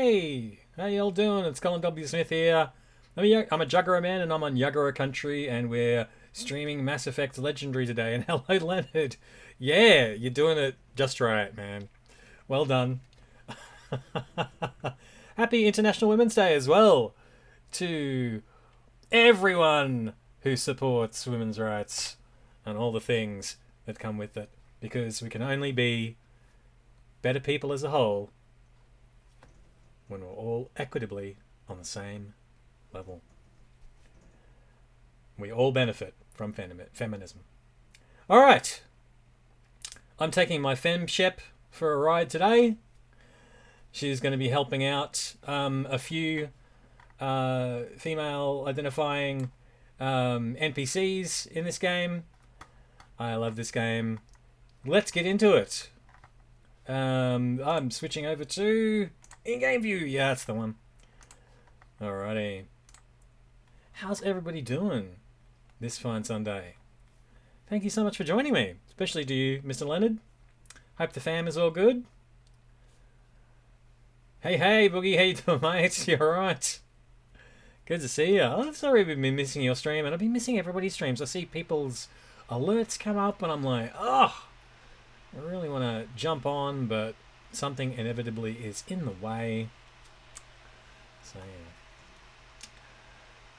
Hey! How y'all doing? It's Colin W. Smith here. I'm a Juggera man and I'm on Juggera country and we're streaming Mass Effect Legendary today. And hello, Leonard. Yeah, you're doing it just right, man. Well done. Happy International Women's Day as well to everyone who supports women's rights and all the things that come with it. Because we can only be better people as a whole when we're all equitably on the same level. We all benefit from feminism. Alright. I'm taking my femshep for a ride today. She's going to be helping out a few female identifying NPCs in this game. I love this game. Let's get into it. I'm switching over to in-game view. Yeah, that's the one. Alrighty. How's everybody doing this fine Sunday? Thank you so much for joining me, especially to you, Mr. Leonard. Hope the fam is all good. Hey, Boogie, how you doing, mate? You alright? Good to see you. Oh, sorry we've been missing your stream, and I've been missing everybody's streams. I see people's alerts come up, and I'm like, oh, I really want to jump on, but something inevitably is in the way. So, yeah.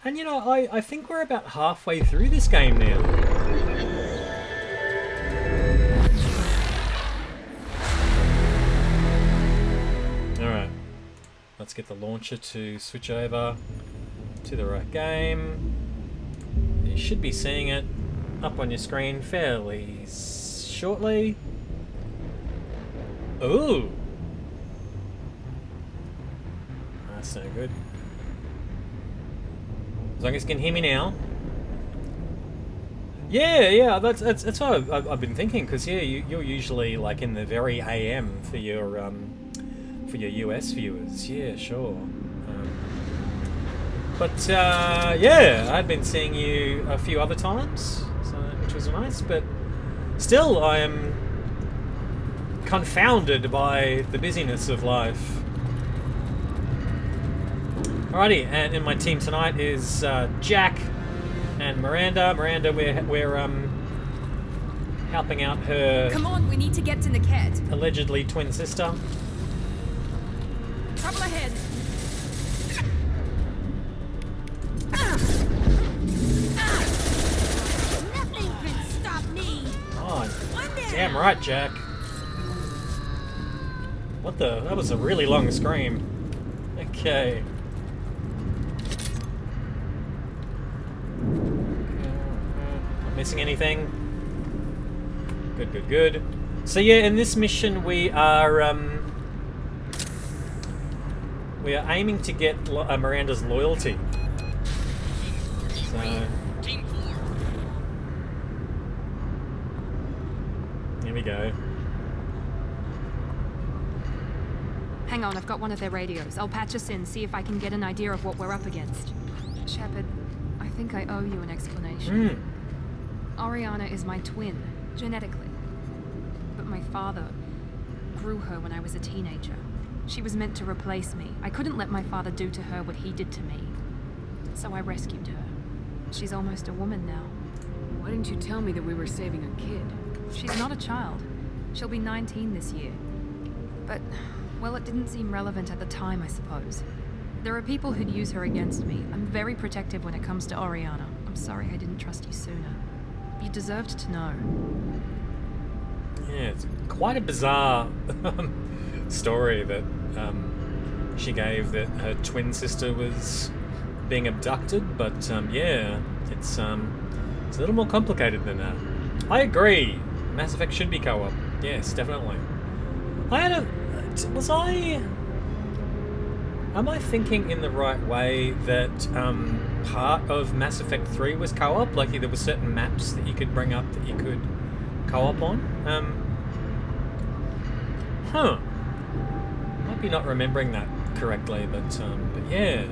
And, you know, I think we're about halfway through this game now. Alright. Let's get the launcher to switch over to the right game. You should be seeing it up on your screen fairly shortly. Ooh! That's no good. As long as you can hear me now. Yeah, that's what I've been thinking, because yeah, you're usually like in the very AM for your US viewers. Yeah, sure. But yeah, I've been seeing you a few other times, so, which was nice. But still, I am confounded by the busyness of life. Alrighty, and in my team tonight is Jack and Miranda. Miranda, we're helping out her. Come on, we need to get to Naked. Allegedly twin sister. Trouble ahead. Nothing can stop me. Oh, damn right, Jack. What the? That was a really long scream. Okay. Not missing anything? Good. So yeah, in this mission we are aiming to get Miranda's loyalty. So Team 4. Here we go. Hang on, I've got one of their radios. I'll patch us in, see if I can get an idea of what we're up against. Shepard, I think I owe you an explanation. Oriana is my twin, genetically. But my father grew her when I was a teenager. She was meant to replace me. I couldn't let my father do to her what he did to me. So I rescued her. She's almost a woman now. Why didn't you tell me that we were saving a kid? She's not a child. She'll be 19 this year. But, well, it didn't seem relevant at the time, I suppose. There are people who'd use her against me. I'm very protective when it comes to Oriana. I'm sorry I didn't trust you sooner. You deserved to know. Yeah, it's quite a bizarre story that she gave, that her twin sister was being abducted, but yeah, it's a little more complicated than that. I agree. Mass Effect should be co-op. Yes, definitely. Am I thinking in the right way that part of Mass Effect 3 was co-op? Like there were certain maps that you could bring up that you could co-op on? Might be not remembering that correctly, but yeah.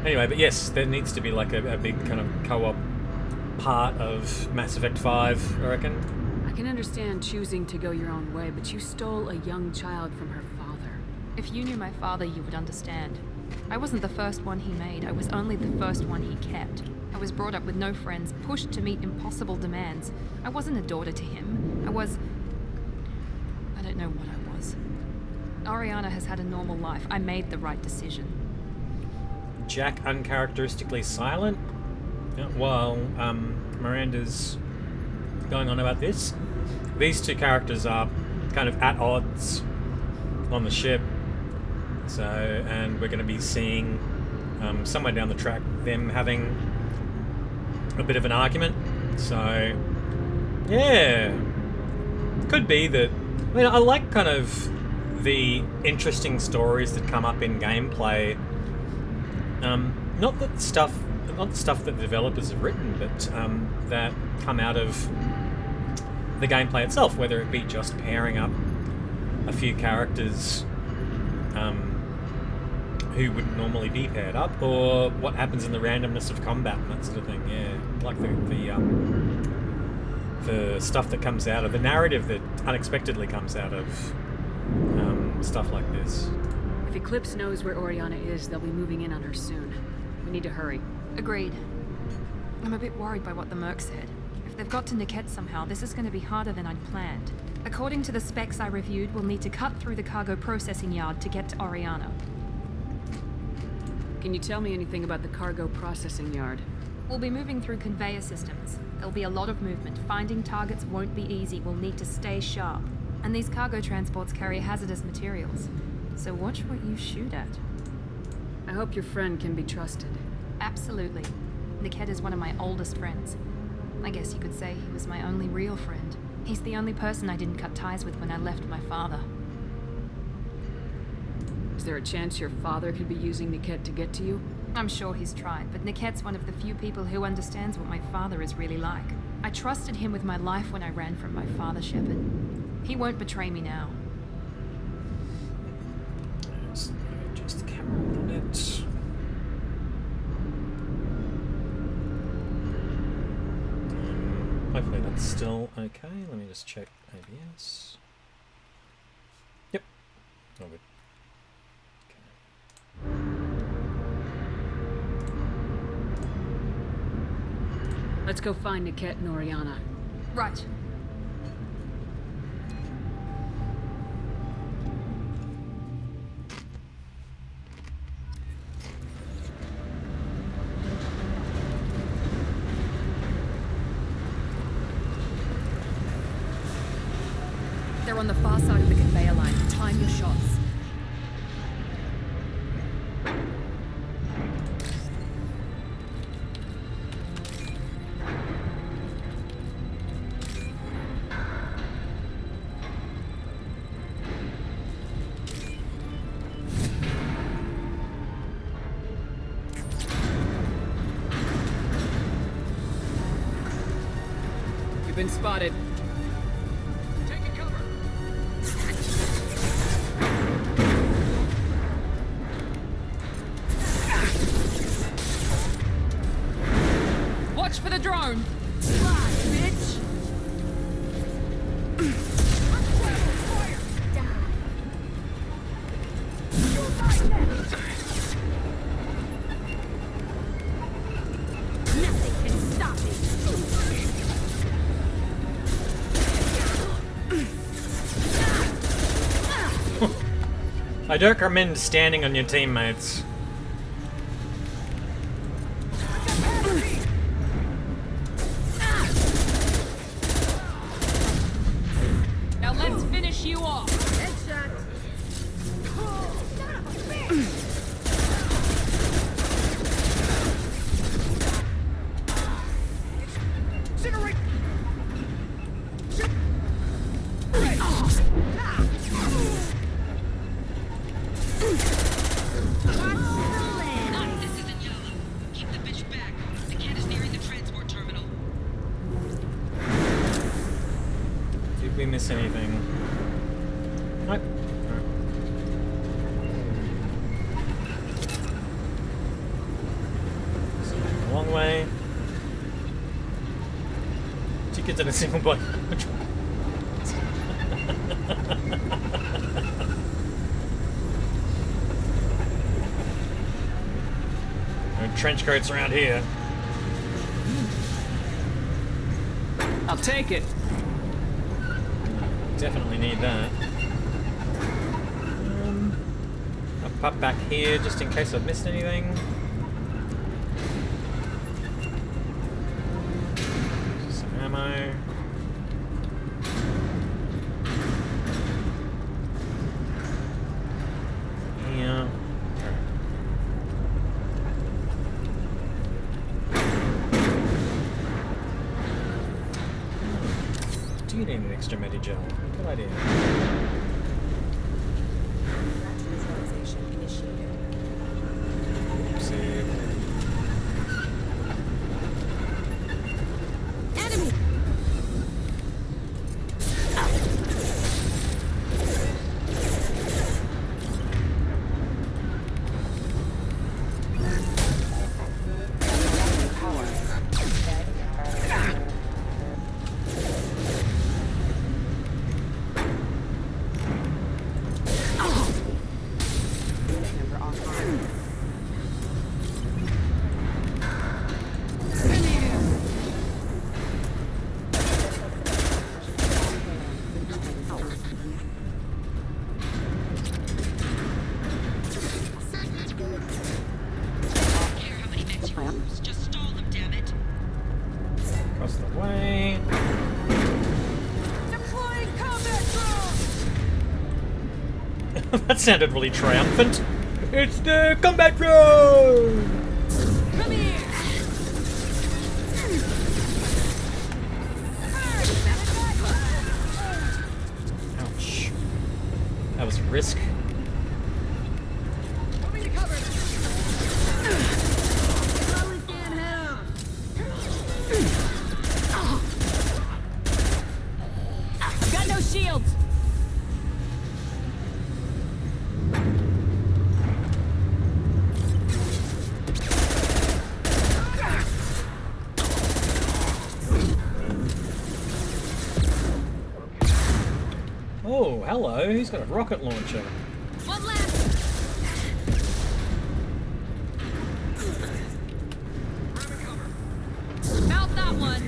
Anyway, but yes, there needs to be like a big kind of co-op part of Mass Effect 5, I reckon. can understand choosing to go your own way, but you stole a young child from her father. If you knew my father, you would understand. I wasn't the first one he made, I was only the first one he kept. I was brought up with no friends, pushed to meet impossible demands. I wasn't a daughter to him. I don't know what I was. Ariana has had a normal life. I made the right decision. Jack uncharacteristically silent while Miranda's going on about this. These two characters are kind of at odds on the ship. So, and we're going to be seeing somewhere down the track them having a bit of an argument. So, yeah. Could be that. I mean, I like kind of the interesting stories that come up in gameplay. Not the stuff that the developers have written, but that come out of the gameplay itself, whether it be just pairing up a few characters who wouldn't normally be paired up, or what happens in the randomness of combat and that sort of thing. Yeah, like the stuff that comes out of the narrative that unexpectedly comes out of stuff like this. If Eclipse knows where Oriana is, they'll be moving in on her soon. We need to hurry. Agreed. I'm a bit worried by what the merc said. If they've got to Niket somehow, this is going to be harder than I'd planned. According to the specs I reviewed, we'll need to cut through the cargo processing yard to get to Oriana. Can you tell me anything about the cargo processing yard? We'll be moving through conveyor systems. There'll be a lot of movement. Finding targets won't be easy. We'll need to stay sharp. And these cargo transports carry hazardous materials. So watch what you shoot at. I hope your friend can be trusted. Absolutely. Niket is one of my oldest friends. I guess you could say he was my only real friend. He's the only person I didn't cut ties with when I left my father. Is there a chance your father could be using Niket to get to you? I'm sure he's tried, but Niket's one of the few people who understands what my father is really like. I trusted him with my life when I ran from my father, Shepard. He won't betray me now. Just the camera on it. Hopefully that's still okay. Let me just check ABS. Yep. All good. Let's go find Niket and Oriana. Right. They're on the far side of the conveyor line. Time your shots. You've been spotted. Taking cover. Watch for the drone! Bitch! Nothing can stop me! I don't recommend standing on your teammates. Now let's finish you off! Headshot! Son of a bitch! Incinerate! This isn't Yellow. Keep the bitch back. The cat is nearing the transport terminal. Did we miss anything? Nope. So, a long way. Two kids in a single body. trench coats around here. I'll take it. Definitely need that. I'll pop back here just in case I've missed anything. Some ammo. Here. Do you need an extra Medigel? Good idea. Visualization initiated. See. Enemy! Just stall them, damn it. Across the way. Deploying combat drone! That sounded really triumphant. It's the combat drone! Come here! Ouch. That was a risk. Moving to cover! Probably can't head off! Got no shields! Oh, hello. He's got a rocket launcher. One left! Mount that one!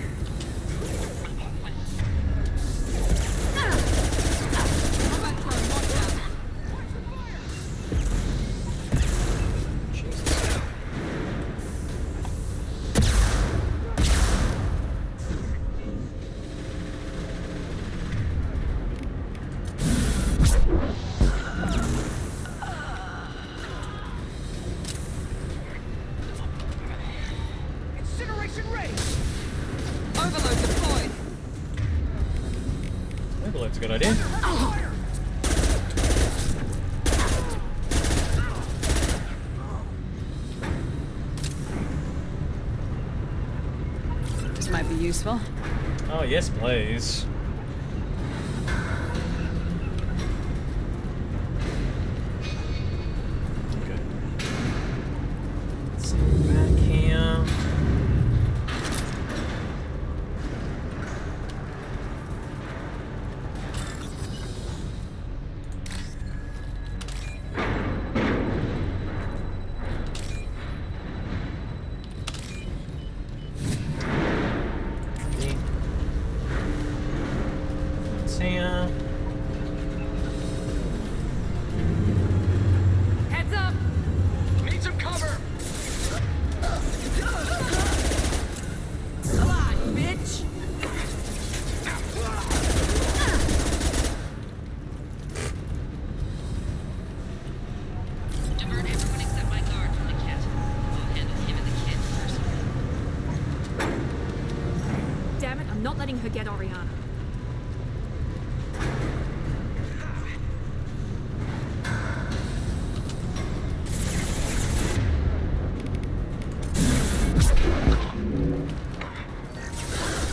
Combat drone, watch out! Jesus. Incineration ready! Overload deployed! Overload's a good idea. Fire! This might be useful. Oh, yes, please. Okay. Let's see, back here. Let's see, Heads up! Need some cover! Come on, bitch! Divert everyone except my guard from the kit. I'll handle him and the kid first. Damn it, I'm not letting her get Oriana.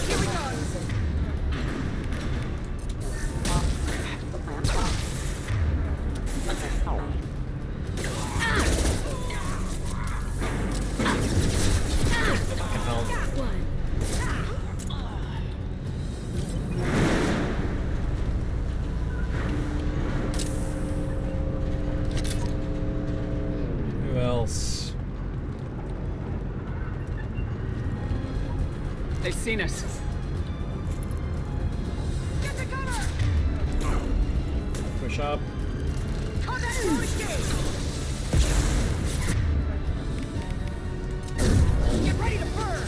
Here we go! fucking hell. Who else? They've seen us. Get to cover! Push up. Contact escape! Get ready to burn!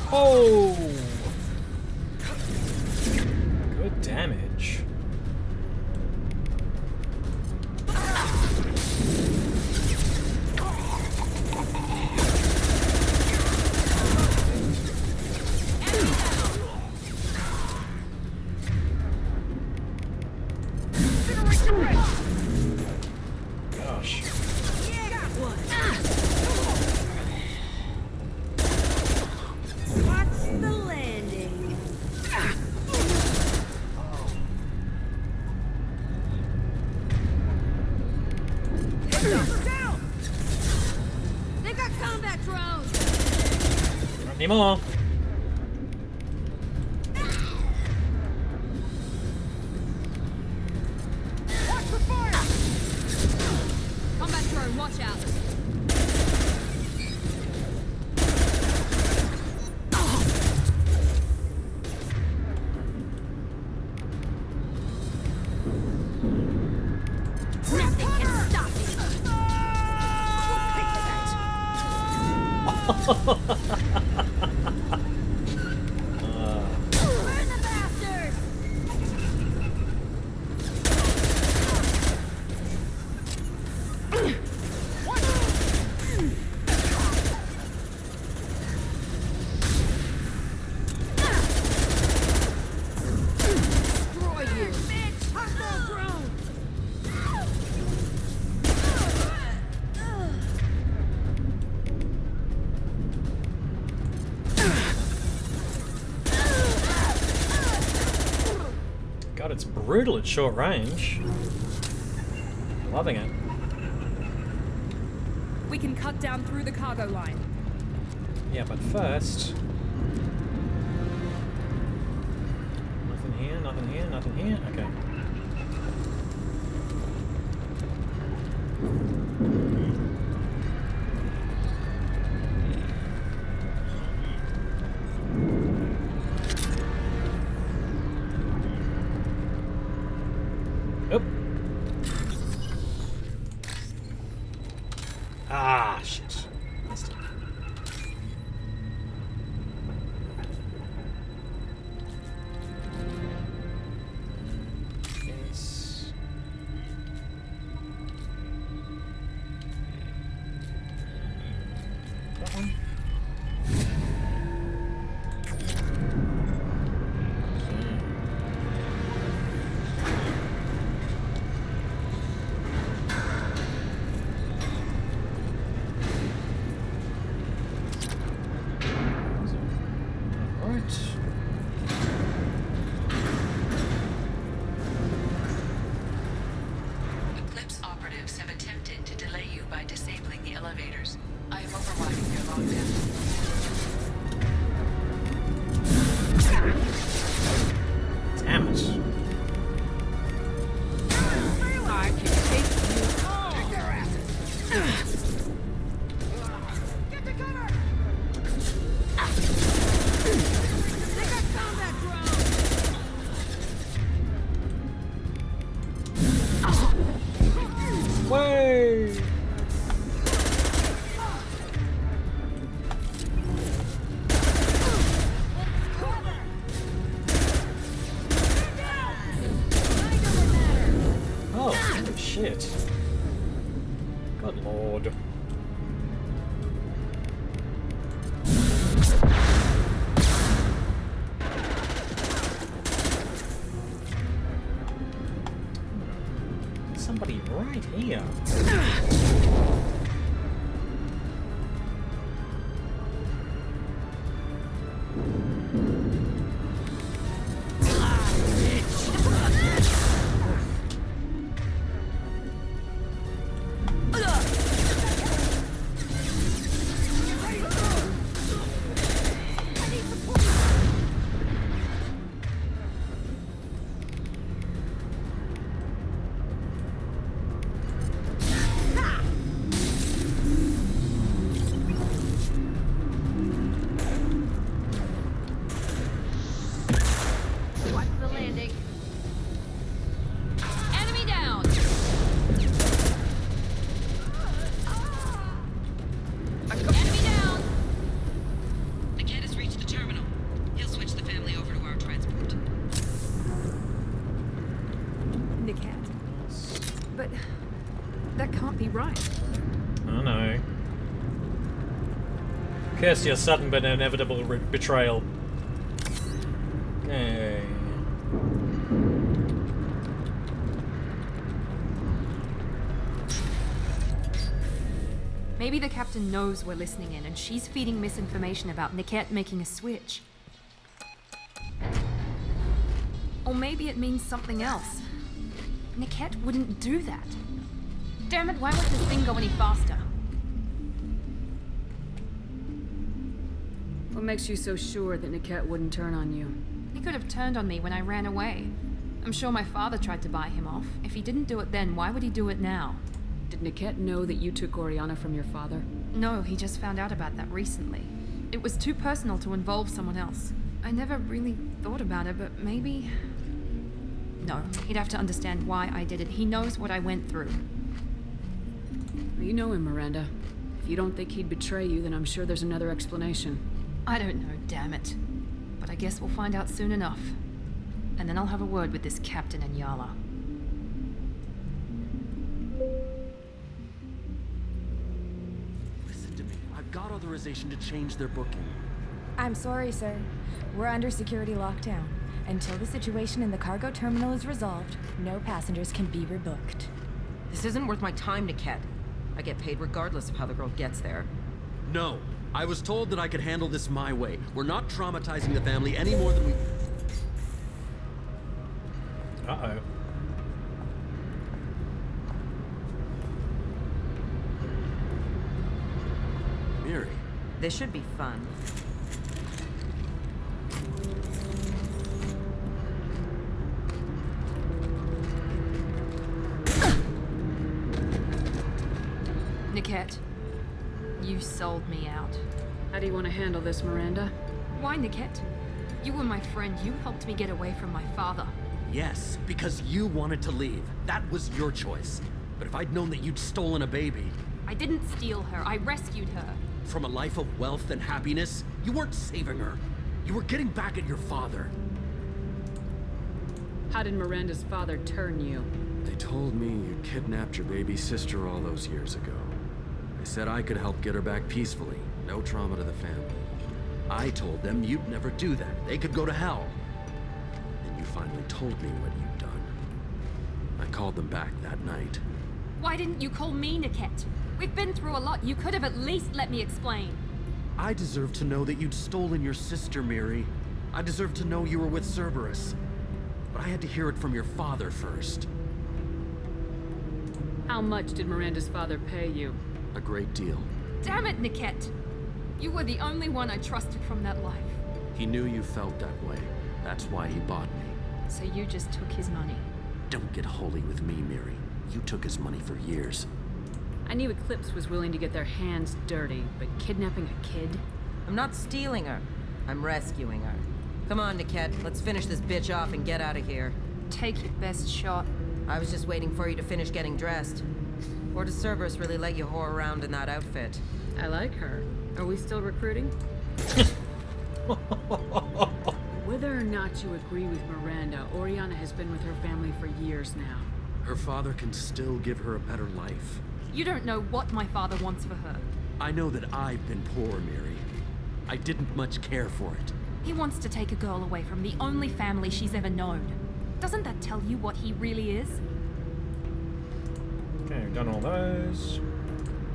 Oh! Good damage. Gosh. Watch the landing. Down! They got combat drones! Not anymore. Watch for fire! Combat drone, watch out. Nothing can stop me! Burn the bastards! Destroy you! Bitch! Hostile drone! God, it's brutal at short range. Loving it. We can cut down through the cargo line. Yeah, but first... Nothing here, nothing here, nothing here. Okay. Oop. Ah, shit. Missed it. Yes. That one. Alright. Eclipse operatives have attempted to delay you by disabling the elevators. I am overriding their lockdown. Damn it. I can take you all! Take their asses! Get to cover! They got combat drones! Way! Oh, shit. Good lord. Somebody right here. Curse your sudden but inevitable betrayal. Okay. Maybe the captain knows we're listening in and she's feeding misinformation about Niket making a switch. Or maybe it means something else. Niket wouldn't do that. Damn it, why won't this thing go any faster? What makes you so sure that Niket wouldn't turn on you? He could have turned on me when I ran away. I'm sure my father tried to buy him off. If he didn't do it then, why would he do it now? Did Niket know that you took Oriana from your father? No, he just found out about that recently. It was too personal to involve someone else. I never really thought about it, but maybe... No, he'd have to understand why I did it. He knows what I went through. You know him, Miranda. If you don't think he'd betray you, then I'm sure there's another explanation. I don't know, damn it. But I guess we'll find out soon enough. And then I'll have a word with this captain and Yala. Listen to me. I've got authorization to change their booking. I'm sorry, sir. We're under security lockdown. Until the situation in the cargo terminal is resolved, no passengers can be rebooked. This isn't worth my time, Niket. I get paid regardless of how the girl gets there. No. I was told that I could handle this my way. We're not traumatizing the family any more than we... Uh-oh. Miri. This should be fun. Niket, you sold me out. How do you want to handle this, Miranda? Why, Niket? You were my friend. You helped me get away from my father. Yes, because you wanted to leave. That was your choice. But if I'd known that you'd stolen a baby... I didn't steal her. I rescued her. From a life of wealth and happiness, you weren't saving her. You were getting back at your father. How did Miranda's father turn you? They told me you kidnapped your baby sister all those years ago. They said I could help get her back peacefully. No trauma to the family. I told them you'd never do that. They could go to hell. Then you finally told me what you'd done. I called them back that night. Why didn't you call me, Niket? We've been through a lot. You could have at least let me explain. I deserve to know that you'd stolen your sister, Miri. I deserve to know you were with Cerberus. But I had to hear it from your father first. How much did Miranda's father pay you? A great deal. Damn it, Niket! You were the only one I trusted from that life. He knew you felt that way. That's why he bought me. So you just took his money. Don't get holy with me, Miri. You took his money for years. I knew Eclipse was willing to get their hands dirty, but kidnapping a kid? I'm not stealing her. I'm rescuing her. Come on, Niket. Let's finish this bitch off and get out of here. Take your best shot. I was just waiting for you to finish getting dressed. Or does Cerberus really let you whore around in that outfit? I like her. Are we still recruiting? Whether or not you agree with Miranda, Oriana has been with her family for years now. Her father can still give her a better life. You don't know what my father wants for her. I know that I've been poor, Miri. I didn't much care for it. He wants to take a girl away from the only family she's ever known. Doesn't that tell you what he really is? Okay, we've done all those.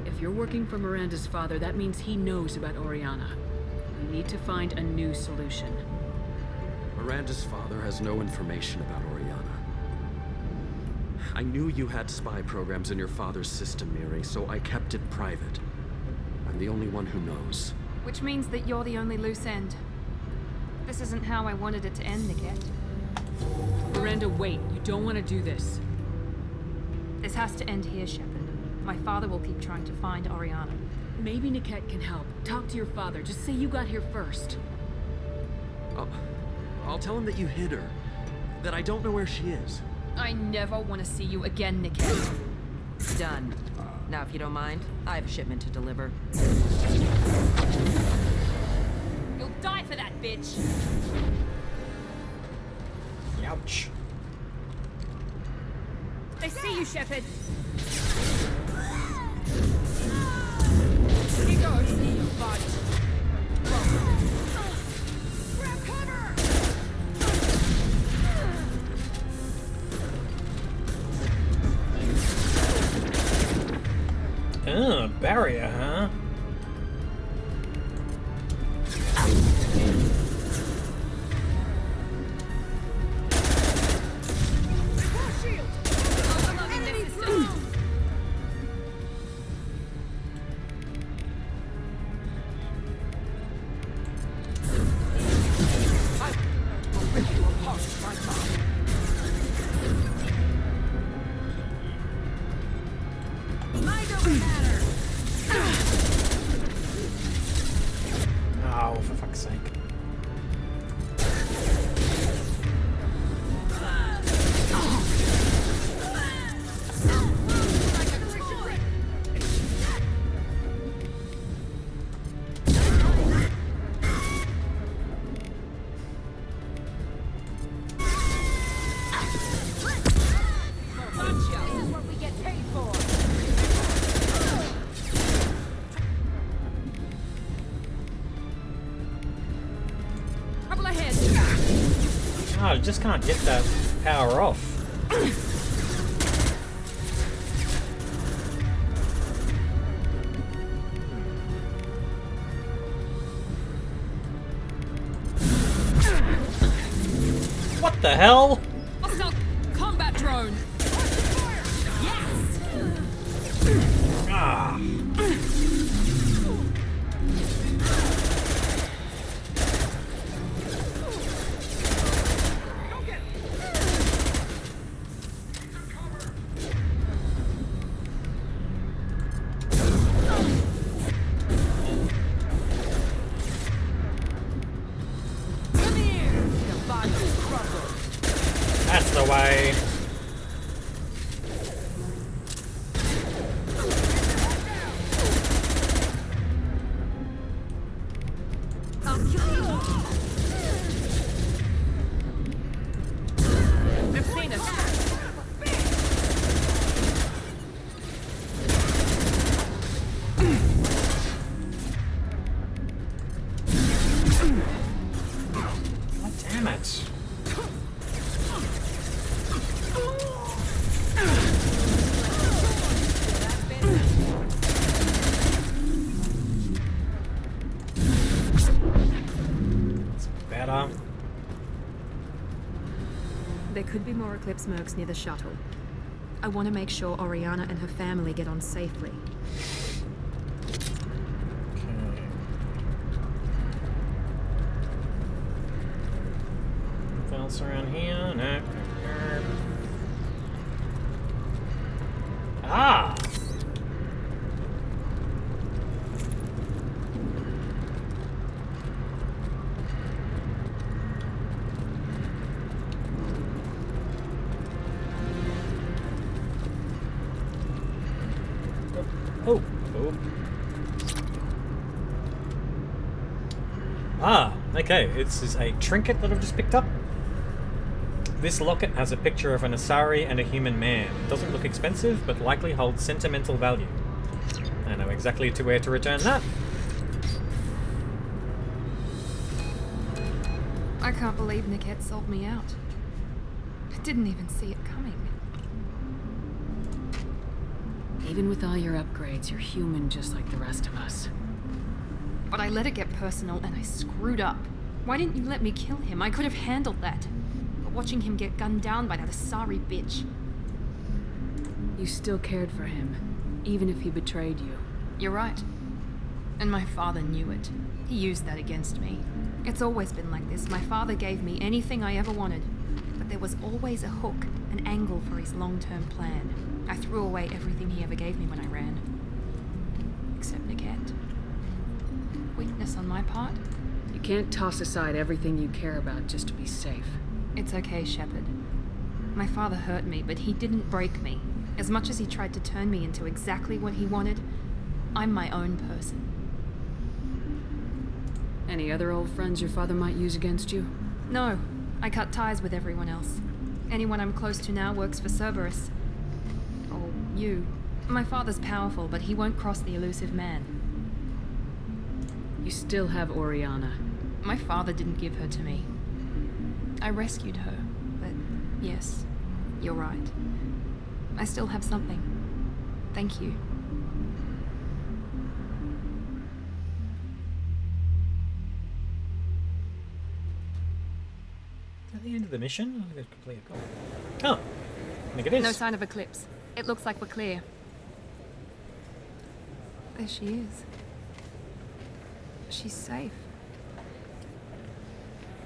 If you're working for Miranda's father, that means he knows about Oriana. We need to find a new solution. Miranda's father has no information about Oriana. I knew you had spy programs in your father's system, Miri, so I kept it private. I'm the only one who knows. Which means that you're the only loose end. This isn't how I wanted it to end, Niket. Miranda, wait. You don't want to do this. This has to end here, Shepard. My father will keep trying to find Oriana. Maybe Niket can help. Talk to your father. Just say you got here first. I'll tell him that you hid her. That I don't know where she is. I never want to see you again, Niket. Done. Now, if you don't mind, I have a shipment to deliver. You'll die for that, bitch! Ouch. They see you, Shepard. He goes. See your body. barrier, huh? Oh, for fuck's sake. Oh, I just can't get that power off. What the hell? Hostile combat drone. Yes. Ah. That's the way. God damn it. That's better. There could be more Eclipse mercs near the shuttle. I want to make sure Oriana and her family get on safely. Okay. Anything else around here? No. Ah! Oh. Oh. Ah, okay. This is a trinket that I've just picked up. This locket has a picture of an asari and a human man. It doesn't look expensive, but likely holds sentimental value. I know exactly to where to return that. I can't believe Niket sold me out. I didn't even see it coming. Even with all your upgrades, you're human just like the rest of us. But I let it get personal and I screwed up. Why didn't you let me kill him? I could have handled that. But watching him get gunned down by that asari bitch. You still cared for him, even if he betrayed you. You're right. And my father knew it. He used that against me. It's always been like this. My father gave me anything I ever wanted. But there was always a hook, an angle for his long-term plan. I threw away everything he ever gave me when I ran. Except Niket. Weakness on my part? You can't toss aside everything you care about just to be safe. It's okay, Shepard. My father hurt me, but he didn't break me. As much as he tried to turn me into exactly what he wanted, I'm my own person. Any other old friends your father might use against you? No, I cut ties with everyone else. Anyone I'm close to now works for Cerberus. Or you. My father's powerful, but he won't cross the elusive man. You still have Oriana. My father didn't give her to me. I rescued her, but yes, you're right. I still have something. Thank you. that the end of the mission? I think it's completed. Oh, I think it is. No sign of Eclipse. It looks like we're clear. There she is. She's safe.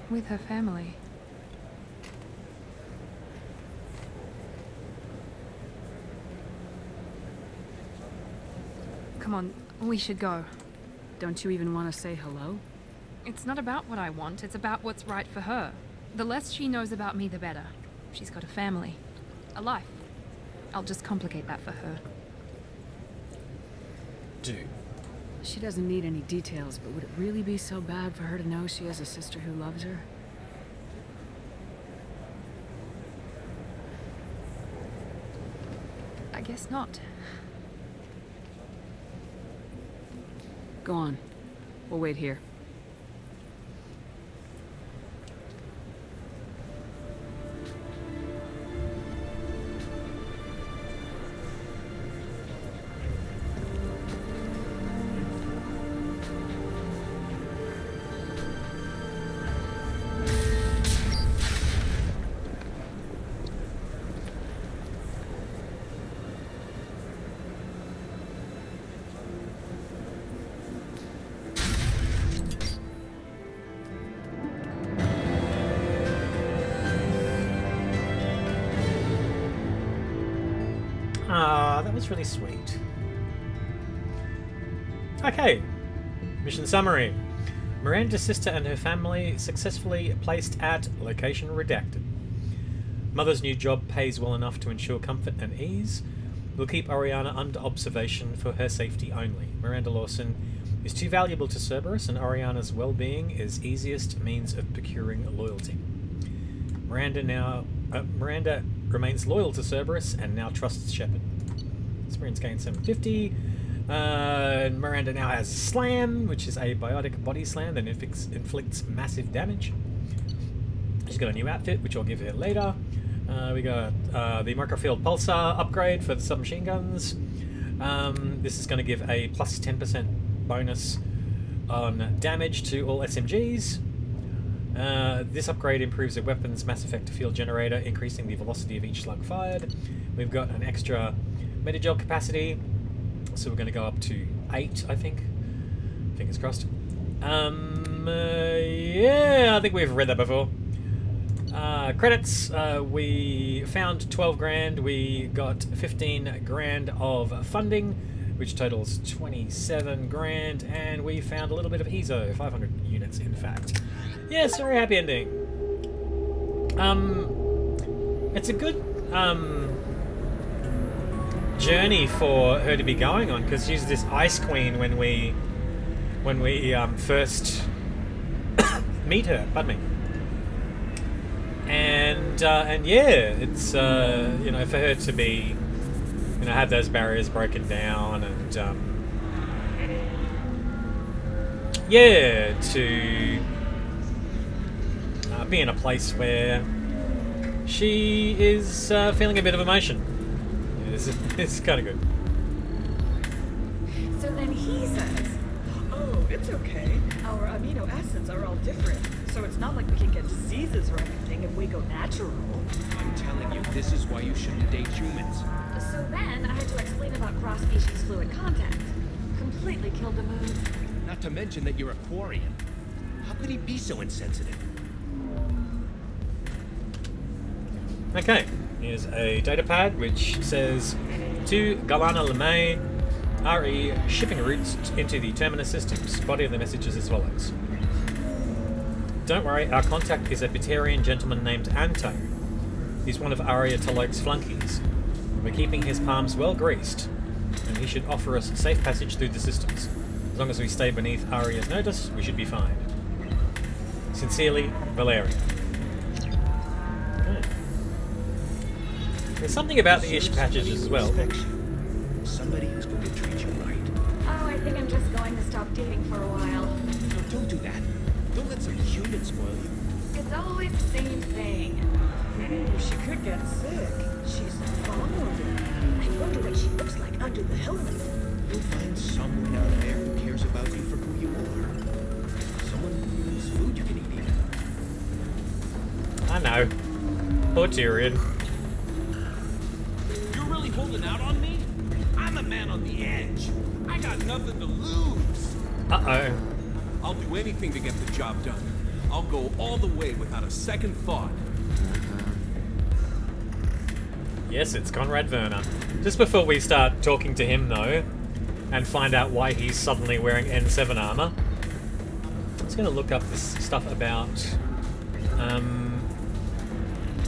With her family. Come on, we should go. Don't you even want to say hello? It's not about what I want, it's about what's right for her. The less she knows about me, the better. She's got a family. A life. I'll just complicate that for her. Dude. She doesn't need any details, but would it really be so bad for her to know she has a sister who loves her? I guess not. Go on. We'll wait here. Ah, that was really sweet. Okay, mission summary. Miranda's sister and her family successfully placed at location redacted. Mother's new job pays well enough to ensure comfort and ease. We'll keep Oriana under observation for her safety only. Miranda Lawson is too valuable to Cerberus, and Oriana's well-being is easiest means of procuring loyalty. Miranda remains loyal to Cerberus and now trusts Shepard. Experience gained 750. Miranda now has Slam, which is a biotic body slam that inflicts massive damage. She's got a new outfit, which I'll give her later. We got the microfield pulsar upgrade for the submachine guns. This is going to give a plus 10% bonus on damage to all SMGs. This upgrade improves the weapon's mass effect field generator, increasing the velocity of each slug fired. We've got an extra Medigel capacity, so we're going to go up to 8, I think. Fingers crossed. Yeah, I think we've read that before. Credits, we found 12 grand, we got 15 grand of funding, which totals 27 grand, and we found a little bit of EZO, 500 units in fact. Yes, very happy ending. It's a good journey for her to be going on, because she's this ice queen when we first meet her. Pardon me. And yeah, it's you know, for her to be, you know, have those barriers broken down, and yeah, to be in a place where she is feeling a bit of emotion. Yeah, it's kind of good. So then he says, "Oh, it's okay. Our amino acids are all different, so it's not like we can get diseases or anything if we go natural." I'm telling you, this is why you shouldn't date humans. So then I had to explain about cross-species fluid contact. Completely killed the mood. Not to mention that you're a quarian. How could he be so insensitive? Okay, here's a data pad which says to Galana LeMay, RE shipping routes into the Terminus systems. Body of the message is as follows. Don't worry, our contact is a Batarian gentleman named Anto. He's one of Arya Talok's flunkies. We're keeping his palms well greased, and he should offer us safe passage through the systems. As long as we stay beneath Arya's notice, we should be fine. Sincerely, Valeria. Okay. There's something about the ish patches as well. Somebody who's going to treat you right. Oh, I think I'm just going to stop dating for a while. No, don't do that. Don't let some human spoil you. It's always the same thing. Ooh, she could get sick. She's vulnerable. I wonder what she looks like under the helmet. You'll find someone out there who cares about you for who you are. Someone whose food you can eat even. I know, Poor Tyrion. You're really holding out on me? I'm a man on the edge. I got nothing to lose. Uh-oh. I'll do anything to get the job done. I'll go all the way without a second thought. Yes, it's Conrad Verner. Just before we start talking to him, though, and find out why he's suddenly wearing N7 armor, I'm just going to look up this stuff about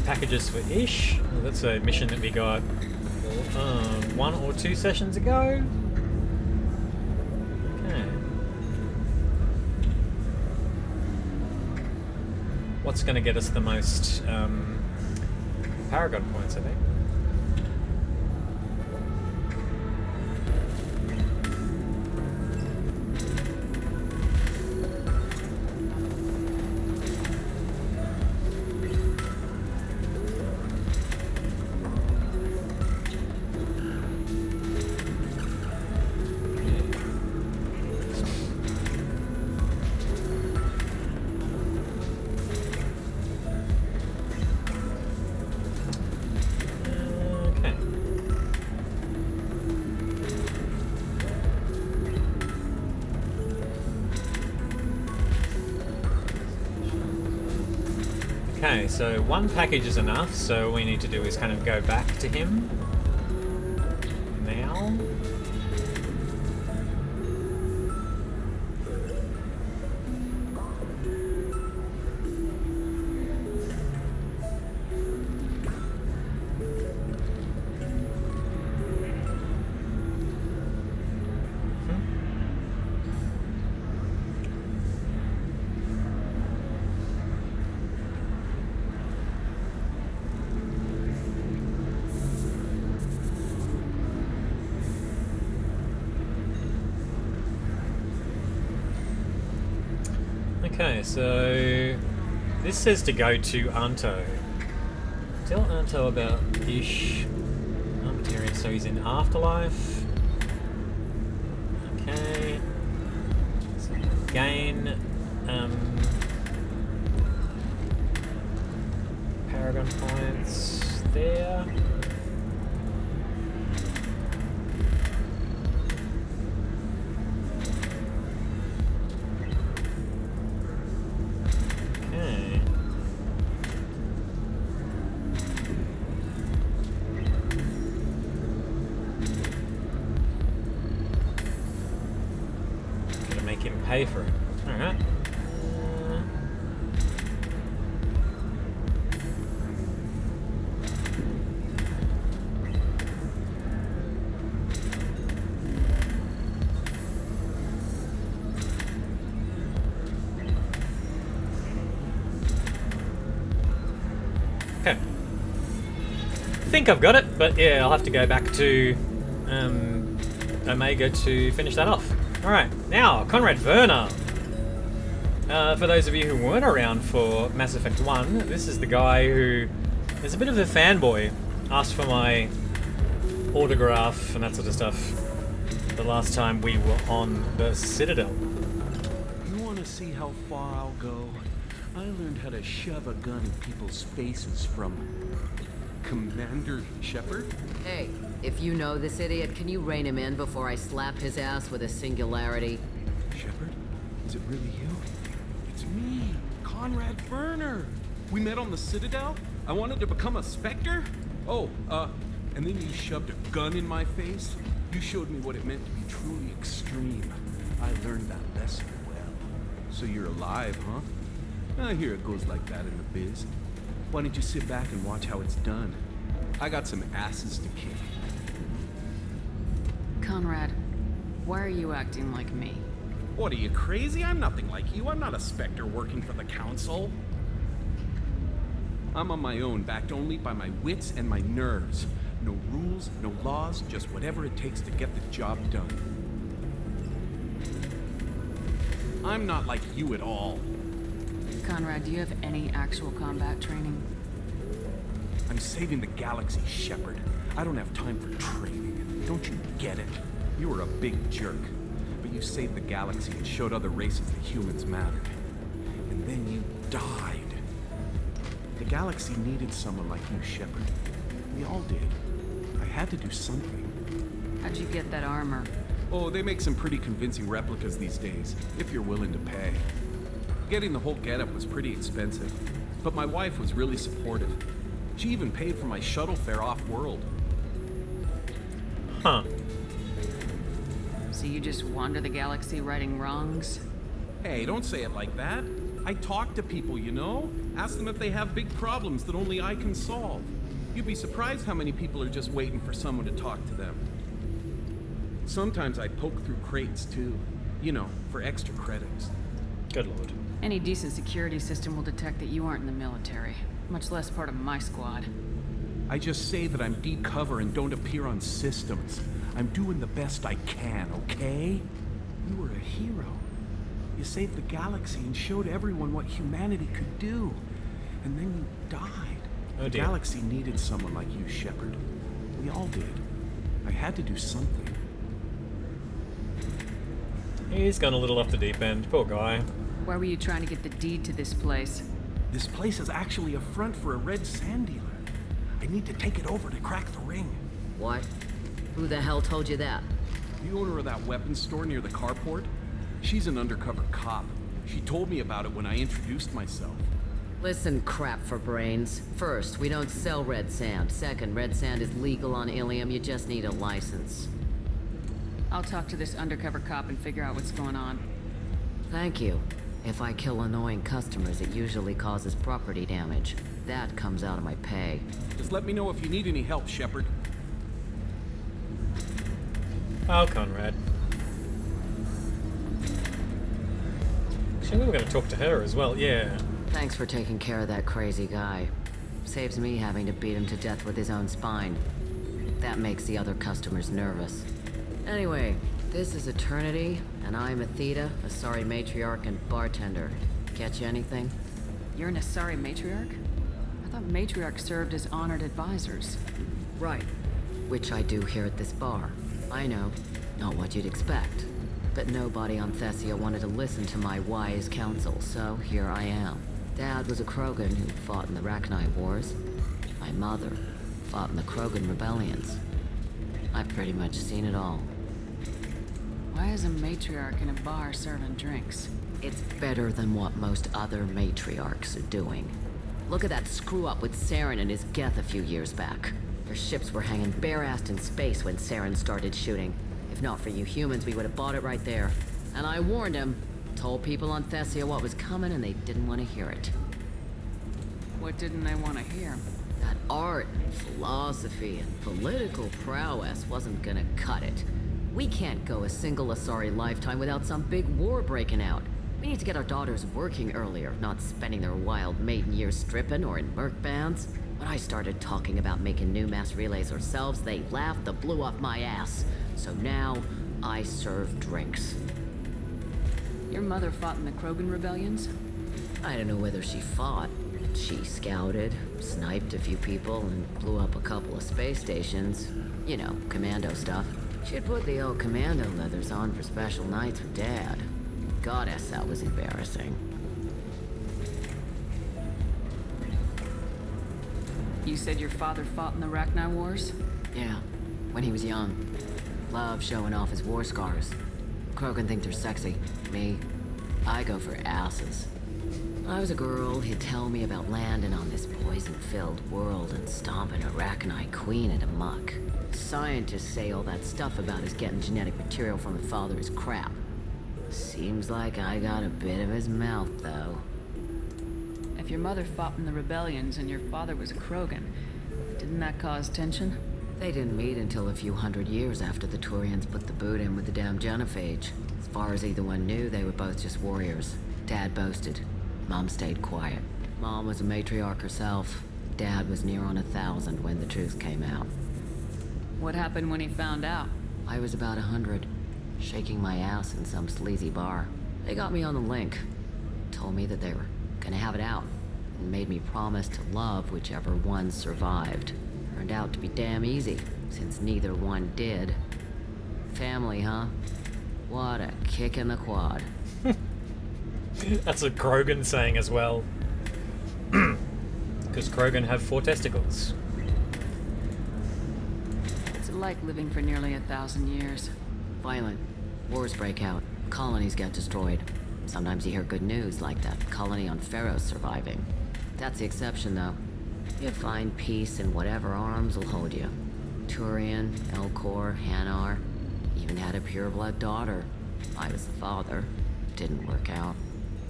packages for Ish. Well, that's a mission that we got 1 or 2 sessions ago. Okay. What's going to get us the most Paragon points, I think? Okay, so 1 package is enough, so all we need to do is kind of go back to him now. Okay, so this says to go to Anto. Tell Anto about Ish. Arbitrarian, so he's in Afterlife. Okay. So gain Paragon points there. Pay for it. Alright. Okay. I think I've got it, but yeah, I'll have to go back to Omega to finish that off. Alright, now, Conrad Verner. For those of you who weren't around for Mass Effect 1, this is the guy who is a bit of a fanboy. Asked for my autograph and that sort of stuff the last time we were on the Citadel. You want to see how far I'll go? I learned how to shove a gun in people's faces from Commander Shepard. Hey, if you know this idiot, can you rein him in before I slap his ass with a singularity? Shepard? Is it really you? It's me, Conrad Verner. We met on the Citadel? I wanted to become a Spectre? Oh, and then you shoved a gun in my face? You showed me what it meant to be truly extreme. I learned that lesson well. So you're alive, huh? I hear it goes like that in the biz. Why don't you sit back and watch how it's done? I got some asses to kick. Conrad, why are you acting like me? What, are you crazy? I'm nothing like you. I'm not a Spectre working for the Council. I'm on my own, backed only by my wits and my nerves. No rules, no laws, just whatever it takes to get the job done. I'm not like you at all. Conrad, do you have any actual combat training? I'm saving the galaxy, Shepard. I don't have time for training. Don't you get it? You were a big jerk, but you saved the galaxy and showed other races that humans mattered. And then you died. The galaxy needed someone like you, Shepard. We all did. I had to do something. How'd you get that armor? Oh, they make some pretty convincing replicas these days, if you're willing to pay. Getting the whole getup was pretty expensive, but my wife was really supportive. She even paid for my shuttle fare off-world. Huh. So you just wander the galaxy righting wrongs? Hey, don't say it like that. I talk to people, you know? Ask them if they have big problems that only I can solve. You'd be surprised how many people are just waiting for someone to talk to them. Sometimes I poke through crates, too. You know, for extra credits. Good lord. Any decent security system will detect that you aren't in the military, much less part of my squad. I just say that I'm deep cover and don't appear on systems. I'm doing the best I can, okay? You were a hero. You saved the galaxy and showed everyone what humanity could do. And then you died. Oh, the dear. galaxy needed someone like you, Shepard. We all did. I had to do something. He's gone a little off the deep end. Poor guy. Why were you trying to get the deed to this place? This place is actually a front for a red sand dealer. I need to take it over to crack the ring. What? Who the hell told you that? The owner of that weapons store near the carport? She's an undercover cop. She told me about it when I introduced myself. Listen, crap for brains. First, we don't sell red sand. Second, red sand is legal on Elysium. You just need a license. I'll talk to this undercover cop and figure out what's going on. Thank you. If I kill annoying customers, it usually causes property damage. That comes out of my pay. Just let me know if you need any help, Shepard. Oh, Conrad. Actually, we were going to talk to her as well, yeah. Thanks for taking care of that crazy guy. Saves me having to beat him to death with his own spine. That makes the other customers nervous. Anyway, this is Eternity, and I'm Athena, Asari matriarch and bartender. Catch you anything? You're an Asari matriarch? I thought matriarchs served as honored advisors. Right. Which I do here at this bar. I know, not what you'd expect. But nobody on Thessia wanted to listen to my wise counsel, so here I am. Dad was a Krogan who fought in the Rachni Wars. My mother fought in the Krogan rebellions. I've pretty much seen it all. Why is a matriarch in a bar serving drinks? It's better than what most other matriarchs are doing. Look at that screw-up with Saren and his Geth a few years back. Their ships were hanging bare-assed in space when Saren started shooting. If not for you humans, we would have bought it right there. And I warned him. Told people on Thessia what was coming, and they didn't want to hear it. What didn't they want to hear? That art, and philosophy, and political prowess wasn't gonna cut it. We can't go a single Asari lifetime without some big war breaking out. We need to get our daughters working earlier, not spending their wild maiden years stripping or in merc bands. When I started talking about making new mass relays ourselves, they laughed the blue off my ass. So now, I serve drinks. Your mother fought in the Krogan rebellions? I don't know whether she fought. She scouted, sniped a few people, and blew up a couple of space stations. You know, commando stuff. She'd put the old commando leathers on for special nights with Dad. Goddess, that was embarrassing. You said your father fought in the Rachni Wars? Yeah, when he was young. Loved showing off his war scars. Krogan think they're sexy. Me, I go for asses. When I was a girl, he'd tell me about landing on this poison-filled world and stomping a Rachni queen in a muck. Scientists say all that stuff about us getting genetic material from her father is crap. Seems like I got a bit of his mouth, though. If your mother fought in the rebellions and your father was a Krogan, didn't that cause tension? They didn't meet until a few hundred years after the Turians put the boot in with the damn genophage. As far as either one knew, they were both just warriors. Dad boasted. Mom stayed quiet. Mom was a matriarch herself. Dad was near on 1,000 when the truth came out. What happened when he found out? I was about 100, shaking my ass in some sleazy bar. They got me on the link. Told me that they were gonna have it out, and made me promise to love whichever one survived. Turned out to be damn easy, since neither one did. Family, huh? What a kick in the quad. That's a Krogan saying as well. Because krogan have 4 testicles. What's it like living for nearly 1,000 years? Violent. Wars break out. Colonies get destroyed. Sometimes you hear good news, like that colony on Pharaoh's surviving. That's the exception, though. You find peace in whatever arms will hold you. Turian, Elcor, Hanar. Even had a pureblood daughter. I was the father. Didn't work out.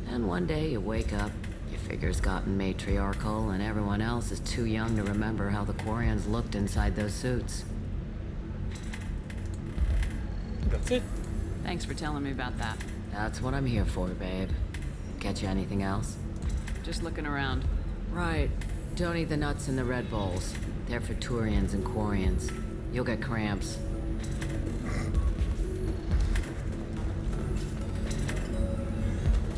And one day you wake up, your figure's gotten matriarchal, and everyone else is too young to remember how the quarians looked inside those suits. That's it. Thanks for telling me about that. That's what I'm here for, babe. Catch you anything else? Just looking around. Right. Don't eat the nuts in the Red Bowls. They're for Turians and quarians. You'll get cramps.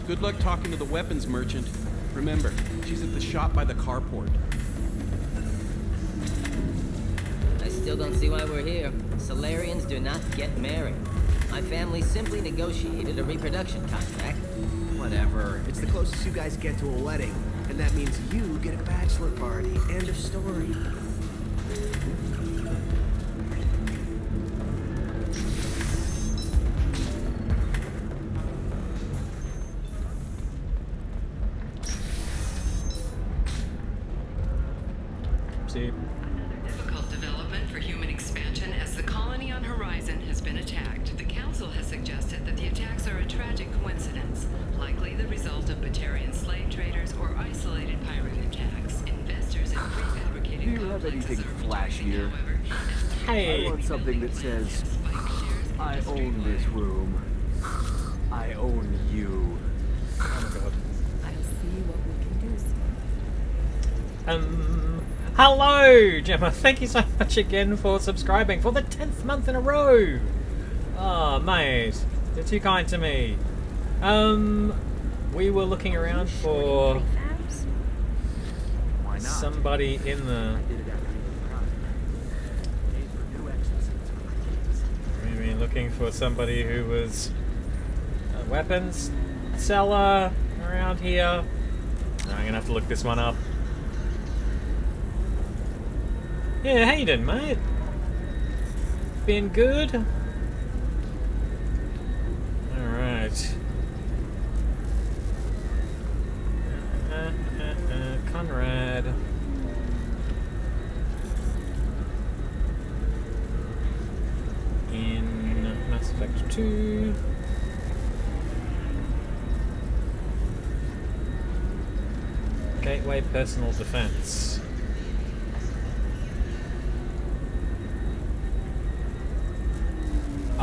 Good luck talking to the weapons merchant. Remember, she's at the shop by the carport. I still don't see why we're here. Salarians do not get married. My family simply negotiated a reproduction contract. Whatever. It's the closest you guys get to a wedding. And that means you get a bachelor party. End of story. See. Difficult development for human expansion as the colony on Horizon has been attacked. The Council has suggested that the attacks are a tragic coincidence, likely the result of Batarian slave traders or isolated pirate attacks. Investors in prefabricated Do you have anything flashier? Hey. I want something that says, I own this room. I own you. Oh my god. I'll see what we can do, sir. Hello, Gemma. Thank you so much again for subscribing for the 10th month in a row. Oh, mate. You're too kind to me. We were looking around for somebody in the... We were looking for somebody who was a weapons seller around here. I'm going to have to look this one up. Yeah, how you doing, mate? Been good? Alright. Conrad. In Mass Effect 2. Gateway Personal Defense.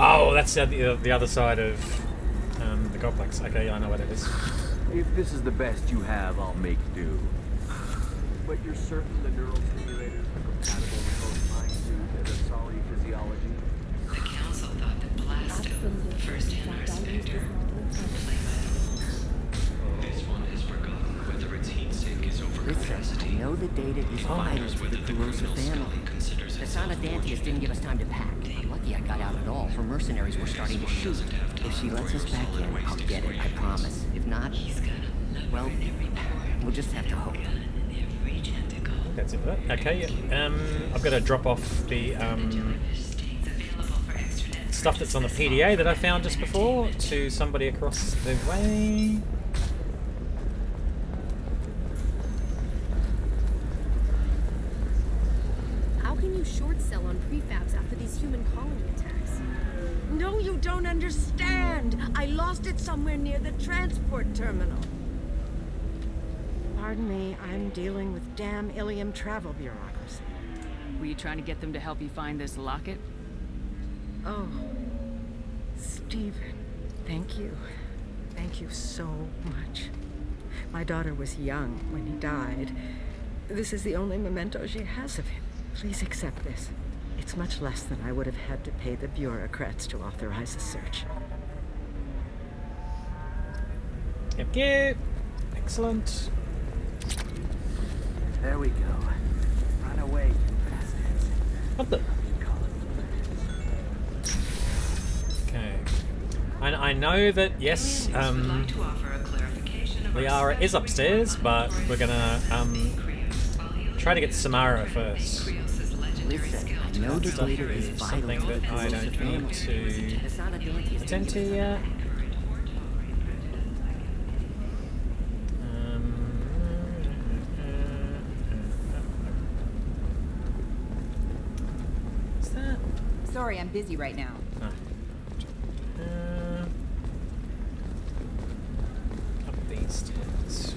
Oh, that's the other side of the complex. Okay, yeah, I know what it is. If this is the best you have, I'll make do. But you're certain the neural stimulators are compatible with both my suit and asari physiology? The Council thought that Blasto, the first Hanar Spectre, This one has forgotten whether its heat sink is over capacity. I know the data is vital to the corrosive family. The Son of Dantius didn't give us time to pack. I'm lucky I got out at all, for mercenaries were starting to shoot. If she lets us back in, I'll get it, I promise. If not, well, we'll just have to hope. That's it for that. Okay, I've got to drop off the stuff that's on the PDA that I found just before to somebody across the way. How can you short sell on prefabs after these human colony attacks? No, you don't understand. I lost it somewhere near the transport terminal. Pardon me, I'm dealing with damn Elysium travel bureaucracy. Were you trying to get them to help you find this locket? Oh, Stephen, thank you. Thank you so much. My daughter was young when he died. This is the only memento she has of him. Please accept this. It's much less than I would have had to pay the bureaucrats to authorize a search. Thank you. Excellent. There we go. Run away, you bastards. What the? Okay. And I know that, yes, Liara is upstairs, but we're gonna try to get Samara first. Listen, I know the Stuff data is is vital something to the that I corrosive don't need family. to It's not a dentist. attend to yet. What's that? Sorry, I'm busy right now. Up these stairs.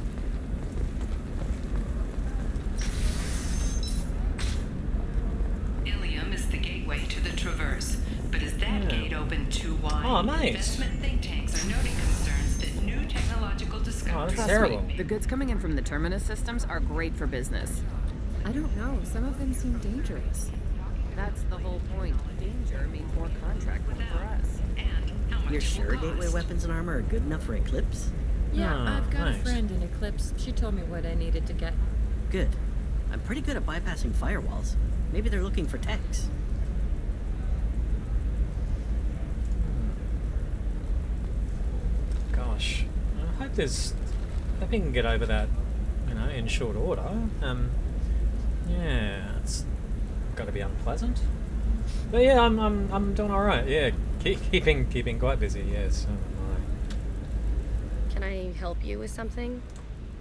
Elysium is the gateway to the Traverse, but is that gate open too wide? Oh, nice. Investment think tanks are noting concerns that new technological discoveries. That's terrible. The goods coming in from the Terminus systems are great for business. I don't know. Some of them seem dangerous. That's the whole point. Danger means more contract work for us. You're sure gateway weapons and armor are good enough for Eclipse? Yeah, Ah, I've got nice. a friend in Eclipse. She told me what I needed to get. Good. I'm pretty good at bypassing firewalls. Maybe they're looking for techs. Gosh, I hope we can get over that, in short order. Yeah, it's got to be unpleasant. But yeah, I'm doing all right. Yeah, keeping quite busy. Yes. Can I help you with something?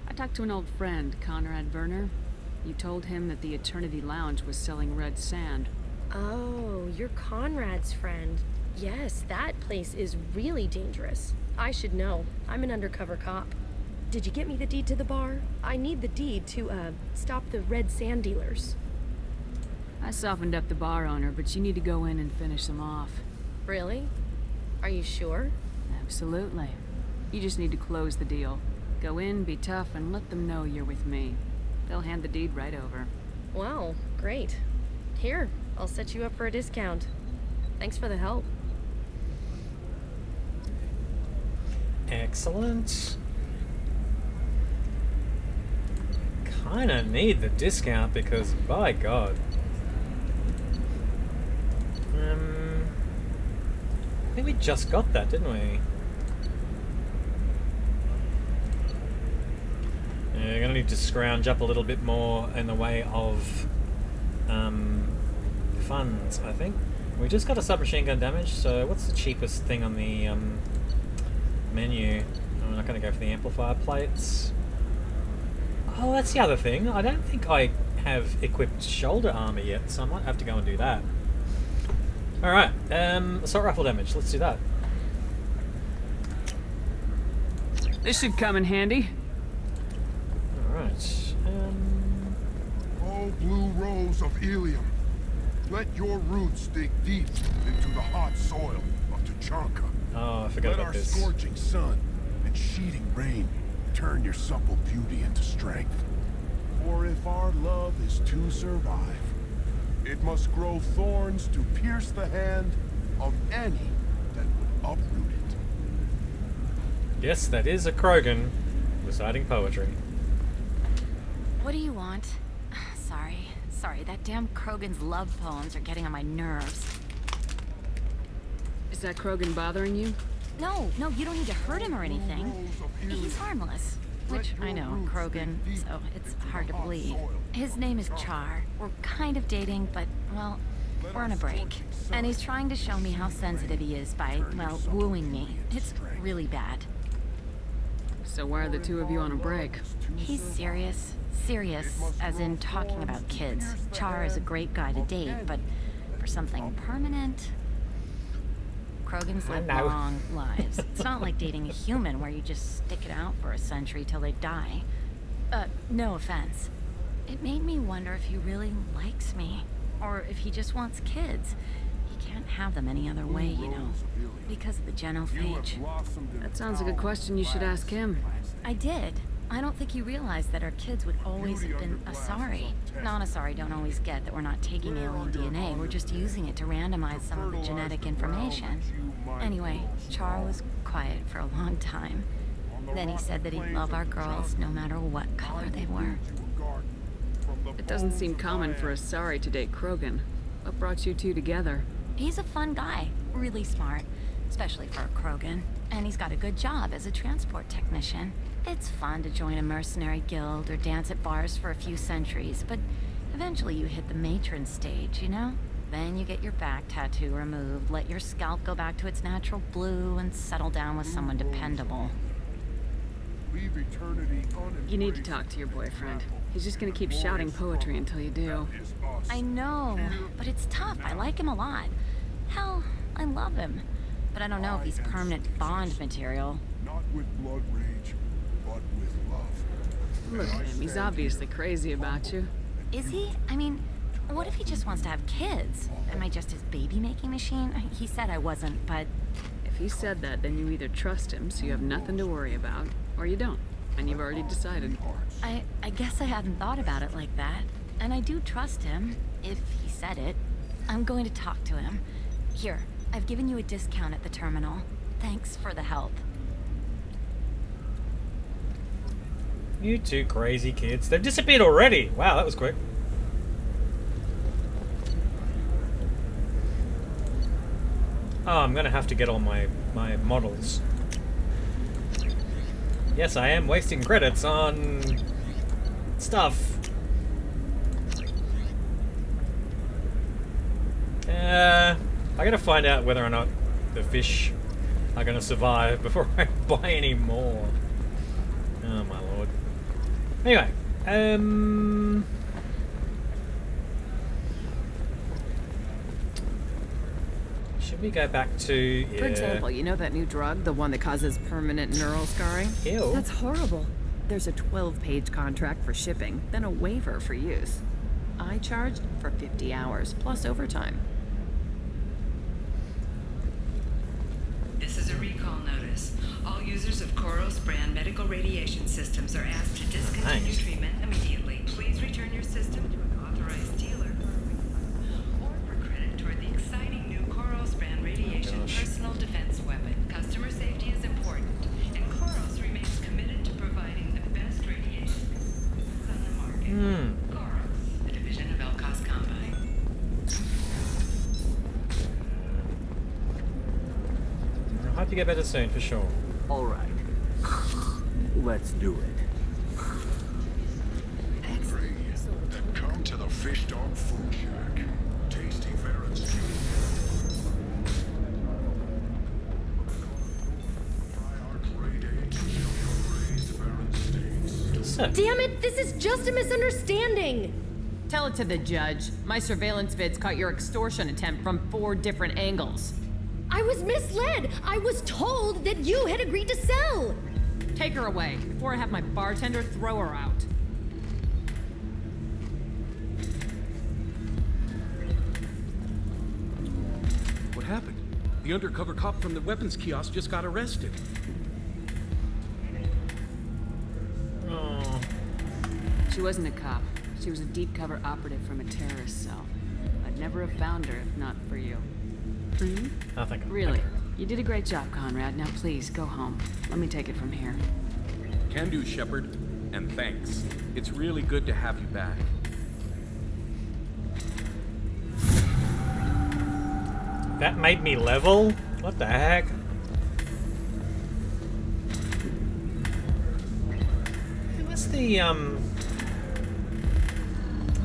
I talked to an old friend, Conrad Verner. You told him that the Eternity Lounge was selling red sand. Oh, you're Conrad's friend. Yes, that place is really dangerous. I should know. I'm an undercover cop. Did you get me the deed to the bar? I need the deed to, stop the red sand dealers. I softened up the bar owner, but you need to go in and finish them off. Really? Are you sure? Absolutely. You just need to close the deal. Go in, be tough, and let them know you're with me. They'll hand the deed right over. Wow, great. Here, I'll set you up for a discount. Thanks for the help. Excellent. Kinda need the discount because, by God. I think we just got that, didn't we? Yeah, we're gonna need to scrounge up a little bit more in the way of funds, I think. We just got a submachine gun damage, so what's the cheapest thing on the menu? I'm not gonna go for the amplifier plates. Oh, that's the other thing. I don't think I have equipped shoulder armor yet, so I might have to go and do that. Alright, assault rifle damage. Let's do that. This should come in handy. Alright. Oh, blue rose of Elysium, let your roots dig deep into the hot soil of Tuchanka. Oh, I forgot about this. Let our scorching sun and sheeting rain turn your supple beauty into strength. For if our love is to survive, it must grow thorns to pierce the hand of any that would uproot it. Yes, that is a Krogan reciting poetry. What do you want? Sorry, that damn Krogan's love poems are getting on my nerves. Is that Krogan bothering you? No, you don't need to hurt him or anything. He's harmless. Which, I know, Krogan, so it's hard to believe. His name is Char. We're kind of dating, but, well, we're on a break. And he's trying to show me how sensitive he is by, well, wooing me. It's really bad. So why are the two of you on a break? He's serious. Serious, as in talking about kids. Char is a great guy to date, but for something permanent... Krogans live long lives. It's not like dating a human where you just stick it out for a century till they die. No offense. It made me wonder if he really likes me, or if he just wants kids. He can't have them any other way, you know, because of the genophage. That sounds like a question you should ask him. I did. I don't think he realized that our kids would always have been asari. Non-asari don't always get that we're not taking alien DNA, we're just using it to randomize some of the genetic information. Anyway, Char was quiet for a long time. Then he said that he'd love our girls no matter what color they were. It doesn't seem common for asari to date Krogan. What brought you two together? He's a fun guy, really smart, especially for a Krogan. and he's got a good job as a transport technician. It's fun to join a mercenary guild or dance at bars for a few centuries, but eventually you hit the matron stage, you know? Then you get your back tattoo removed, let your scalp go back to its natural blue, and settle down with someone dependable. Leave eternity You need to talk to your boyfriend. He's just gonna keep shouting poetry until you do. I know, but it's tough. I like him a lot. Hell, I love him. But I don't know if he's permanent Bond material. Not with blood rage, but with love. Look at him, he's obviously crazy about you. Is he? I mean, what if he just wants to have kids? Am I just his baby-making machine? He said I wasn't, but... If he said that, then you either trust him, so you have nothing to worry about, or you don't, and you've already decided. I guess I hadn't thought about it like that. And I do trust him, if he said it. I'm going to talk to him. Here, I've given you a discount at the terminal. Thanks for the help. You two crazy kids. They've disappeared already. Wow, that was quick. Oh, I'm gonna have to get all my models. Yes, I am wasting credits on stuff. I gotta find out whether or not the fish are gonna survive before I buy any more. Oh my lord. Anyway, should we go back to... For example, you know that new drug, the one that causes permanent neural scarring? Ew. That's horrible. There's a 12-page contract for shipping, then a waiver for use. I charged for 50 hours, plus overtime. This is a recall notice. All users of Koros brand medical radiation systems are asked to discontinue treatment immediately. Please return your system to an authorized dealer or for credit toward the exciting new Koros brand radiation personal defense weapon. Customer safety is important, and Koros remains committed to providing the best radiation on the market. Koros, a division of Elcos Combine. I hope you get better soon, for sure. All right. Let's do it. Then come to the Fish Dog Food Shack. Tasty Farron stew. Damn it, this is just a misunderstanding! Tell it to the judge. My surveillance vids caught your extortion attempt from 4 different angles. I was misled! I was told that you had agreed to sell! Take her away, before I have my bartender throw her out. What happened? The undercover cop from the weapons kiosk just got arrested. Oh. She wasn't a cop. She was a deep cover operative from a terrorist cell. I'd never have found her if not for you. I think Really? You did a great job, Conrad. Now please, go home. Let me take it from here. Can do, Shepard. And thanks. It's really good to have you back. That made me level? What the heck? It was the, I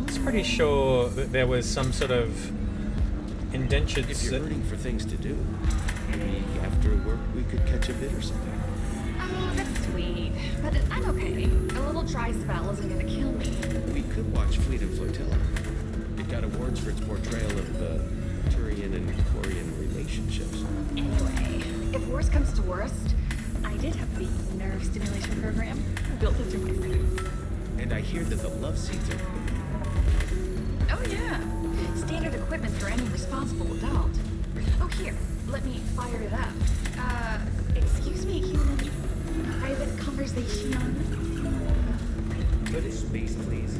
was pretty sure that there was some sort of indentured... If you're hurting for things to do, maybe after work we could catch a bit or something. Oh, that's sweet. But I'm okay. A little dry spell isn't gonna kill me. We could watch Fleet and Flotilla. It got awards for its portrayal of the Turian and quarian relationships. Anyway, if worst comes to worst, I did have the nerve stimulation program built into my suit. And I hear that the love seats are... Oh yeah. Standard equipment for any responsible adult. Oh, here. Let me fire it up. Excuse me, human. Private conversation. Put it in space, please.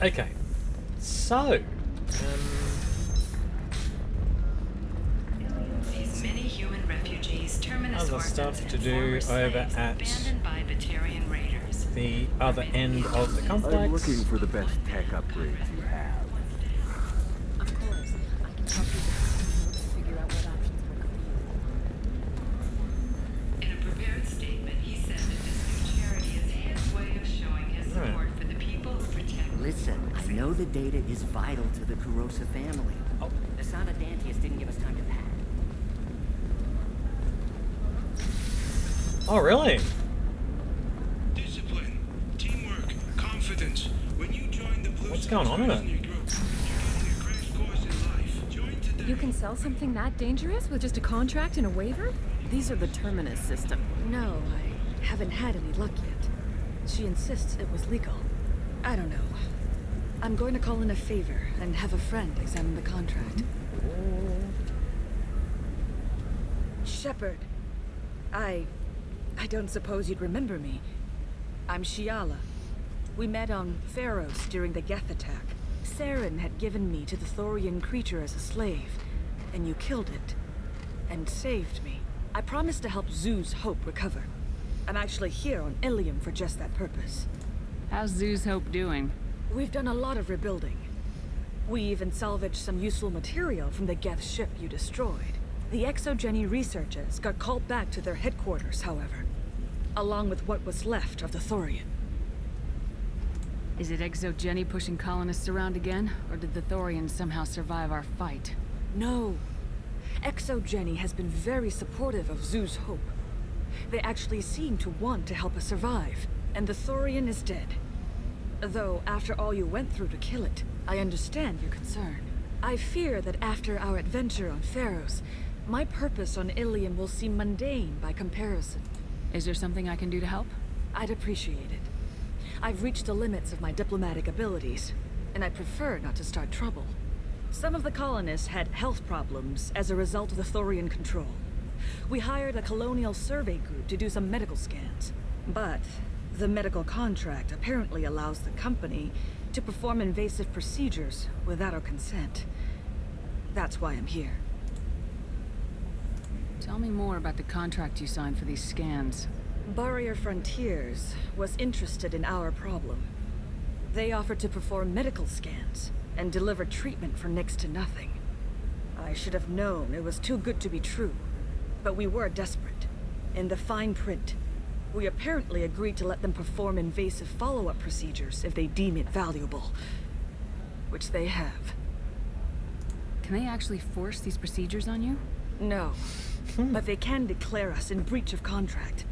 Okay. So, These many human refugees, terminus other stuff to do over at abandoned by Batarian raiders. the other end of the complex. I'm looking for the best tech upgrades you have. Of course, I can help you the data is vital to the corrosive family. Oh. The Sanadantius didn't give us time to pack. Oh, really? Discipline, teamwork, confidence. When you join the Blue What's going on in it? You can sell something that dangerous with just a contract and a waiver? These are the terminus system. No, I haven't had any luck yet. She insists it was legal. I don't know. I'm going to call in a favor and have a friend examine the contract. Shepard, I don't suppose you'd remember me. I'm Shiala. We met on Pharos during the Geth attack. Saren had given me to the Thorian creature as a slave, and you killed it, and saved me. I promised to help Zoo's Hope recover. I'm actually here on Elysium for just that purpose. How's Zoo's Hope doing? We've done a lot of rebuilding. We even salvaged some useful material from the Geth ship you destroyed. The Exogeny researchers got called back to their headquarters, however, along with what was left of the Thorian. Is it Exogeny pushing colonists around again, or did the Thorians somehow survive our fight? No. Exogeny has been very supportive of Zoo's Hope. They actually seem to want to help us survive, and the Thorian is dead. Though, after all you went through to kill it, I understand your concern. I fear that after our adventure on Pharos, my purpose on Elysium will seem mundane by comparison. Is there something I can do to help? I'd appreciate it. I've reached the limits of my diplomatic abilities, and I prefer not to start trouble. Some of the colonists had health problems as a result of the Thorian control. We hired a colonial survey group to do some medical scans. But the medical contract apparently allows the company to perform invasive procedures without our consent. That's why I'm here. Tell me more about the contract you signed for these scans. Barrier Frontiers was interested in our problem. They offered to perform medical scans and deliver treatment for next to nothing. I should have known it was too good to be true, but we were desperate. In the fine print, we apparently agreed to let them perform invasive follow-up procedures if they deem it valuable, which they have. Can they actually force these procedures on you? No, but they can declare us in breach of contract,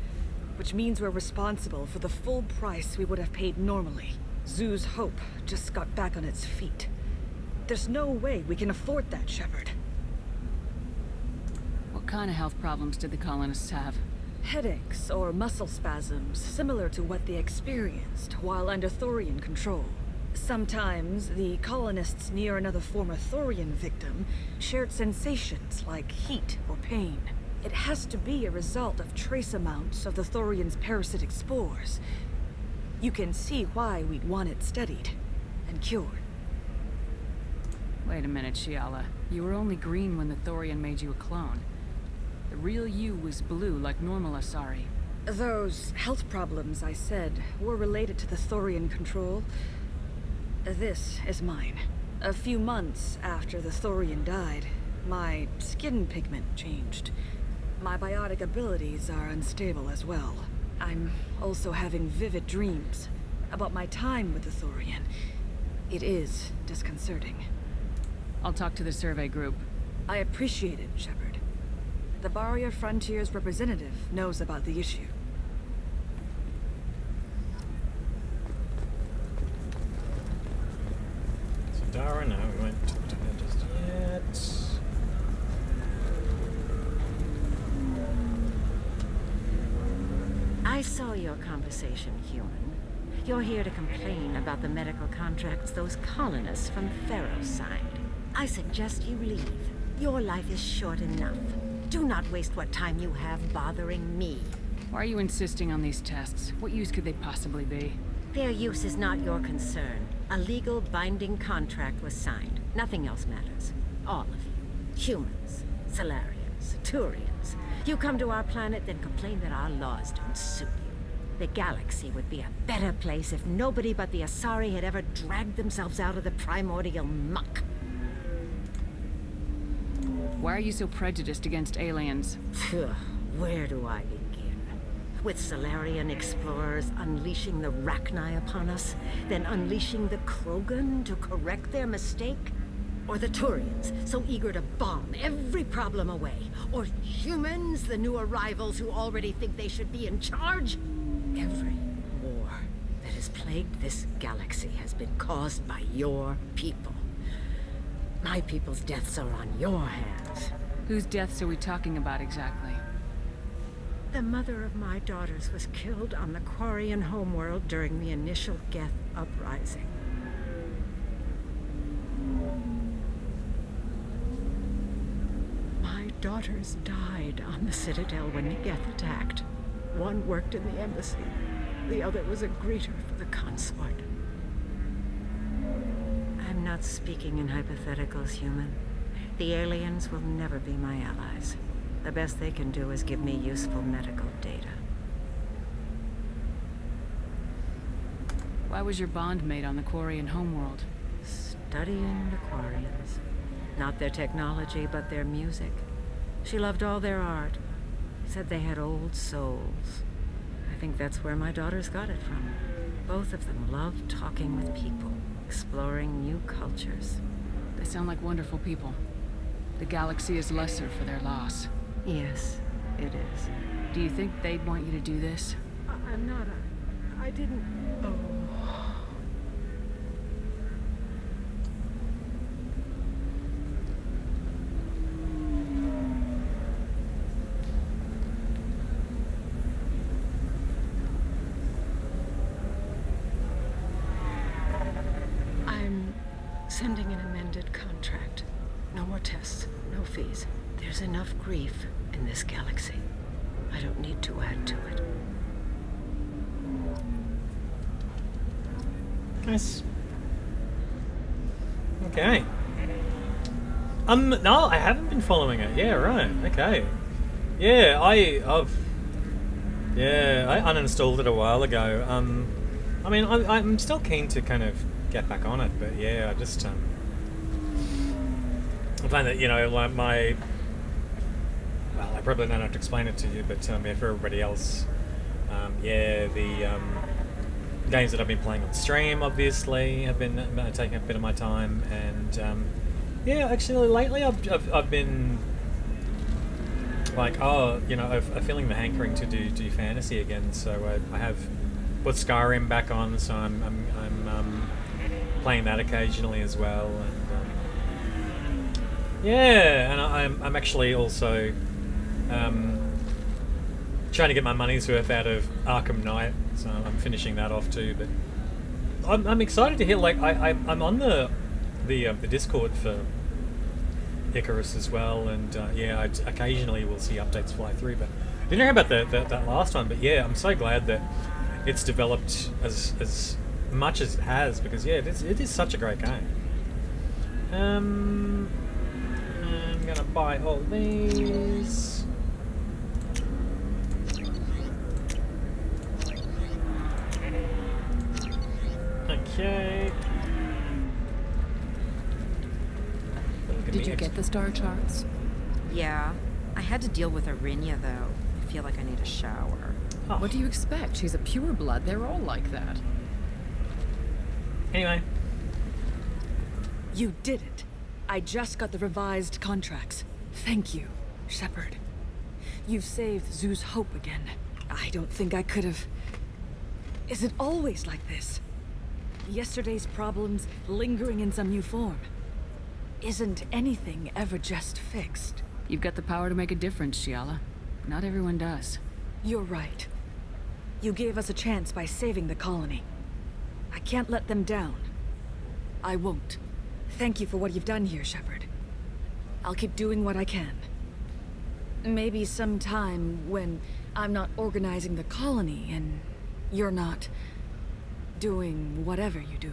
which means we're responsible for the full price we would have paid normally. Zoo's Hope just got back on its feet. There's no way we can afford that, Shepard. What kind of health problems did the colonists have? Headaches or muscle spasms, similar to what they experienced while under Thorian control. Sometimes, the colonists near another former Thorian victim shared sensations like heat or pain. It has to be a result of trace amounts of the Thorian's parasitic spores. You can see why we'd want it studied and cured. Wait a minute, Shiala. You were only green when the Thorian made you a clone. The real you was blue like normal Asari. Those health problems I said were related to the Thorian control. This is mine. A few months after the Thorian died, my skin pigment changed. My biotic abilities are unstable as well. I'm also having vivid dreams about my time with the Thorian. It is disconcerting. I'll talk to the survey group. I appreciate it, Shepard. The Barrier Frontiers representative knows about the issue. So Dara, now we went to just yet. I saw your conversation, human. You're here to complain about the medical contracts those colonists from Pharos signed. I suggest you leave. Your life is short enough. Do not waste what time you have bothering me. Why are you insisting on these tests? What use could they possibly be? Their use is not your concern. A legal binding contract was signed. Nothing else matters. All of you. Humans, Salarians, Turians. You come to our planet, then complain that our laws don't suit you. The galaxy would be a better place if nobody but the Asari had ever dragged themselves out of the primordial muck. Why are you so prejudiced against aliens? Where do I begin? with Salarian explorers unleashing the Rachni upon us, then unleashing the Krogan to correct their mistake? Or the Turians, so eager to bomb every problem away? Or humans, the new arrivals who already think they should be in charge? Every war that has plagued this galaxy has been caused by your people. My people's deaths are on your hands. Whose deaths are we talking about exactly? The mother of my daughters was killed on the Quarian homeworld during the initial Geth uprising. My daughters died on the Citadel when the Geth attacked. One worked in the embassy. The other was a greeter for the consort. I'm not speaking in hypotheticals, human. The aliens will never be my allies. The best they can do is give me useful medical data. Why was your bond made on the Quarian homeworld? Studying the Quarians. Not their technology, but their music. She loved all their art. Said they had old souls. I think that's where my daughters got it from. Both of them loved talking with people, exploring new cultures. They sound like wonderful people. The galaxy is lesser for their loss. Yes, it is. Do you think they'd want you to do this? I'm not I didn't... Oh. I'm sending an amended contract. No more tests, no fees. There's enough grief in this galaxy. I don't need to add to it. Nice. Okay. No, I haven't been following it. Yeah, right. Okay. Yeah, I uninstalled it a while ago. I mean, I'm still keen to kind of get back on it, but yeah, I just I find that, you know, like my... Well, I probably don't have to explain it to you, but yeah, for everybody else, yeah, the games that I've been playing on stream, obviously, have been taking a bit of my time, and yeah, actually, lately I've been like, oh, you know, I'm feeling the hankering to do fantasy again, so I have put Skyrim back on, so I'm playing that occasionally as well, and yeah, and I'm actually also trying to get my money's worth out of Arkham Knight, so I'm finishing that off too. But I'm excited to hear, like, I'm on the Discord for Icarus as well, and yeah, occasionally we'll see updates fly through. But I didn't hear about that last one. But yeah, I'm so glad that it's developed as much as it has, because yeah, it is such a great game. I'm gonna buy all these. Okay. Did you get the star charts? Yeah. I had to deal with Arinya, though. I feel like I need a shower. Oh. What do you expect? She's a pureblood. They're all like that. Anyway. You did it. I just got the revised contracts. Thank you, Shepard. You've saved Zoo's hope again. I don't think I could have... Is it always like this? Yesterday's problems lingering in some new form. Isn't anything ever just fixed? You've got the power to make a difference, Shiala. Not everyone does. You're right. You gave us a chance by saving the colony. I can't let them down. I won't. Thank you for what you've done here, Shepard. I'll keep doing what I can. Maybe sometime when I'm not organizing the colony and you're not doing whatever you do.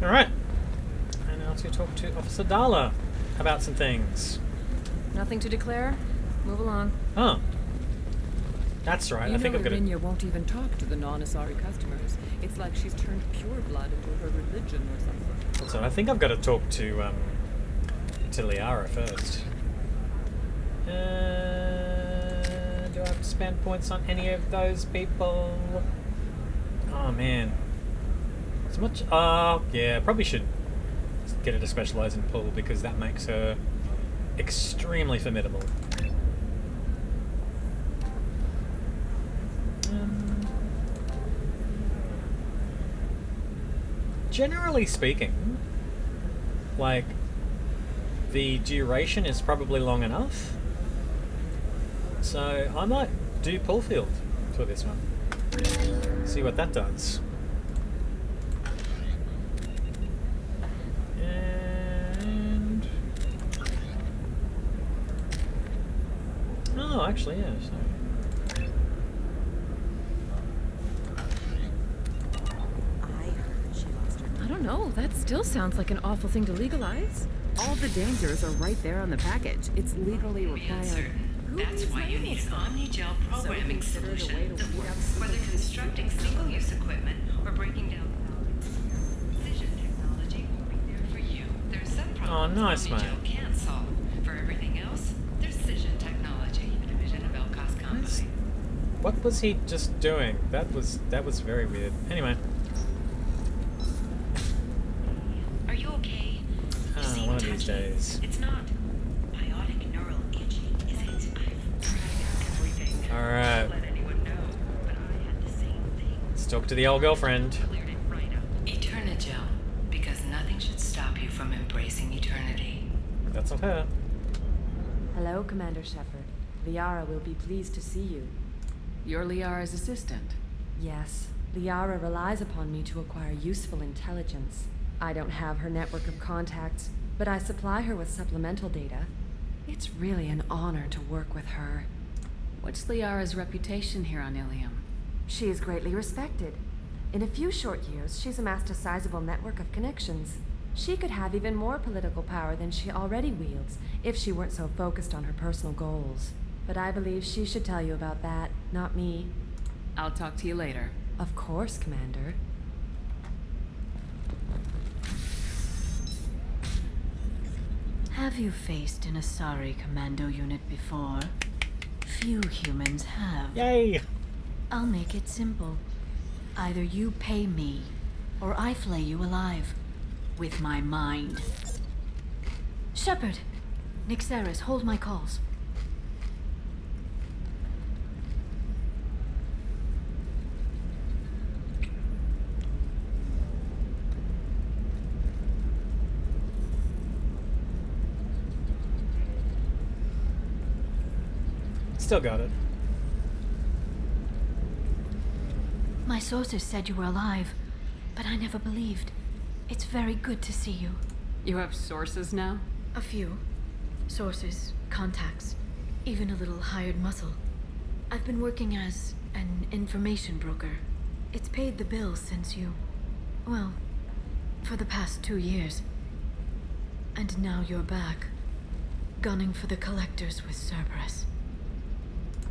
Alright. And now to talk to Officer Dala about some things. Nothing to declare? Move along. Oh. That's right. You I think know I've got to. Lavinia won't even talk to the non-Asari customers. It's like she's turned pure blood into her religion or something. So I think I've got to talk to Liara first. Do I have to spend points on any of those people? Oh man. As much. Yeah. Probably should get her to specialize in pull because that makes her extremely formidable. Generally speaking, like, the duration is probably long enough. So I might do pull field for this one. See what that does. And oh, actually, yeah. So. I don't know. That still sounds like an awful thing to legalize. All the dangers are right there on the package. It's legally required. That's why you need an omni-gel programming solution that works, whether constructing single-use equipment or breaking down precision technology will be there for you. There's some problems omni-gel can't solve. For everything else, there's Cision Technology, a division of Elcos Company. What was he just doing? That was very weird. Anyway. Are you okay? One of these days. It's not biotic neural itching, is it? I've tried everything. Alright. Let anyone know, but I had the same thing. Let's talk to the old girlfriend. Cleared it right up. Eternigel, because nothing should stop you from embracing eternity. That's not her. Hello, Commander Shepard. Liara will be pleased to see you. You're Liara's assistant. Yes. Liara relies upon me to acquire useful intelligence. I don't have her network of contacts, but I supply her with supplemental data. It's really an honor to work with her. What's Liara's reputation here on Elysium? She is greatly respected. In a few short years, she's amassed a sizable network of connections. She could have even more political power than she already wields if she weren't so focused on her personal goals. But I believe she should tell you about that, not me. I'll talk to you later. Of course, Commander. Have you faced an Asari commando unit before? Few humans have. Yay! I'll make it simple. Either you pay me, or I flay you alive. With my mind. Shepard! Nixeris, hold my calls. Still got it. My sources said you were alive, but I never believed. It's very good to see you. You have sources now? A few. Sources, contacts, even a little hired muscle. I've been working as an information broker. It's paid the bills since you... well, for the past 2 years. And now you're back, gunning for the collectors with Cerberus.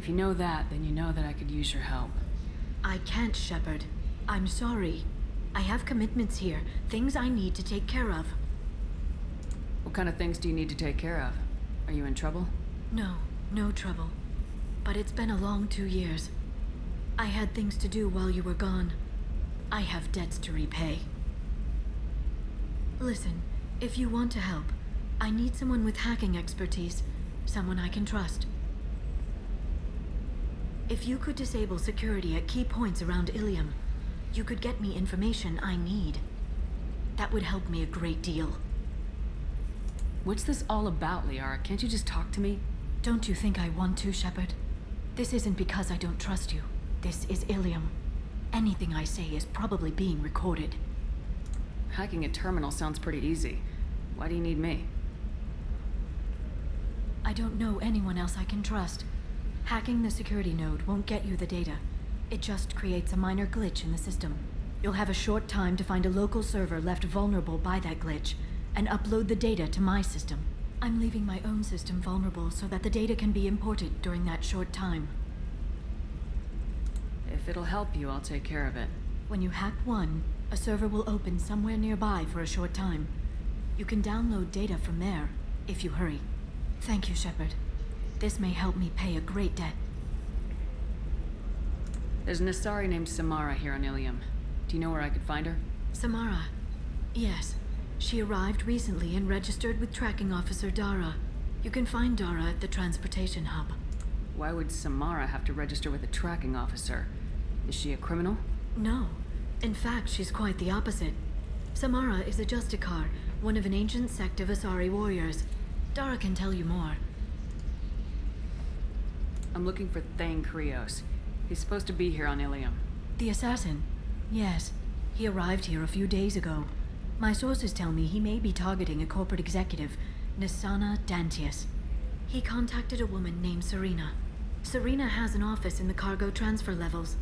If you know that, then you know that I could use your help. I can't, Shepard. I'm sorry. I have commitments here, things I need to take care of. What kind of things do you need to take care of? Are you in trouble? No, no trouble. But it's been a long 2 years. I had things to do while you were gone. I have debts to repay. Listen, if you want to help, I need someone with hacking expertise, someone I can trust. If you could disable security at key points around Elysium, you could get me information I need. That would help me a great deal. What's this all about, Liara? Can't you just talk to me? Don't you think I want to, Shepard? This isn't because I don't trust you. This is Elysium. Anything I say is probably being recorded. Hacking a terminal sounds pretty easy. Why do you need me? I don't know anyone else I can trust. Hacking the security node won't get you the data. It just creates a minor glitch in the system. You'll have a short time to find a local server left vulnerable by that glitch, and upload the data to my system. I'm leaving my own system vulnerable so that the data can be imported during that short time. If it'll help you, I'll take care of it. When you hack one, a server will open somewhere nearby for a short time. You can download data from there, if you hurry. Thank you, Shepard. This may help me pay a great debt. There's an Asari named Samara here on Ilium. Do you know where I could find her? Samara? Yes. She arrived recently and registered with Tracking Officer Dara. You can find Dara at the transportation hub. Why would Samara have to register with a tracking officer? Is she a criminal? No. In fact, she's quite the opposite. Samara is a Justicar, one of an ancient sect of Asari warriors. Dara can tell you more. I'm looking for Thane Krios. He's supposed to be here on Ilium. The assassin? Yes. He arrived here a few days ago. My sources tell me he may be targeting a corporate executive, Nisana Dantius. He contacted a woman named Serena. Serena has an office in the cargo transfer levels.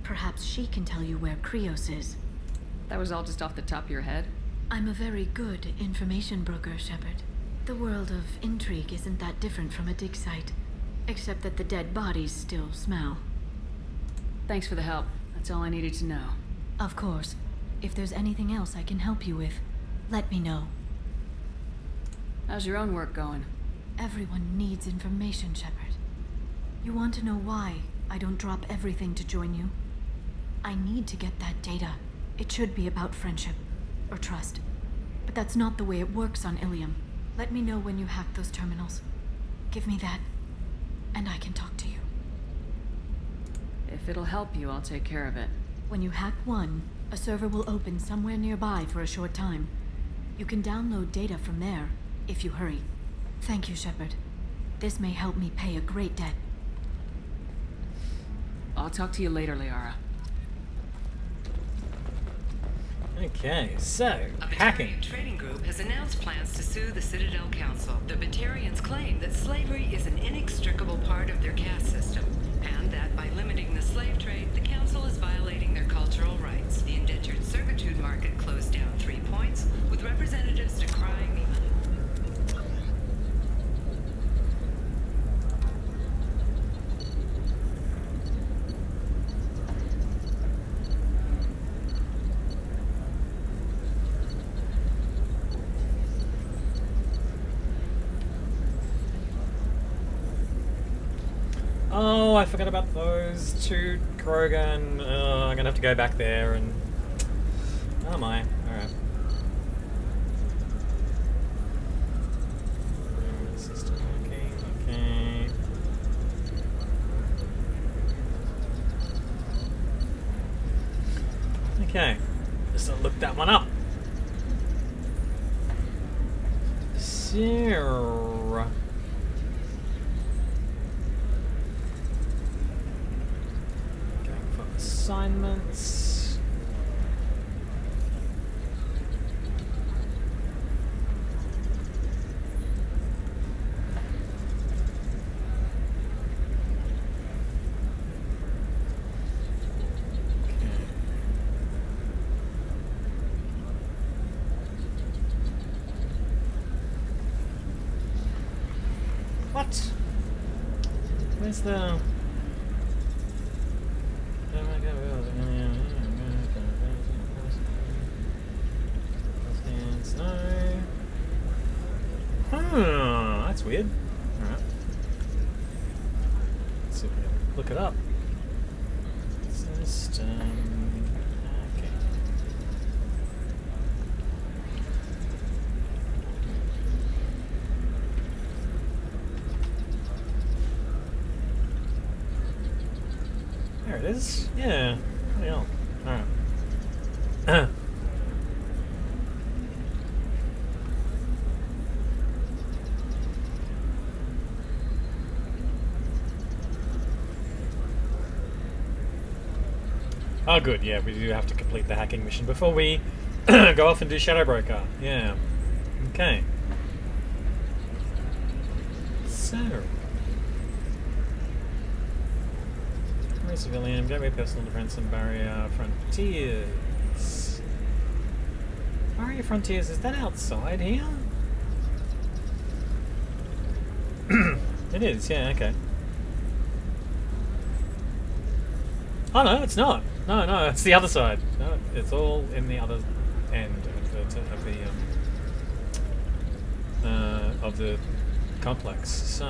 Perhaps she can tell you where Krios is. That was all just off the top of your head? I'm a very good information broker, Shepard. The world of intrigue isn't that different from a dig site, except that the dead bodies still smell. Thanks for the help. That's all I needed to know. Of course. If there's anything else I can help you with, let me know. How's your own work going? Everyone needs information, Shepard. You want to know why I don't drop everything to join you? I need to get that data. It should be about friendship, or trust. But that's not the way it works on Ilium. Let me know when you hack those terminals. Give me that, and I can talk to you. If it'll help you, I'll take care of it. When you hack one, a server will open somewhere nearby for a short time. You can download data from there, if you hurry. Thank you, Shepard. This may help me pay a great debt. I'll talk to you later, Liara. Okay, so, A hacking. Batarian trading group has announced plans to sue the Citadel Council. The Batarians claim that slavery is an inextricable part of their caste system, and that by limiting the slave trade, the Council is violating their cultural rights. The indentured servitude market closed down 3 points, with representatives decrying the... Oh, I forgot about those two krogan. I'm gonna have to go back there and... Oh my, alright. System okay. Okay, just look that one up. Sarah. Assignments. What? Where's the... That's weird. Alright. Let's see if we can look it up. System... Okay. There it is. Yeah. Bloody hell. Alright. Oh good, yeah, we do have to complete the hacking mission before we go off and do Shadowbroker. Yeah. Okay. So... Civilian, gateway, personal defense, and barrier frontiers. Barrier frontiers, is that outside here? It is, yeah, okay. Oh no, it's not. No, it's the other side. No, it's all in the other end of the complex. So,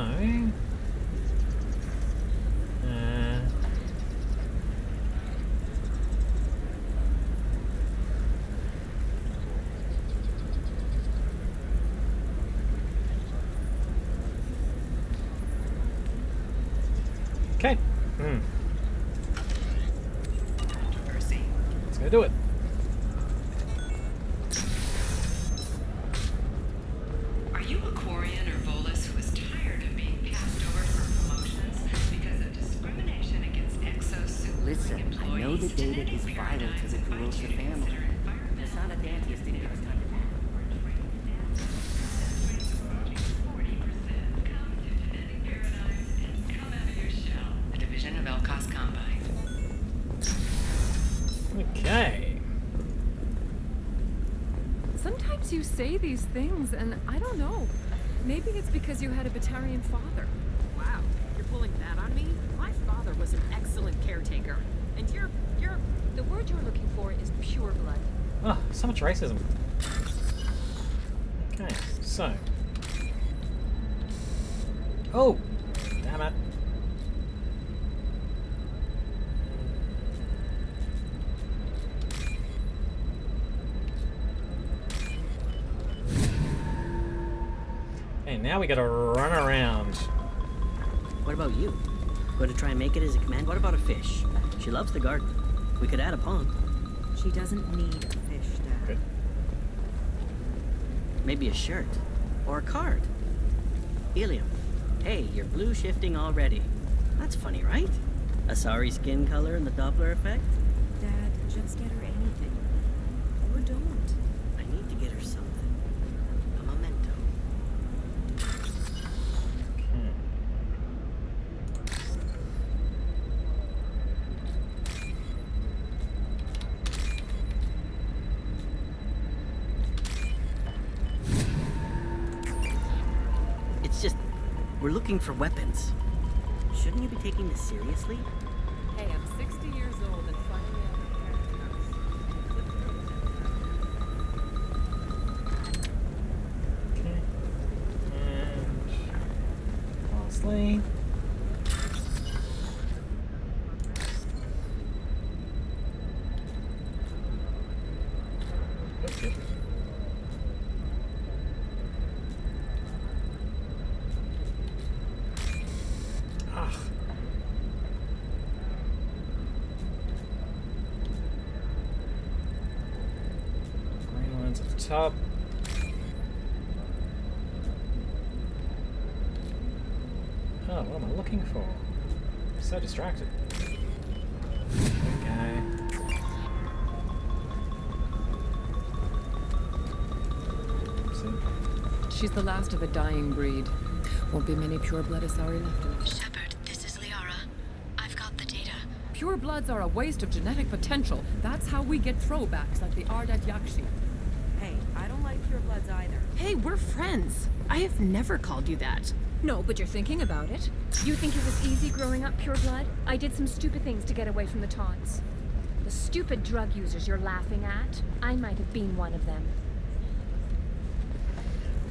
okay. Let's go do it. Are you a quarian or volus who is tired of being passed over for promotions because of discrimination against exosuit Listen, employees? I know the data Genetic is vital to paradigms the invite Corrosa you to family. consider environmental Masana Dantius didn't give us time to pack. A division of Elkos Combine. Okay. Sometimes you say these things, and I don't know. Maybe it's because you had a Batarian father. Wow, you're pulling that on me? My father was an excellent caretaker. And you're... The word you're looking for is pure blood. Oh, so much racism. Okay, so. Oh, damn it. Okay, now we gotta run around. What about you? Going to try and make it as a command? What about a fish? She loves the garden. We could add a pond. She doesn't need a fish, Dad. Good. Maybe a shirt. Or a card. Elysium. Hey, you're blue shifting already. That's funny, right? Asari skin color and the Doppler effect? Dad, just get her anything. Or don't. I need to get her something. A memento. It's just, we're looking for weapons. Shouldn't you be taking this seriously? Hey, I'm 60 years old and finally Parsley. Okay. Ah. Green lines at the top. Oh, what am I looking for? I'm so distracted. Okay. She's the last of a dying breed. Won't be many pure-blood asari left in her. Shepard, this is Liara. I've got the data. Pure bloods are a waste of genetic potential. That's how we get throwbacks like the Ardat Yakshi. Hey, I don't like pure bloods either. Hey, we're friends. I have never called you that. No, but you're thinking about it. You think it was easy growing up pure blood? I did some stupid things to get away from the taunts. The stupid drug users you're laughing at, I might have been one of them.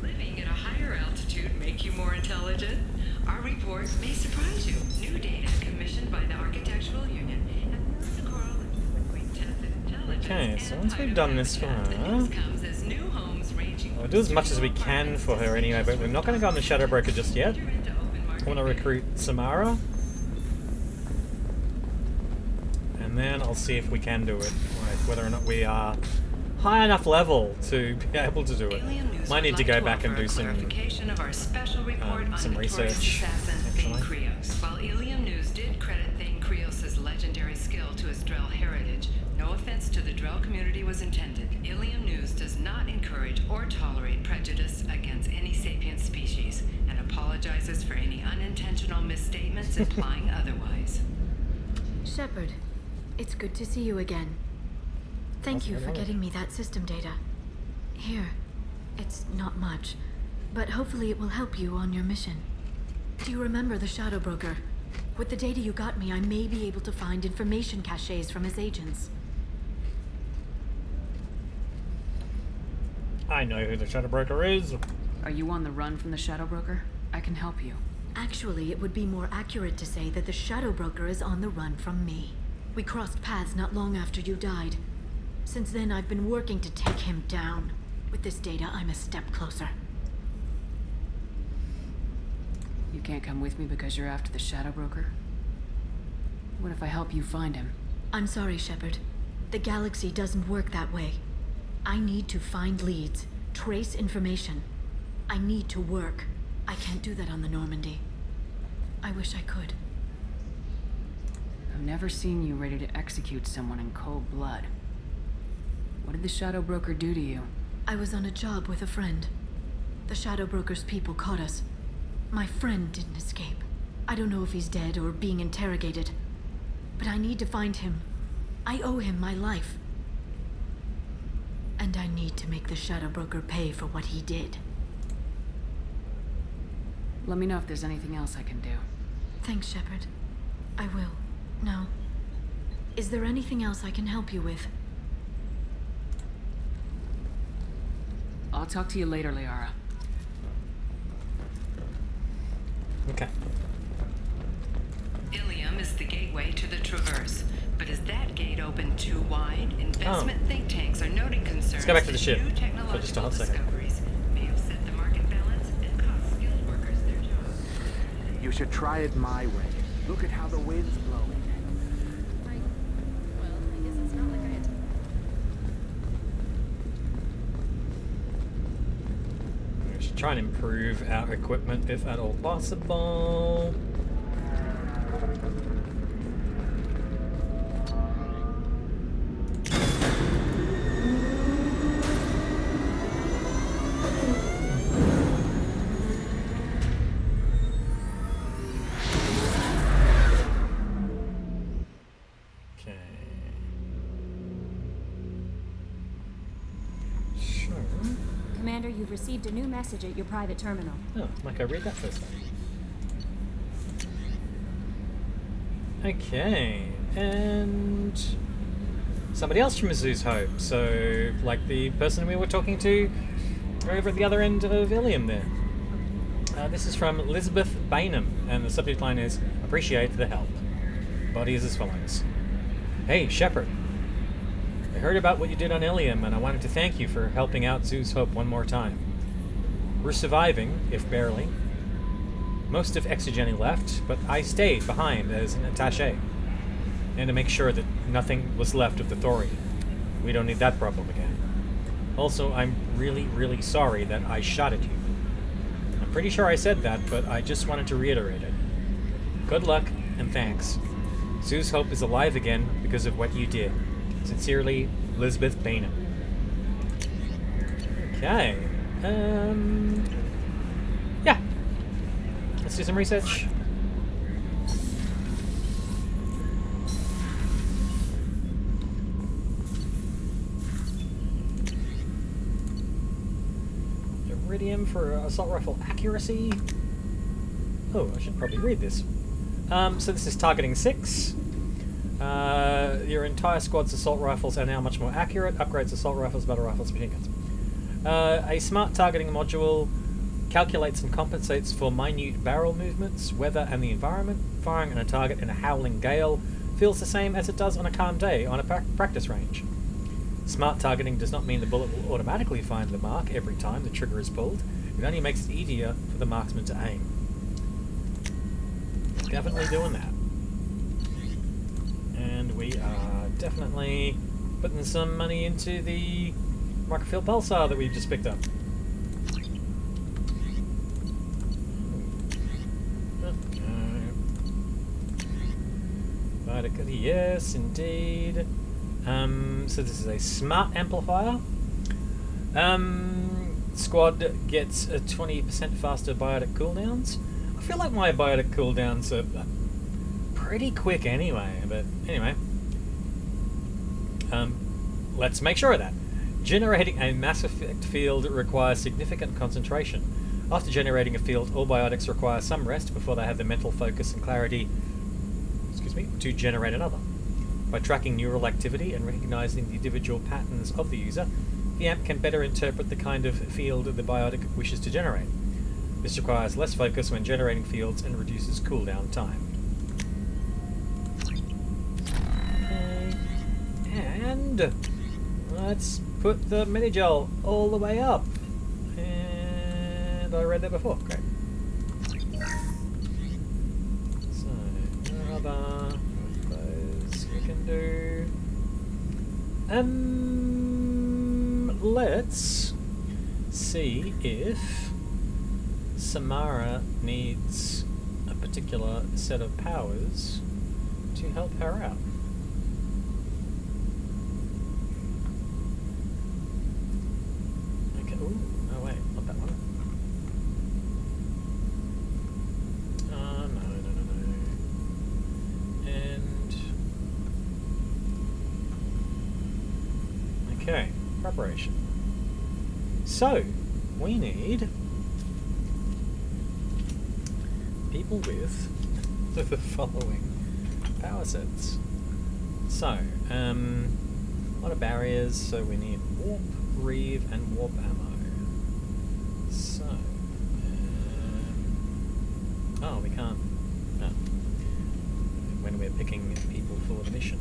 Living at a higher altitude make you more intelligent? Our report may surprise you. New data commissioned by the Architectural Union and the correlation between tested intelligence. Okay, so once we've done this for her, Comes as new homes ranging we'll do as much as we can for her anyway, but we're not going to go on the Shadow Broker just yet. I want to recruit Samara. And then I'll see if we can do it. Like, whether or not we are high enough level to be able to do it. Might need to go back and do some of our special report on some notorious research, assassin Thane actually. Krios. While Elysium News did credit Thane Krios' legendary skill to his Drell heritage, no offense to the Drell community was intended. Elysium News does not encourage or tolerate prejudice against any sapient species, and apologizes for any unintentional misstatements implying otherwise. Shepard, it's good to see you again. Thank you for getting me that system data. Here, it's not much, but hopefully it will help you on your mission. Do you remember the Shadow Broker? With the data you got me, I may be able to find information caches from his agents. I know who the Shadow Broker is. Are you on the run from the Shadow Broker? I can help you. Actually, it would be more accurate to say that the Shadow Broker is on the run from me. We crossed paths not long after you died. Since then, I've been working to take him down. With this data, I'm a step closer. You can't come with me because you're after the Shadow Broker? What if I help you find him? I'm sorry, Shepard. The galaxy doesn't work that way. I need to find leads, trace information. I need to work. I can't do that on the Normandy. I wish I could. I've never seen you ready to execute someone in cold blood. What did the Shadow Broker do to you? I was on a job with a friend. The Shadow Broker's people caught us. My friend didn't escape. I don't know if he's dead or being interrogated. But I need to find him. I owe him my life. And I need to make the Shadow Broker pay for what he did. Let me know if there's anything else I can do. Thanks, Shepard. I will. Now, is there anything else I can help you with? I'll talk to you later, Liara. Okay. Elysium is the gateway to the Traverse. But is that gate open too wide? Investment think tanks are noting concerns. Let's go back to the that ship new for technological just a hot second. discoveries may upset the market balance and cost skilled workers their jobs. You should try it my way. Look at how the wind's blowing. Well, I guess it's not like I had We should try and improve our equipment if at all possible. Commander, you've received a new message at your private terminal. Oh, might go read that first then. Okay, and somebody else from Azu's Hope. So, like the person we were talking to over at the other end of Elysium there. This is from Elizabeth Bainham, and the subject line is, "Appreciate the help." Body is as follows. Hey, Shepard. I heard about what you did on Elysium, and I wanted to thank you for helping out Zeus Hope one more time. We're surviving, if barely. Most of Exogeny left, but I stayed behind as an attaché, and to make sure that nothing was left of the thorium. We don't need that problem again. Also, I'm really, really sorry that I shot at you. I'm pretty sure I said that, but I just wanted to reiterate it. Good luck, and thanks. Zeus Hope is alive again because of what you did. Sincerely, Elizabeth Bainham. Okay. Yeah. Let's do some research. Iridium for assault rifle accuracy. Oh, I should probably read this. So this is targeting 6. Your entire squad's assault rifles are now much more accurate. Upgrades assault rifles, battle rifles, machine guns. A smart targeting module calculates and compensates for minute barrel movements, weather, and the environment. Firing on a target in a howling gale feels the same as it does on a calm day on a practice range. Smart targeting does not mean the bullet will automatically find the mark every time the trigger is pulled. It only makes it easier for the marksman to aim. Definitely doing that. And we are definitely putting some money into the microfield pulsar that we've just picked up. Yes, indeed. So this is a smart amplifier. Squad gets a 20% faster biotic cooldowns. I feel like my biotic cooldowns are pretty quick anyway, but anyway. Let's make sure of that. Generating a mass effect field requires significant concentration. After generating a field, all biotics require some rest before they have the mental focus and clarity me, to generate another. By tracking neural activity and recognizing the individual patterns of the user, the amp can better interpret the kind of field the biotic wishes to generate. This requires less focus when generating fields and reduces cooldown time. Okay. And let's put the mini-gel all the way up. And I read that before. Great. So, another of those we can do. Let's see if Samara needs a particular set of powers to help her out. Okay. Ooh, no wait, not that one. No. And okay, preparation. So we need people with the following power sets. So, a lot of barriers, so we need warp, reave, and warp ammo. So, oh, we can't, no. When we're picking people for the mission.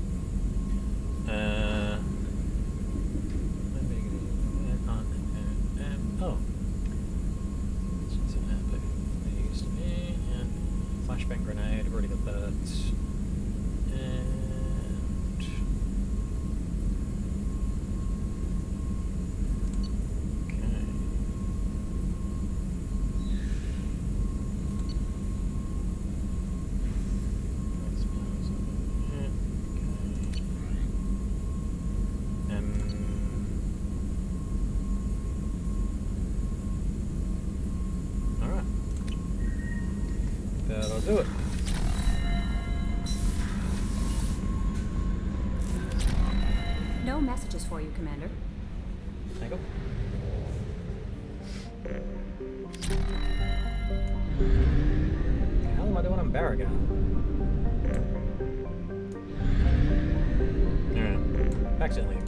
Oh. Flashbang grenade, I've already got that. And okay. Alright. That'll do it. No messages for you, Commander. There you go. What the hell am I doing on Barragan? Alright. Back to Elysium.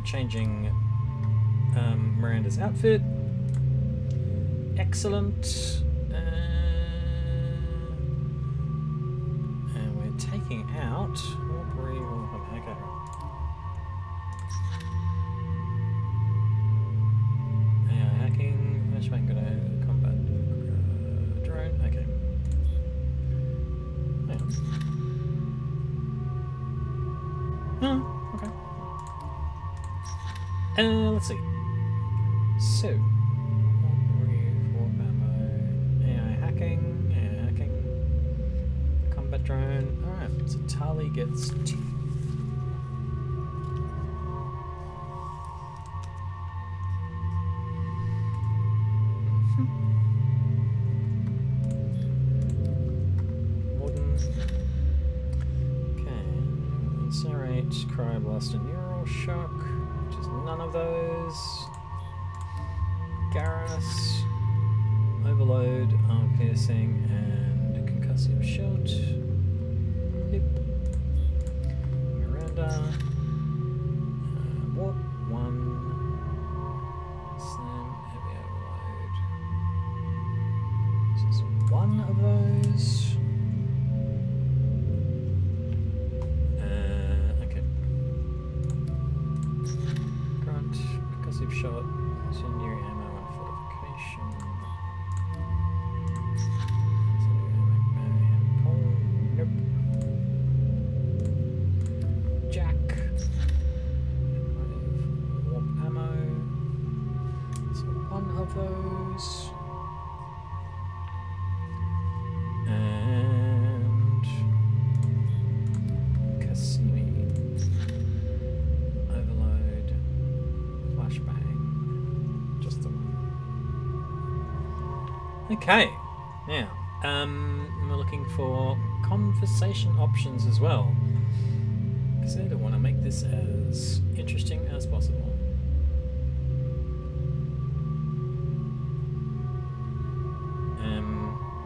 Changing Miranda's outfit. Excellent. And we're taking out. Okay. Hacking. Flashbang grenade. Combat drone. Okay. Oh, okay. Let's see. So, warp ammo, AI hacking, combat drone. Alright, so Tali gets 2. Modern. Okay. Incinerate, Cryoblast, and Neural Shock. None of those. Garrus, Overload, Arm Piercing, and Concussive Shot. Yep. Miranda. Warp 1. Slam, Heavy Overload. This is 1 of those. Shot, secondary ammo and fortification. Secondary ammo, nope. Jack. Warp ammo. So 1 of those. And Cassini. Overload. Flashbang. Okay, now we're looking for conversation options as well, because I don't want to make this as interesting as possible.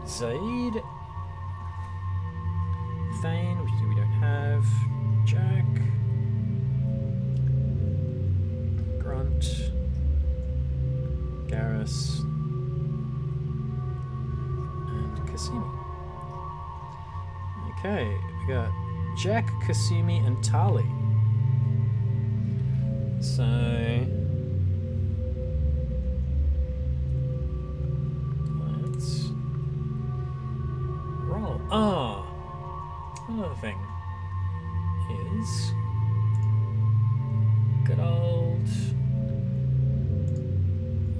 Zaid. Thane, which we don't have. Jack. Grunt. Garrus. And Kasumi. Okay, we got Jack, Kasumi, and Tali. So let's roll. Oh, another thing is good old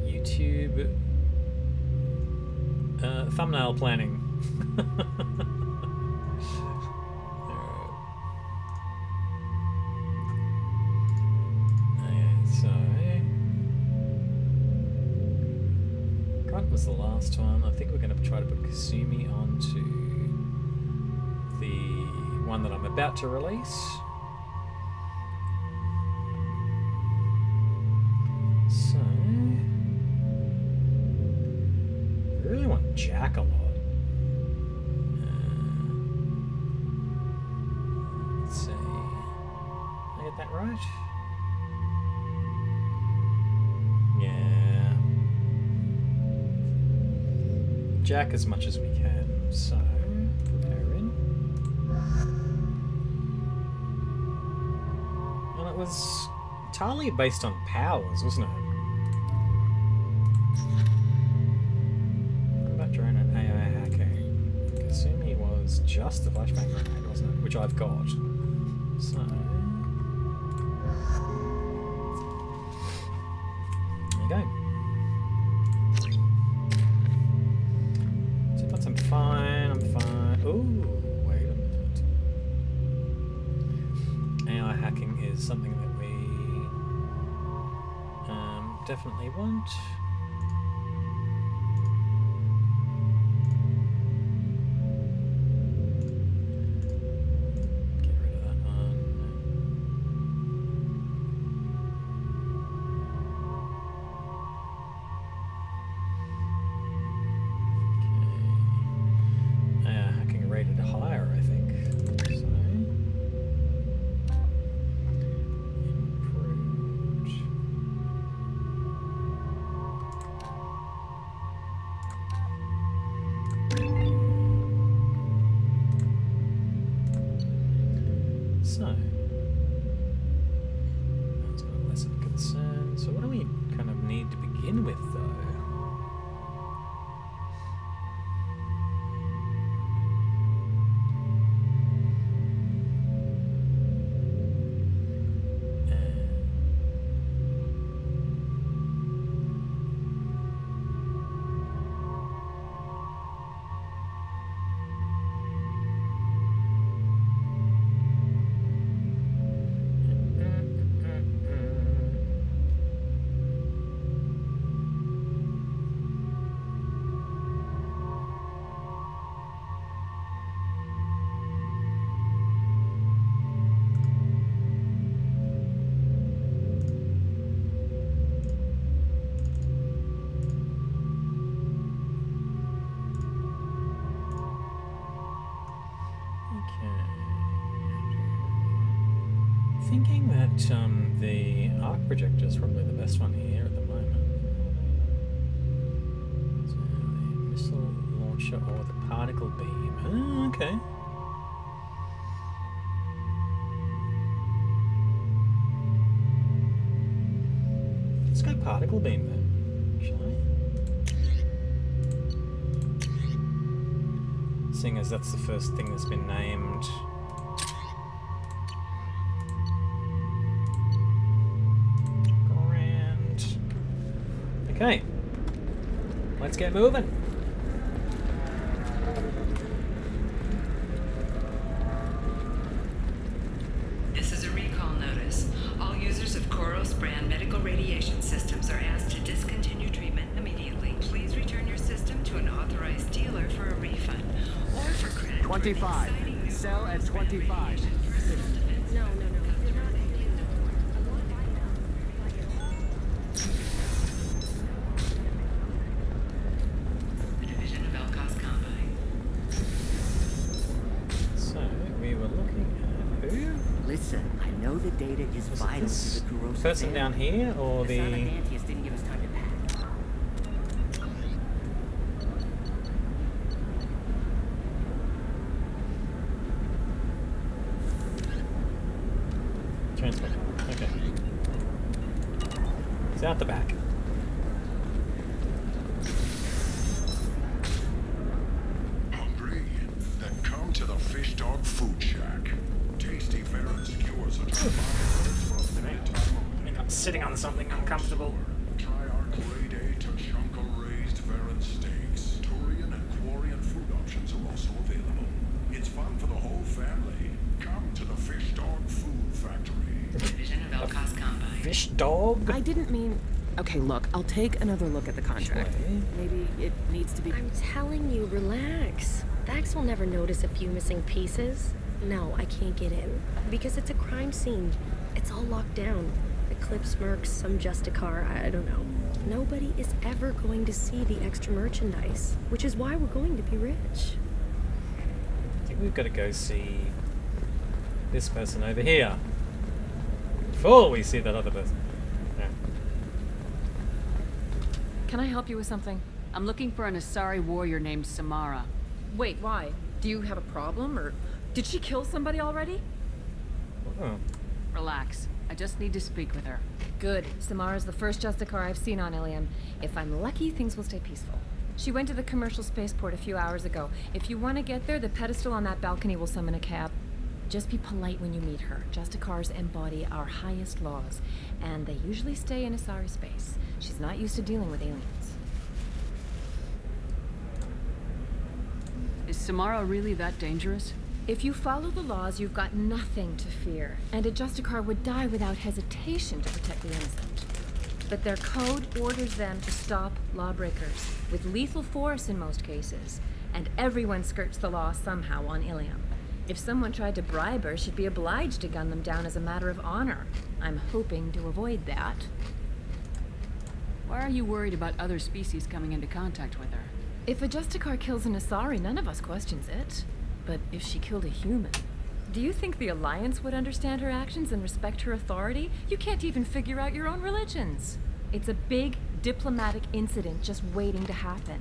YouTube thumbnail planning. Was the last one. I think we're going to try to put Kasumi onto the one that I'm about to release. So, I really want Jack a lot. Let's see. Did I get that right? Yeah. Jack as much as we can, so put her in. And it was entirely based on powers, wasn't it? What about drone and AI hacking? Kasumi was just the flashbang grenade, wasn't it? Which I've got. So there you go. I'm fine. Ooh, wait a minute. AI hacking is something that we definitely want. Get rid of that one. Rated higher, I think. So, improved. So, that's got less of a concern. So, what do we kind of need to begin with, though? Thinking that the arc projector is probably the best one here at the moment. So the missile launcher or the particle beam. Oh, okay. Let's go particle beam then, shall I? Seeing as that's the first thing that's been named. Okay, let's get moving. This is a recall notice. All users of Koros brand medical radiation systems are asked to discontinue treatment immediately. Please return your system to an authorized dealer for a refund or for credit. 25. Sell at 25. No. The division of Elcos Combine. Listen, I know the data is vital to the corrosive person down here, or the... Dantius didn't give us time to pack. Transport. Okay. It's out the back. Hungry? Then come to the Fish Dog Food Shack. Tasty fare and skewers are just for a limited time only. I'm sitting on something uncomfortable. Try our grade A Tachanka raised fare and steaks. Turian and quarian food options are also available. It's fun for the whole family. Come to the Fish Dog Food Factory. Division of Elcos Combine. Fish dog? I didn't mean... Okay, look, I'll take another look at the contract. Maybe it needs to be... I'm telling you, relax. Vax will never notice a few missing pieces. No, I can't get in. Because it's a crime scene. It's all locked down. Eclipse mercs, some Justicar, I don't know. Nobody is ever going to see the extra merchandise, which is why we're going to be rich. I think we've got to go see this person over here before we see that other person. Yeah. Can I help you with something? I'm looking for an Asari warrior named Samara. Wait, why? Do you have a problem, or did she kill somebody already? Oh. Relax. I just need to speak with her. Good. Samara's the first Justicar I've seen on Elysium. If I'm lucky, things will stay peaceful. She went to the commercial spaceport a few hours ago. If you want to get there, the pedestal on that balcony will summon a cab. Just be polite when you meet her. Justicars embody our highest laws, and they usually stay in Asari space. She's not used to dealing with aliens. Is Samara really that dangerous? If you follow the laws, you've got nothing to fear, and a Justicar would die without hesitation to protect the innocent. But their code orders them to stop lawbreakers, with lethal force in most cases, and everyone skirts the law somehow on Elysium. If someone tried to bribe her, she'd be obliged to gun them down as a matter of honor. I'm hoping to avoid that. Why are you worried about other species coming into contact with her? If a Justicar kills an Asari, none of us questions it. But if she killed a human, do you think the Alliance would understand her actions and respect her authority? You can't even figure out your own religions. It's a big diplomatic incident just waiting to happen.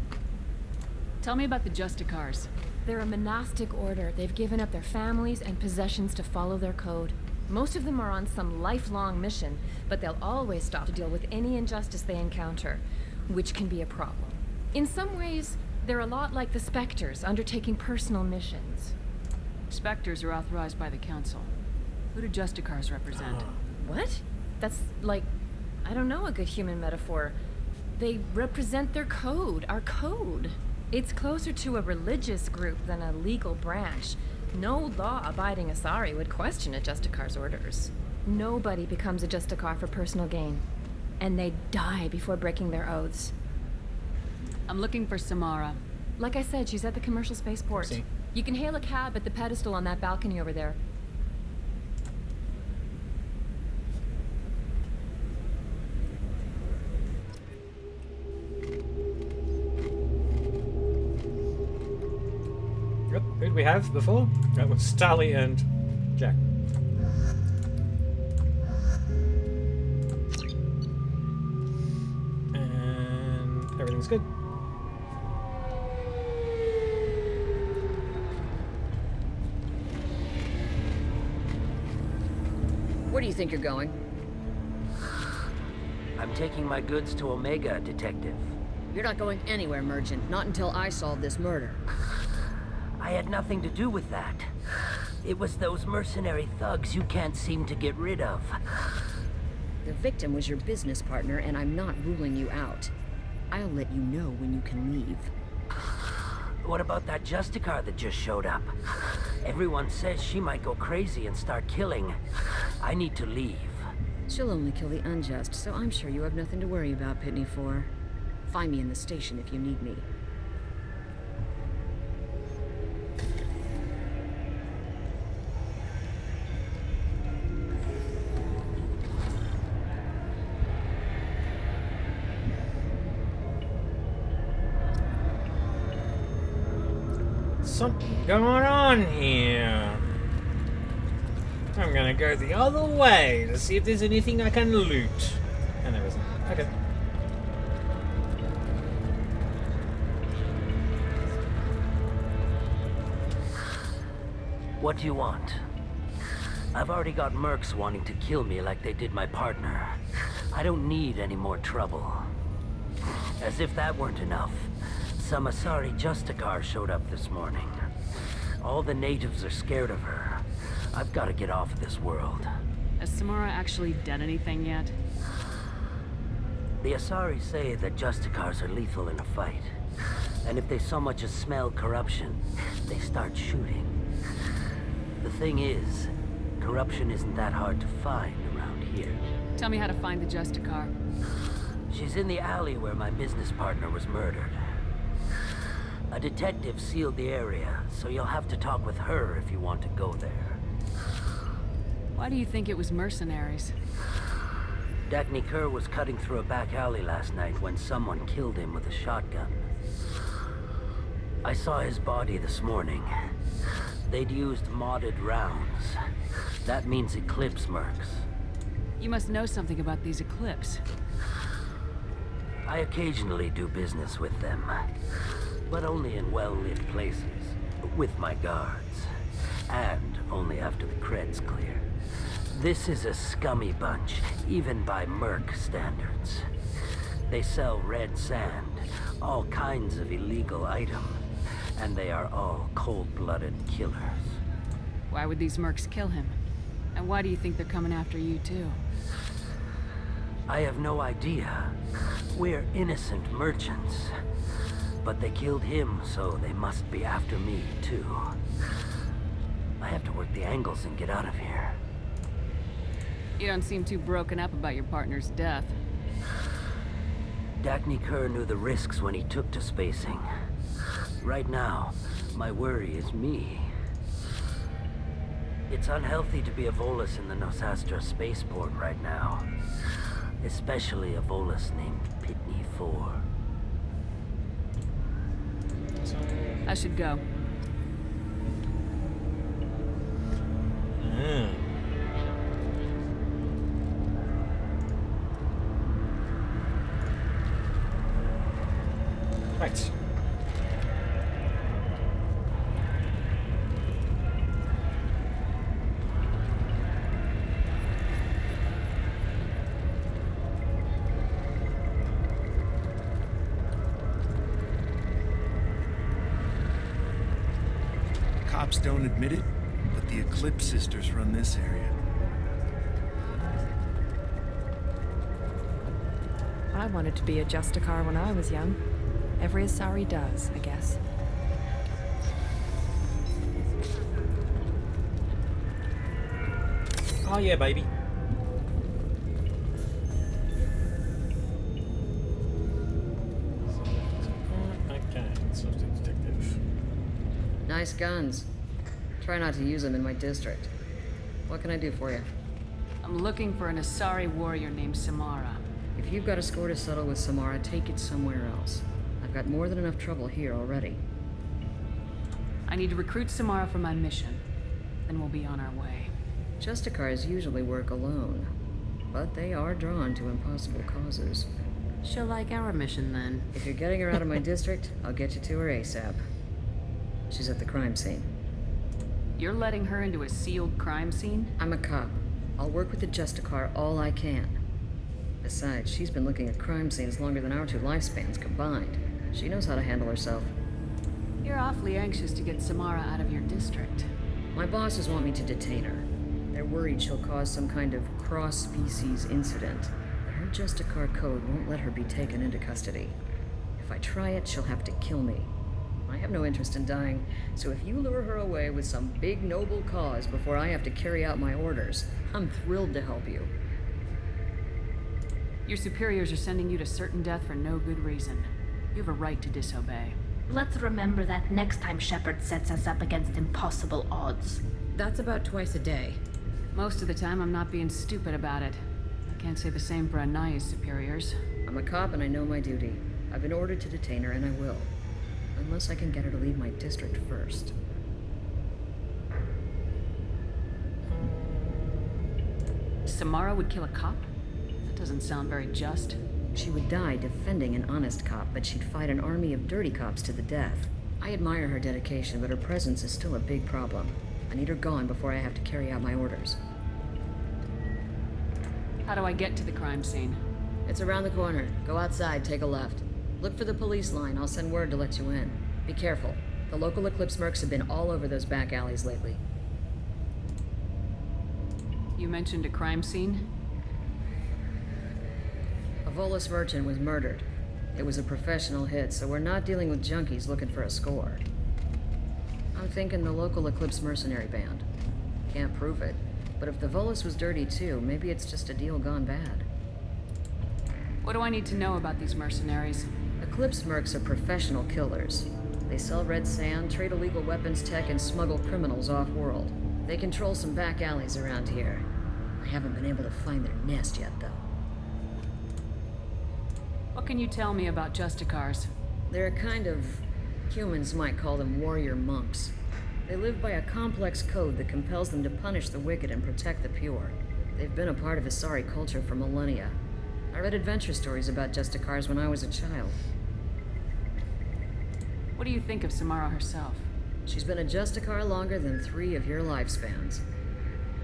Tell me about the Justicars. They're a monastic order. They've given up their families and possessions to follow their code. Most of them are on some lifelong mission, but they'll always stop to deal with any injustice they encounter, which can be a problem. In some ways, they're a lot like the Spectres, undertaking personal missions. Spectres are authorized by the Council. Who do Justicars represent? What? That's like, I don't know, a good human metaphor. They represent their code, our code. It's closer to a religious group than a legal branch. No law-abiding Asari would question a Justicar's orders. Nobody becomes a Justicar for personal gain. And they die before breaking their oaths. I'm looking for Samara. Like I said, she's at the commercial spaceport. You can hail a cab at the pedestal on that balcony over there. Yep, who did we have before? That was Starly and Jack. And everything's good. Where do you think you're going? I'm taking my goods to Omega, Detective. You're not going anywhere, Merchant. Not until I solve this murder. I had nothing to do with that. It was those mercenary thugs you can't seem to get rid of. The victim was your business partner, and I'm not ruling you out. I'll let you know when you can leave. What about that Justicar that just showed up? Everyone says she might go crazy and start killing. I need to leave. She'll only kill the unjust, so I'm sure you have nothing to worry about, Pitney 4. Find me in the station if you need me. Something going on here. I'm gonna go the other way to see if there's anything I can loot. And there isn't. Okay. What do you want? I've already got mercs wanting to kill me like they did my partner. I don't need any more trouble. As if that weren't enough, some Asari Justicar showed up this morning. All the natives are scared of her. I've got to get off of this world. Has Samara actually done anything yet? The Asari say that Justicars are lethal in a fight. And if they so much as smell corruption, they start shooting. The thing is, corruption isn't that hard to find around here. Tell me how to find the Justicar. She's in the alley where my business partner was murdered. A detective sealed the area, so you'll have to talk with her if you want to go there. Why do you think it was mercenaries? Dagny Kerr was cutting through a back alley last night when someone killed him with a shotgun. I saw his body this morning. They'd used modded rounds. That means Eclipse mercs. You must know something about these Eclipse. I occasionally do business with them, but only in well-lit places, with my guards, and only after the cred's clear. This is a scummy bunch, even by merc standards. They sell red sand, all kinds of illegal items, and they are all cold-blooded killers. Why would these mercs kill him? And why do you think they're coming after you too? I have no idea. We're innocent merchants. But they killed him, so they must be after me too. I have to work the angles and get out of here. You don't seem too broken up about your partner's death. Dagny Kerr knew the risks when he took to spacing. Right now, my worry is me. It's unhealthy to be a volus in the Nosastra spaceport right now. Especially a volus named Pitney 4. I should go. Right. Cops don't admit it, but the Eclipse sisters run this area. I wanted to be a Justicar when I was young. Every Asari does, I guess. Oh yeah, baby. Okay, substitute detective. Nice guns. Try not to use them in my district. What can I do for you? I'm looking for an Asari warrior named Samara. If you've got a score to settle with Samara, take it somewhere else. I've got more than enough trouble here already. I need to recruit Samara for my mission. Then we'll be on our way. Justicars usually work alone, but they are drawn to impossible causes. She'll like our mission then. If you're getting her out of my district, I'll get you to her ASAP. She's at the crime scene. You're letting her into a sealed crime scene? I'm a cop. I'll work with the Justicar all I can. Besides, she's been looking at crime scenes longer than our two lifespans combined. She knows how to handle herself. You're awfully anxious to get Samara out of your district. My bosses want me to detain her. They're worried she'll cause some kind of cross-species incident. Her Justicar code won't let her be taken into custody. If I try it, she'll have to kill me. I have no interest in dying, so if you lure her away with some big noble cause before I have to carry out my orders, I'm thrilled to help you. Your superiors are sending you to certain death for no good reason. You have a right to disobey. Let's remember that next time Shepard sets us up against impossible odds. That's about twice a day. Most of the time, I'm not being stupid about it. I can't say the same for Anaya's superiors. I'm a cop and I know my duty. I've been ordered to detain her and I will. Unless I can get her to leave my district first. Samara would kill a cop? That doesn't sound very just. She would die defending an honest cop, but she'd fight an army of dirty cops to the death. I admire her dedication, but her presence is still a big problem. I need her gone before I have to carry out my orders. How do I get to the crime scene? It's around the corner. Go outside, take a left. Look for the police line. I'll send word to let you in. Be careful. The local Eclipse mercs have been all over those back alleys lately. You mentioned a crime scene? A volus merchant was murdered. It was a professional hit, so we're not dealing with junkies looking for a score. I'm thinking the local Eclipse mercenary band. Can't prove it, but if the volus was dirty too, maybe it's just a deal gone bad. What do I need to know about these mercenaries? Eclipse mercs are professional killers. They sell red sand, trade illegal weapons tech, and smuggle criminals off-world. They control some back alleys around here. I haven't been able to find their nest yet, though. What can you tell me about Justicars? They're a kind of... humans might call them warrior monks. They live by a complex code that compels them to punish the wicked and protect the pure. They've been a part of Asari culture for millennia. I read adventure stories about Justicars when I was a child. What do you think of Samara herself? She's been a Justicar longer than 3 of your lifespans.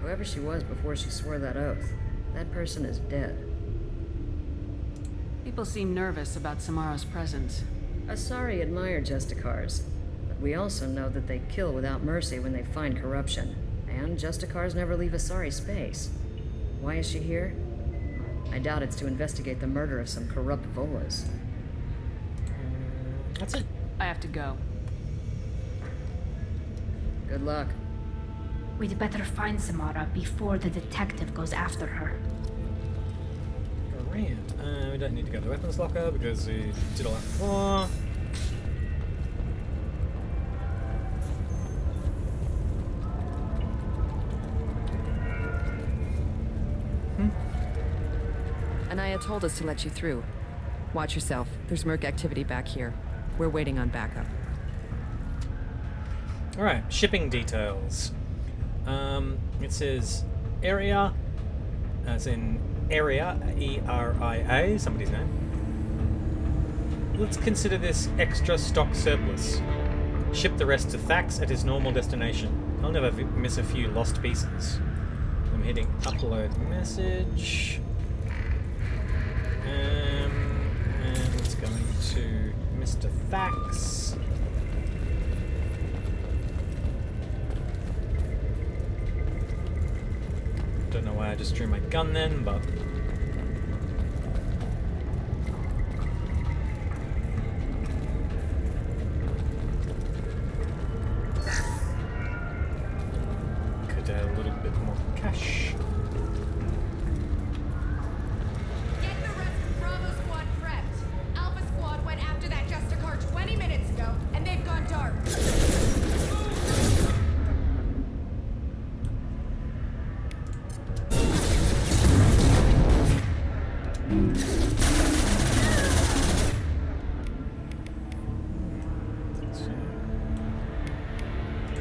Whoever she was before she swore that oath, that person is dead. People seem nervous about Samara's presence. Asari admire Justicars, but we also know that they kill without mercy when they find corruption. And Justicars never leave Asari space. Why is she here? I doubt it's to investigate the murder of some corrupt volus. That's it. I have to go. Good luck. We'd better find Samara before the detective goes after her. Alright, we don't need to go to the weapons locker because we did all that before. Anaya told us to let you through. Watch yourself. There's merc activity back here. We're waiting on backup. Alright, shipping details. It says area, as in area, E-R-I-A, somebody's name. Let's consider this extra stock surplus. Ship the rest to Thax at his normal destination. I'll never miss a few lost pieces. I'm hitting upload message. And it's going to Mr. Thax. Don't know why I just drew my gun then, but... could add a little bit more cash. Get the rest of Bravo Squad prepped. Alpha Squad went after that Justicar 20 minutes ago, and they've gone dark.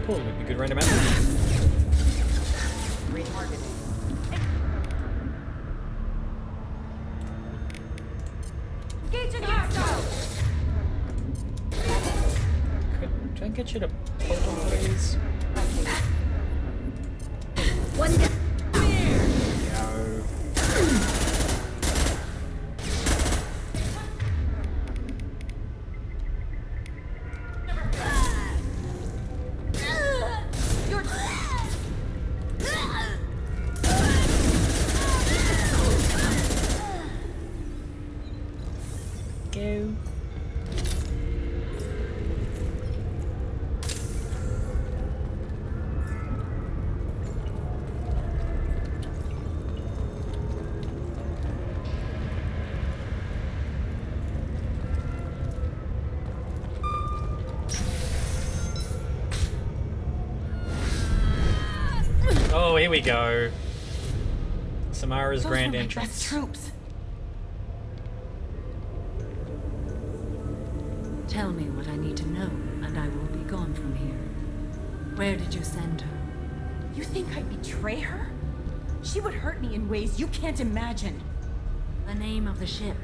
Cool, would be good random answer. Retargeting. Engage against us! Could I get you to pull on, please? One down. Go. Go. Oh, here we go. Samara's grand entrance. Troops. Tell me what I need to know, and I will be gone from here. Where did you send her? You think I'd betray her? She would hurt me in ways you can't imagine. The name of the ship.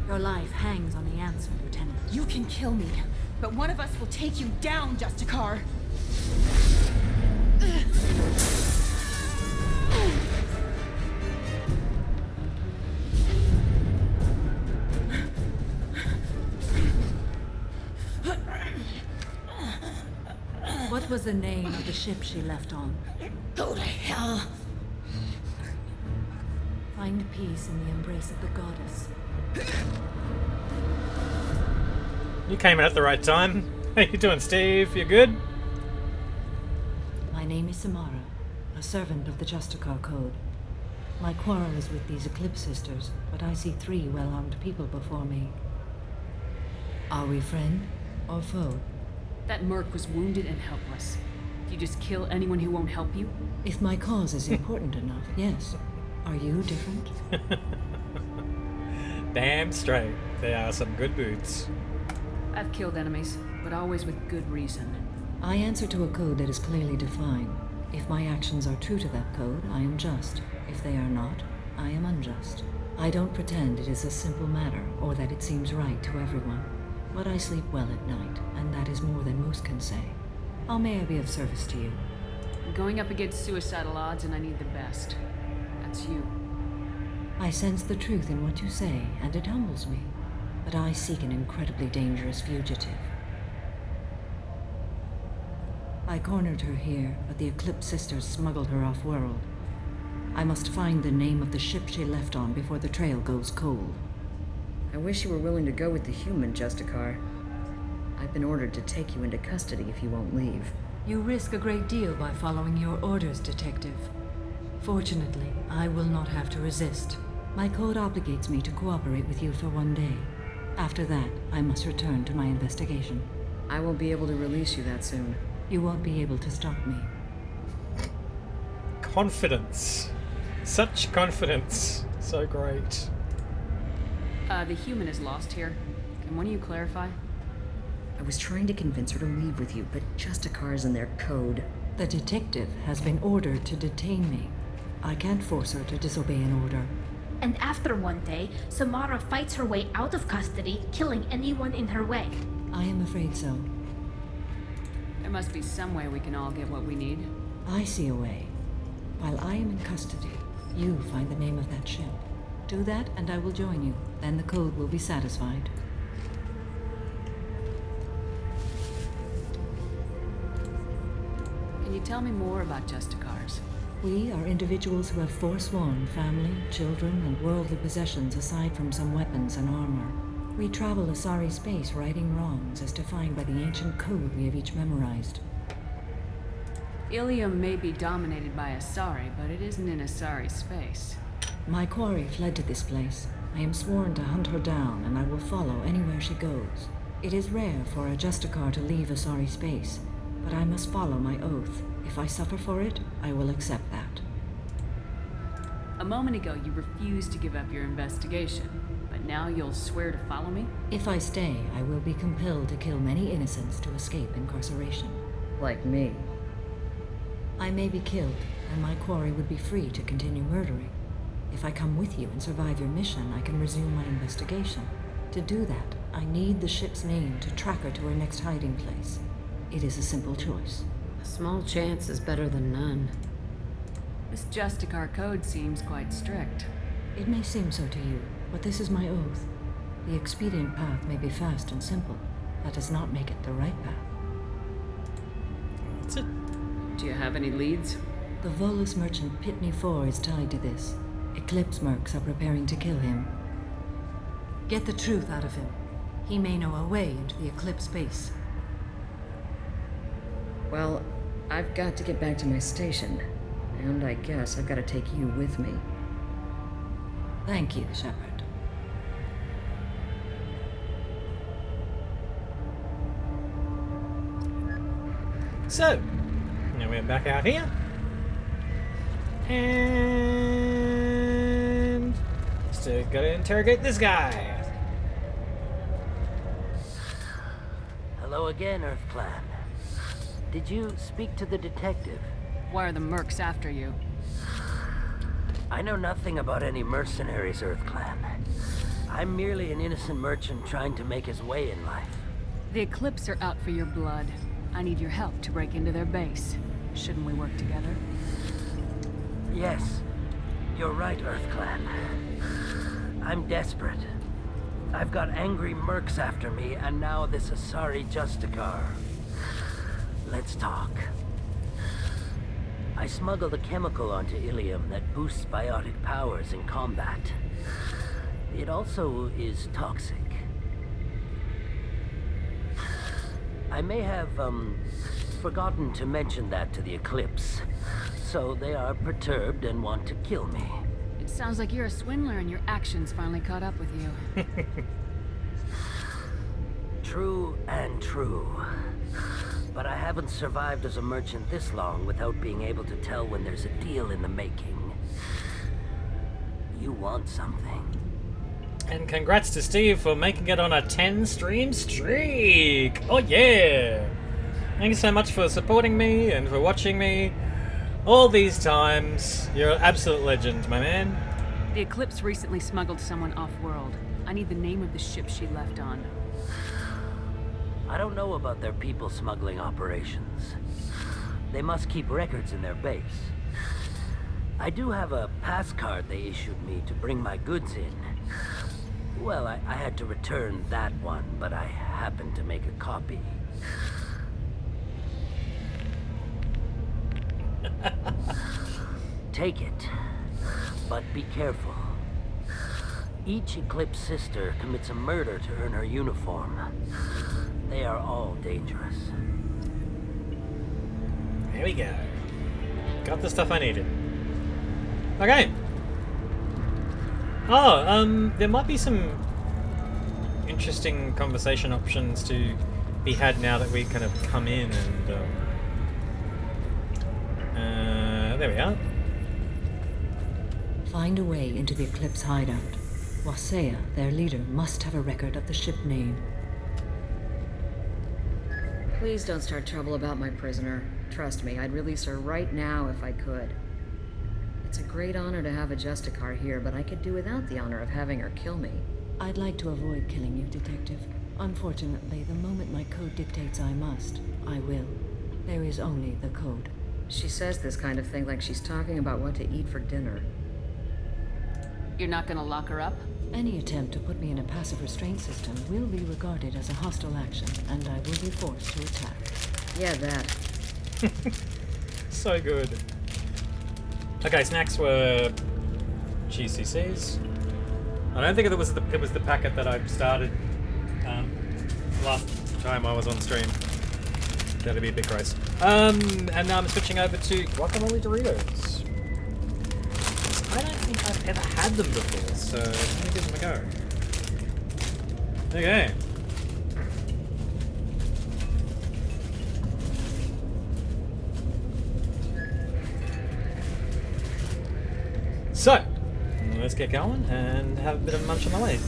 Your life hangs on the answer, Lieutenant. You can kill me, but one of us will take you down, Justicar. What was the name of the ship she left on? Go to hell. Find peace in the embrace of the goddess. You came in at the right time. How you doing, Steve? You good? My name is Samara, a servant of the Justicar Code. My quarrel is with these Eclipse sisters, but I see 3 well-armed people before me. Are we friend or foe? That merc was wounded and helpless. Do you just kill anyone who won't help you? If my cause is important enough, yes. Are you different? Damn straight. They are some good boots. I've killed enemies, but always with good reason. I answer to a code that is clearly defined. If my actions are true to that code, I am just. If they are not, I am unjust. I don't pretend it is a simple matter, or that it seems right to everyone. But I sleep well at night, and that is more than most can say. How may I be of service to you? I'm going up against suicidal odds, and I need the best. That's you. I sense the truth in what you say, and it humbles me. But I seek an incredibly dangerous fugitive. I cornered her here, but the Eclipse sisters smuggled her off-world. I must find the name of the ship she left on before the trail goes cold. I wish you were willing to go with the human, Justicar. I've been ordered to take you into custody if you won't leave. You risk a great deal by following your orders, Detective. Fortunately, I will not have to resist. My code obligates me to cooperate with you for 1 day. After that, I must return to my investigation. I won't be able to release you that soon. You won't be able to stop me. Confidence. Such confidence. So great. The human is lost here. Can one of you clarify? I was trying to convince her to leave with you, but Justicar's in their code. The detective has been ordered to detain me. I can't force her to disobey an order. And after 1 day, Samara fights her way out of custody, killing anyone in her way. I am afraid so. There must be some way we can all get what we need. I see a way. While I am in custody, you find the name of that ship. Do that, and I will join you. Then the code will be satisfied. Can you tell me more about Justicars? We are individuals who have forsworn family, children, and worldly possessions aside from some weapons and armor. We travel Asari space righting wrongs as defined by the ancient code we have each memorized. Elysium may be dominated by Asari, but it isn't in Asari space. My quarry fled to this place. I am sworn to hunt her down, and I will follow anywhere she goes. It is rare for a Justicar to leave Asari space, but I must follow my oath. If I suffer for it, I will accept that. A moment ago, you refused to give up your investigation, but now you'll swear to follow me? If I stay, I will be compelled to kill many innocents to escape incarceration. Like me. I may be killed, and my quarry would be free to continue murdering. If I come with you and survive your mission, I can resume my investigation. To do that, I need the ship's name to track her to her next hiding place. It is a simple choice. A small chance is better than none. This Justicar code seems quite strict. It may seem so to you, but this is my oath. The expedient path may be fast and simple. That does not make it the right path. That's it. Do you have any leads? The volus merchant Pitney 4 is tied to this. Eclipse mercs are preparing to kill him. Get the truth out of him. He may know a way into the Eclipse base. Well, I've got to get back to my station. And I guess I've got to take you with me. Thank you, Shepard. So, now we're back out here. And still gotta interrogate this guy. Hello again, Earth Clan. Did you speak to the detective? Why are the mercs after you? I know nothing about any mercenaries, Earth Clan. I'm merely an innocent merchant trying to make his way in life. The Eclipse are out for your blood. I need your help to break into their base. Shouldn't we work together? Yes, you're right, Earth Clan. I'm desperate. I've got angry mercs after me, and now this Asari Justicar. Let's talk. I smuggled a chemical onto Elysium that boosts biotic powers in combat. It also is toxic. I may have, forgotten to mention that to the Eclipse, so they are perturbed and want to kill me. It sounds like you're a swindler and your actions finally caught up with you. True and true. But I haven't survived as a merchant this long without being able to tell when there's a deal in the making. You want something. And congrats to Steve for making it on a 10-stream streak! Oh yeah! Thank you so much for supporting me and for watching me all these times. You're an absolute legend, my man. The Eclipse recently smuggled someone off-world. I need the name of the ship she left on. I don't know about their people smuggling operations. They must keep records in their base. I do have a pass card they issued me to bring my goods in. Well, I had to return that one, but I happened to make a copy. Take it, but be careful. Each Eclipse sister commits a murder to earn her uniform. They are all dangerous. There we go. Got the stuff I needed. Okay. Oh, there might be some interesting conversation options to be had now that we kind of come in and there we are. Find a way into the Eclipse hideout. Wasea, their leader, must have a record of the ship name. Please don't start trouble about my prisoner. Trust me, I'd release her right now if I could. It's a great honor to have a Justicar here, but I could do without the honor of having her kill me. I'd like to avoid killing you, Detective. Unfortunately, the moment my code dictates I must, I will. There is only the code. She says this kind of thing like she's talking about what to eat for dinner. You're not gonna lock her up? Any attempt to put me in a passive restraint system will be regarded as a hostile action, and I will be forced to attack. Yeah, that. So good. Okay, snacks were GCCs. I don't think it was the packet that I started last time I was on stream. That'd be a bit gross. And now I'm switching over to guacamole Doritos. I don't think I've ever had them before, so let me give them a go. Okay. So, let's get going and have a bit of munch on the way.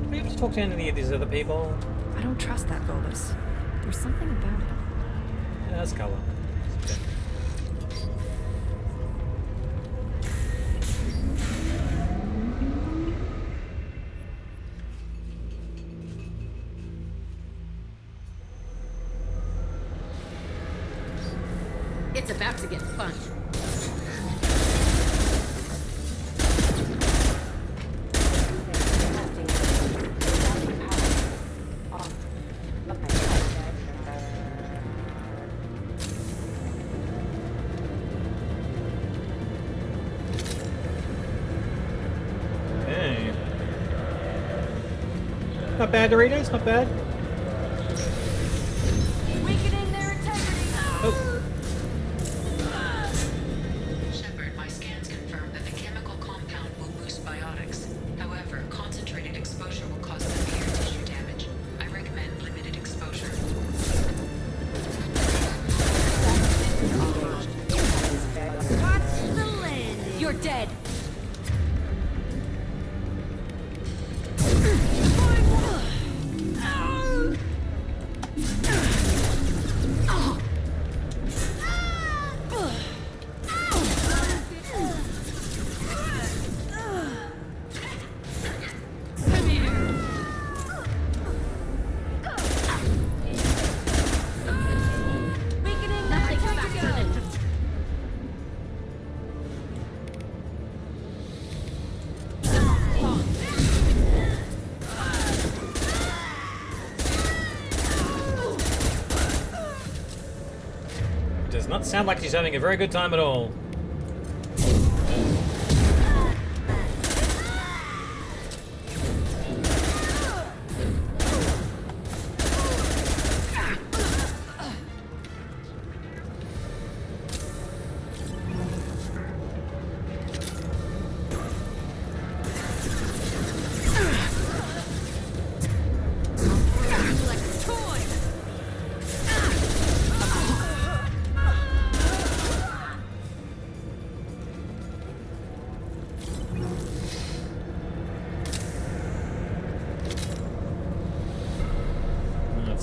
Do we have to talk to any of these other people? I don't trust that volus. There's something about it. Yeah, that's color. Okay. It's about to get fun. Hey. Not bad, Doritos, not bad. Weakening their integrity. Oh. Shepard, my scans confirm that the chemical compound will boost biotics. However, concentrated exposure will cause severe tissue damage. I recommend limited exposure. Watch the landing. You're dead. not sound like she's having a very good time at all.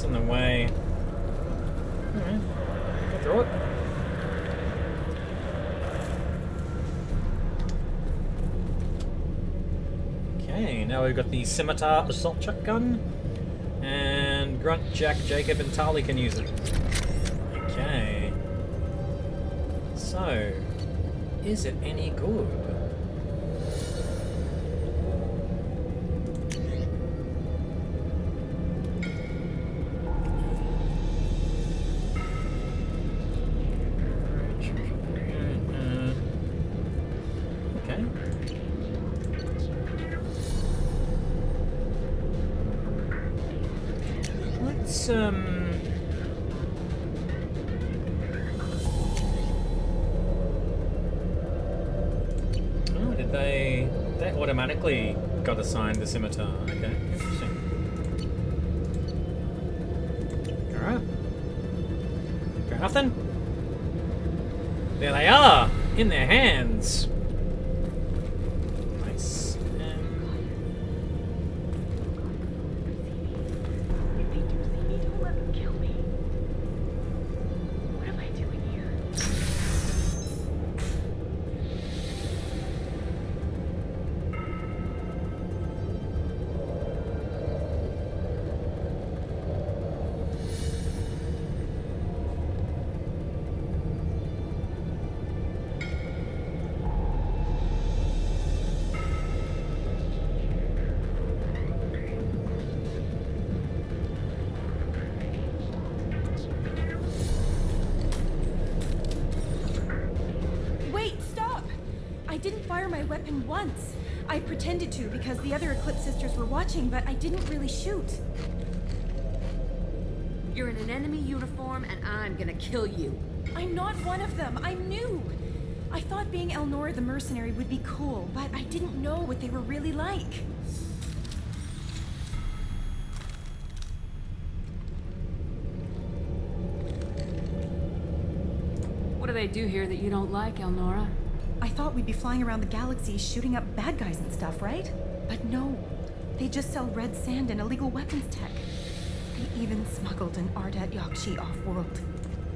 In the way. Alright. Go through it. Okay, now we've got the scimitar assault shotgun. And Grunt, Jack, Jacob, and Tali can use it. Okay. So, is it any good? Oh, did they automatically got assigned the scimitar? Okay, interesting. Alright. Got nothing? There they are! In their hands! Nice. Weapon once. I pretended to because the other Eclipse sisters were watching, but I didn't really shoot. You're in an enemy uniform and I'm gonna kill you. I'm not one of them. I'm new. I thought being Elnora the mercenary would be cool, but I didn't know what they were really like. What do they do here that you don't like, Elnora? I thought we'd be flying around the galaxy shooting up bad guys and stuff, right? But no. They just sell red sand and illegal weapons tech. They even smuggled an Ardat Yakshi off-world.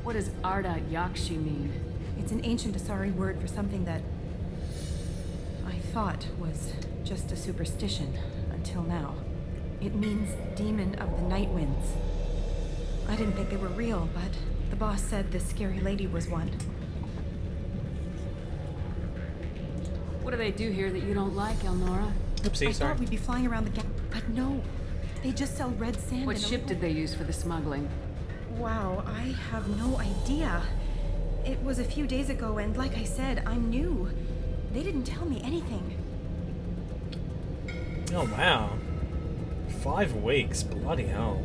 What does Ardat Yakshi mean? It's an ancient Asari word for something that I thought was just a superstition until now. It means demon of the night winds. I didn't think they were real, but the boss said this scary lady was one. What do they do here that you don't like, Elnora? Oopsie, I sorry. thought we'd be flying around the but no. They just sell red sand. What ship did they use for the smuggling? Wow, I have no idea. It was a few days ago, and like I said, I'm new. They didn't tell me anything. Oh, wow. 5 weeks, bloody hell.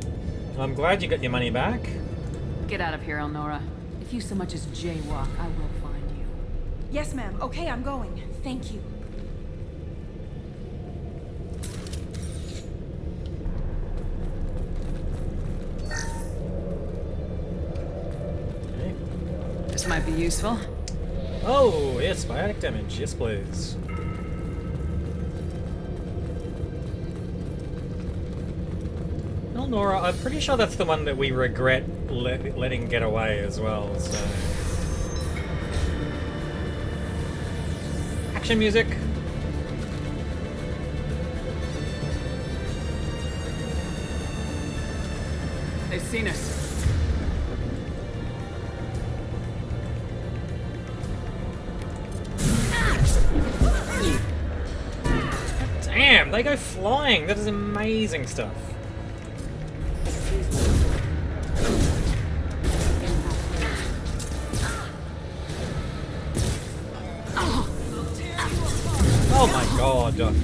I'm glad you got your money back. Get out of here, Elnora. If you so much as jaywalk, I will find you. Yes, ma'am. Okay, I'm going. Thank you. Okay. This might be useful. Oh, yes, biotic damage. Yes, please. Elnora, I'm pretty sure that's the one that we regret letting get away as well, so... Action music! They've seen us. Damn, they go flying! That is amazing stuff. Oh my god.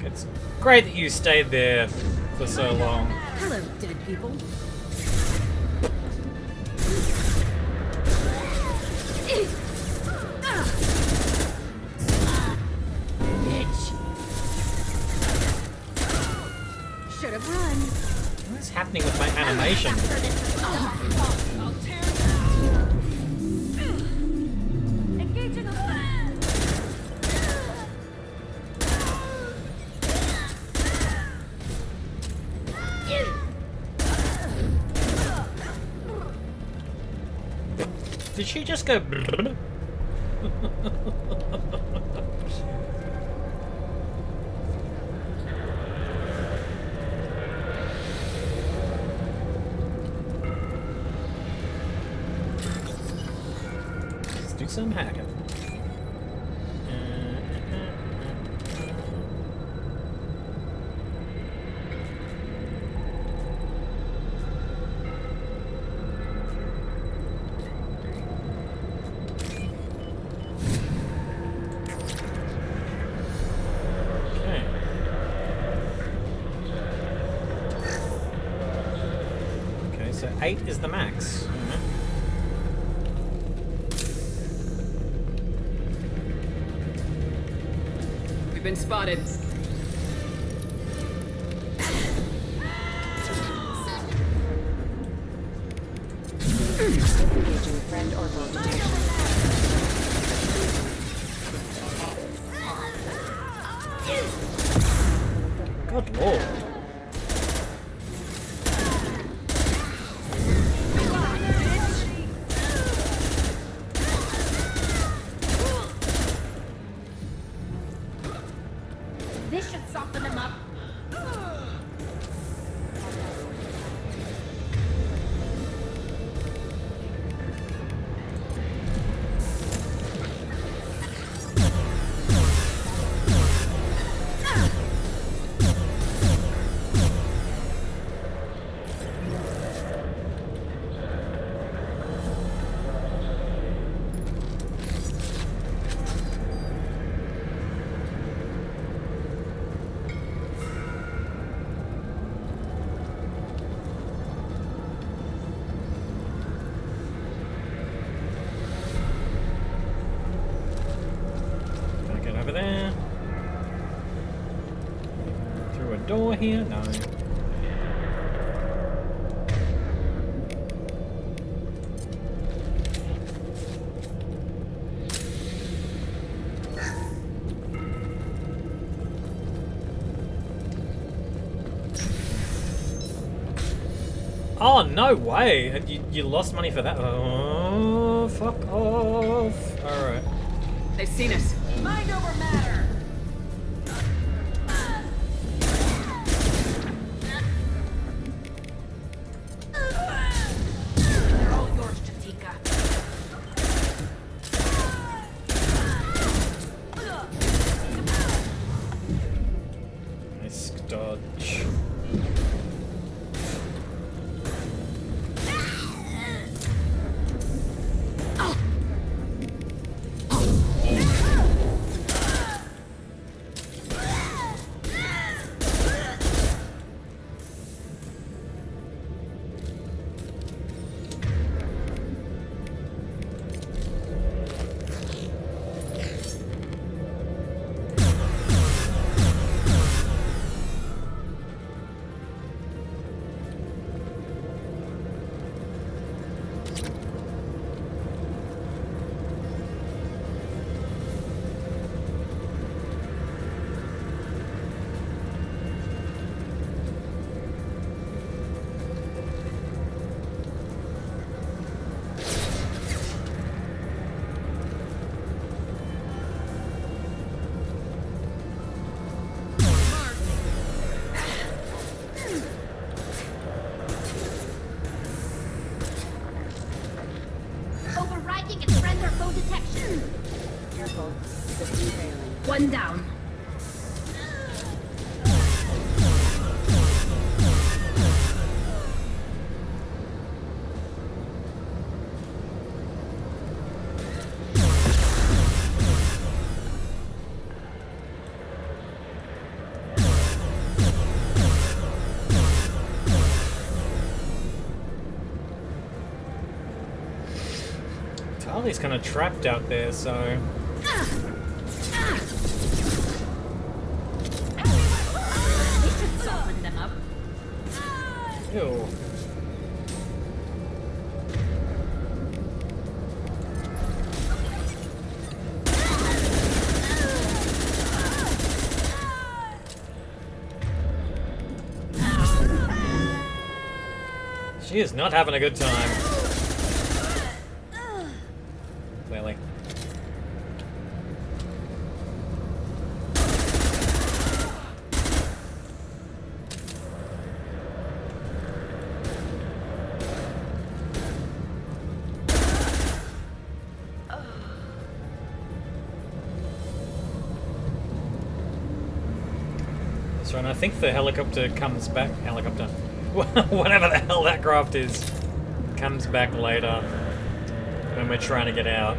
It's great that you stayed there for so long. Hello, dead people. Should have run. What's happening with my animation? Engaging a plan. Did she just go? Let's do some hacking. So 8 is the max. We've been spotted. Engaging friend or foe detection. Good lord. This should soften them up. Over there. Through a door here? No. Oh, no way! And you lost money for that? Oh, fuck off. Alright. They've seen us. Mind over matter. They're all yours, Jatika. Nice dodge. One down. Tali's kind of trapped out there, so... Soften them up. Ew. She is not having a good time. Clearly. So, and I think the helicopter comes back. Helicopter. Whatever the hell that craft is. Comes back later. When we're trying to get out.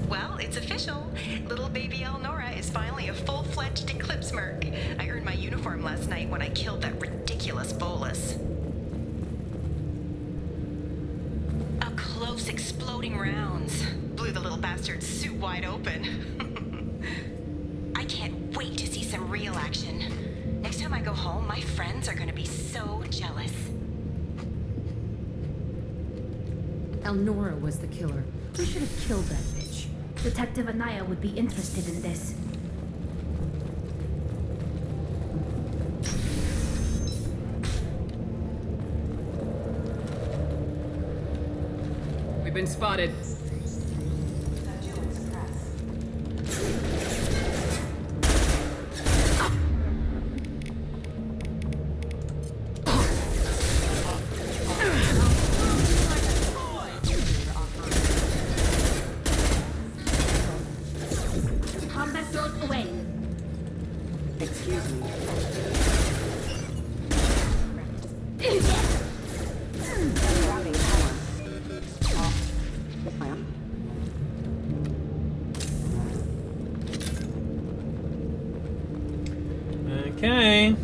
Well, it's official. Little baby Elnora is finally a full-fledged Eclipse merc. I earned my uniform last night when I killed that ridiculous volus. Up close, exploding rounds. Blew the little bastard's suit wide open. I can't wait to see some real action. Next time I go home, my friends are gonna be so jealous. Elnora was the killer. We should have killed that bitch. Detective Anaya would be interested in this. We've been spotted. Combat drones away. Excuse me. Okay.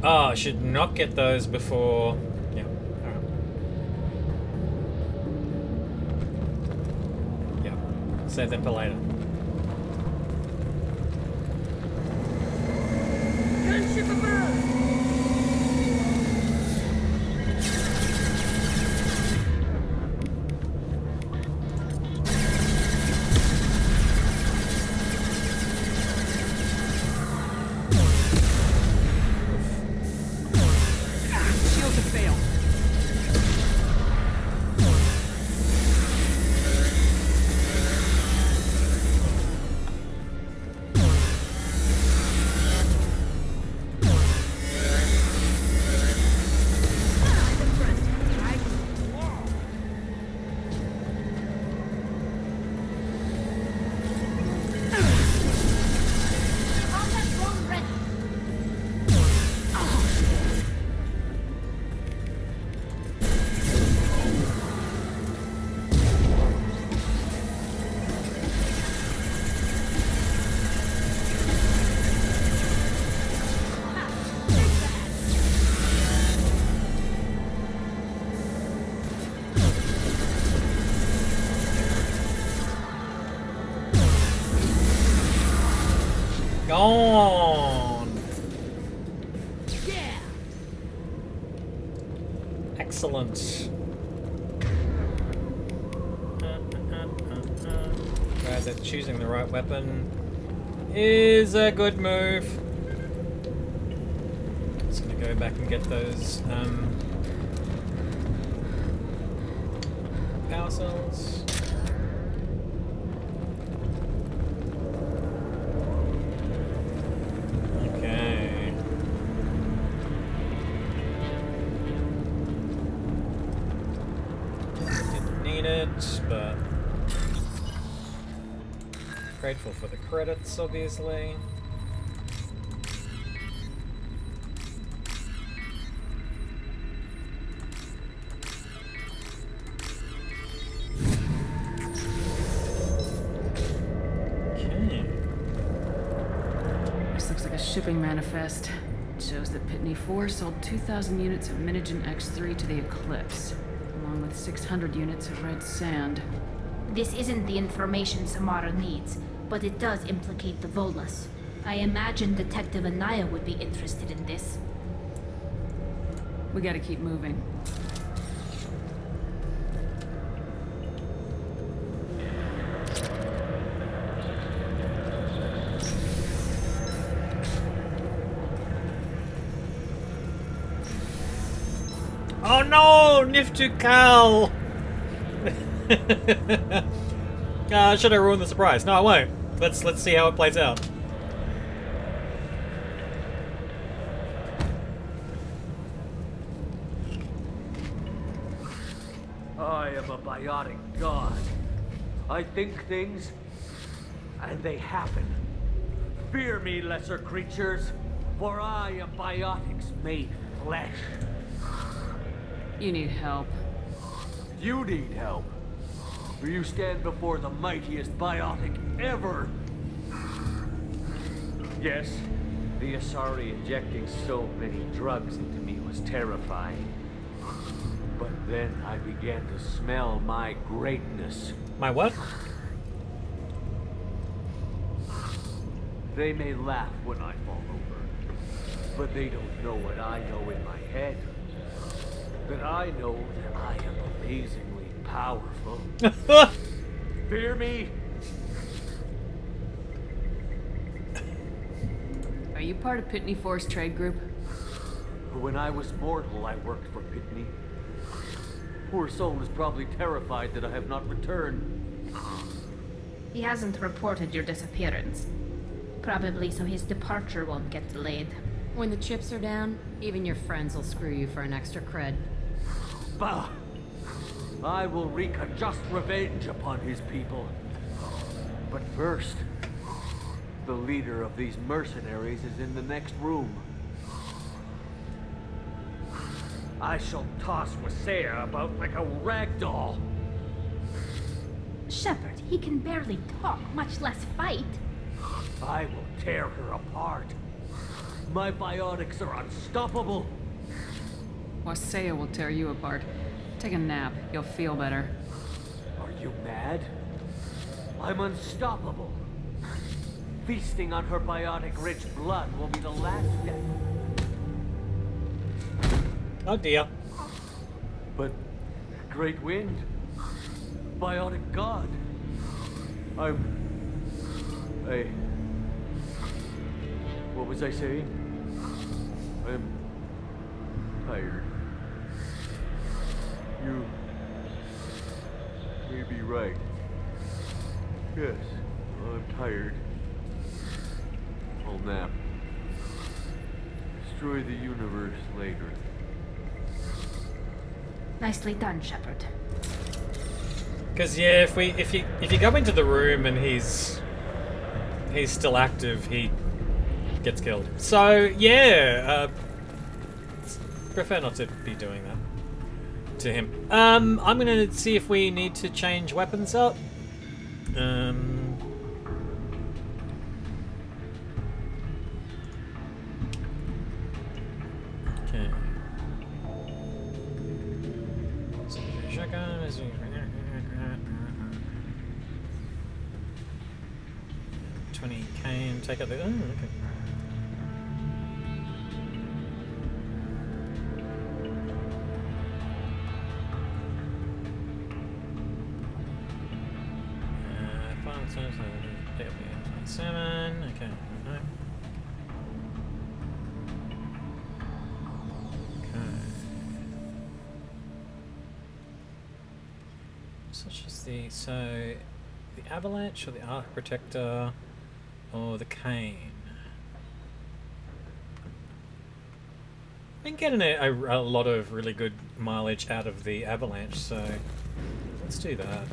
Oh, I should not get those before... Yeah, alright. Yeah, save them for later. Gunship above! Shields have failed. Combat drone ready. Gone! Excellent. Glad that choosing the right weapon is a good move. Just gonna go go back and get those power cells. Okay. Didn't need it, but grateful for the credits, obviously. Shipping manifest. It shows that Pitney 4 sold 2,000 units of Minigen X3 to the Eclipse, along with 600 units of red sand. This isn't the information Samara needs, but it does implicate the volus. I imagine Detective Anaya would be interested in this. We gotta keep moving. Oh no! Niftukal! Should I ruin the surprise? No, I won't. Let's see how it plays out. I am a biotic god. I think things, and they happen. Fear me, lesser creatures, for I am biotics made flesh. You need help. You need help. For you stand before the mightiest biotic ever. Yes, the Asari injecting so many drugs into me was terrifying. But then I began to smell my greatness. My what? They may laugh when I fall over, but they don't know what I know in my head. That I know that I am amazingly powerful. Fear me? Are you part of Pitney 4's trade group? When I was mortal, I worked for Pitney. Poor soul is probably terrified that I have not returned. He hasn't reported your disappearance. Probably so his departure won't get delayed. When the chips are down, even your friends will screw you for an extra cred. Bah! I will wreak a just revenge upon his people. But first, the leader of these mercenaries is in the next room. I shall toss Wasea about like a rag doll. Shepard, he can barely talk, much less fight. I will tear her apart. My biotics are unstoppable. Wasea will tear you apart. Take a nap. You'll feel better. Are you mad? I'm unstoppable. Feasting on her biotic-rich blood will be the last step. Oh dear. But great wind. Biotic god. What was I saying? I'm tired. You may be right. Yes, I'm tired. I'll nap. Destroy the universe later. Nicely done, Shepard. Because yeah, if you go into the room and he's still active, he gets killed. So yeah, prefer not to be doing that to him. I'm gonna see if we need to change weapons up. Okay. So, shotgun is 20k and take out the. Oh, okay. Pick up the 27. Okay. No. such as the avalanche or the arc protector or the cane. Been getting a lot of really good mileage out of the avalanche, so let's do that.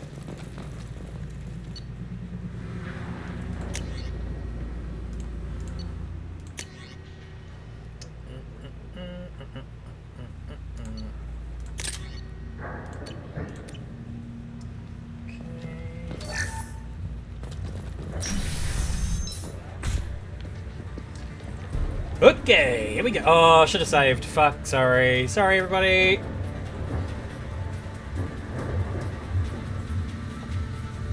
Okay, here we go. Oh, I should have saved. Fuck, sorry. Sorry, everybody.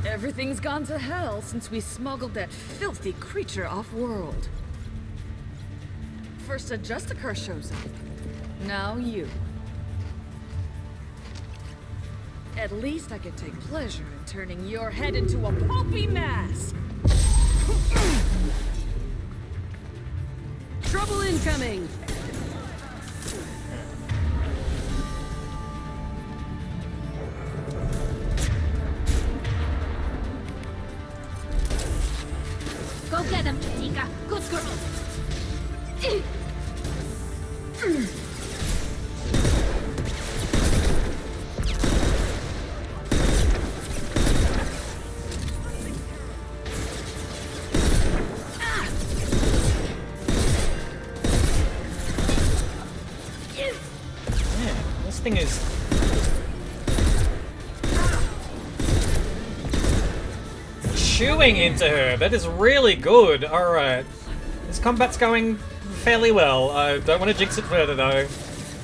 Everything's gone to hell since we smuggled that filthy creature off-world. First a Justicar shows up. Now you. At least I can take pleasure in turning your head into a pulpy mass. Trouble incoming! Go get him, Tika. Good girl. Thing is chewing into her. That is really good. Alright. This combat's going fairly well. I don't want to jinx it further though.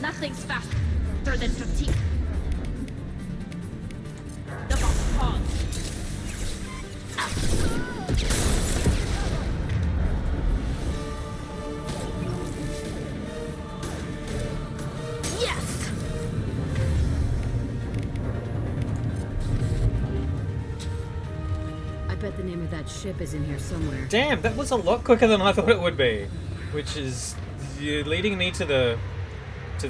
Nothing's faster than fatigue. The boss pause. I bet the name of that ship is in here somewhere. Damn, that was a lot quicker than I thought it would be. Which is leading me to the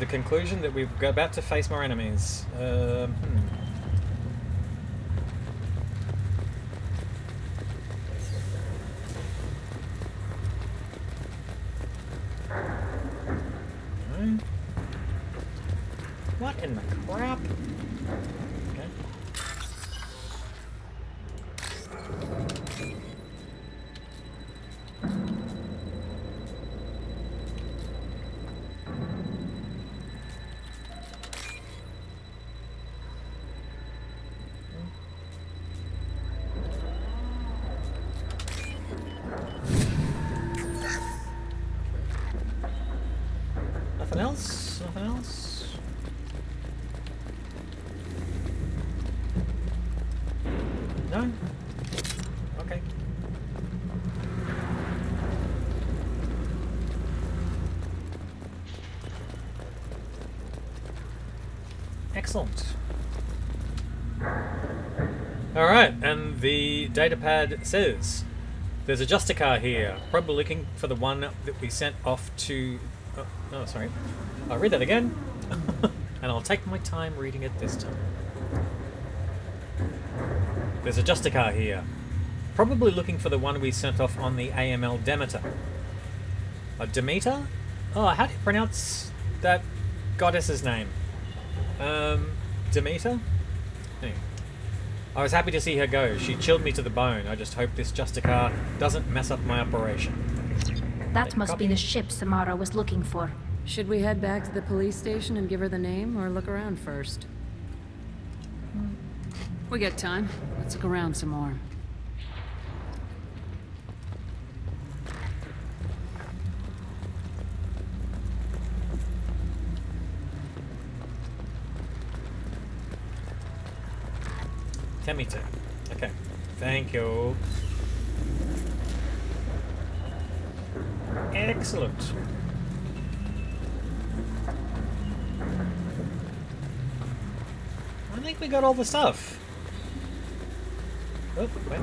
conclusion that we're about to face more enemies. What in the crap? Okay. Nothing else? Nothing else? No? Okay. Excellent. Alright, and the datapad says there's a Justicar here, probably looking for the one that we sent off to... Oh, sorry. I'll read that again. And I'll take my time reading it this time. There's a Justicar here. Probably looking for the one we sent off on the AML Demeter. A Demeter? Oh, how do you pronounce that goddess's name? Demeter? Anyway. I was happy to see her go. She chilled me to the bone. I just hope this Justicar doesn't mess up my operation. That must be the ship Samara was looking for. Should we head back to the police station and give her the name, or look around first? We got time. Let's look around some more. Demeter. Okay. Thank you. Excellent. I think we got all the stuff. Oh, wait.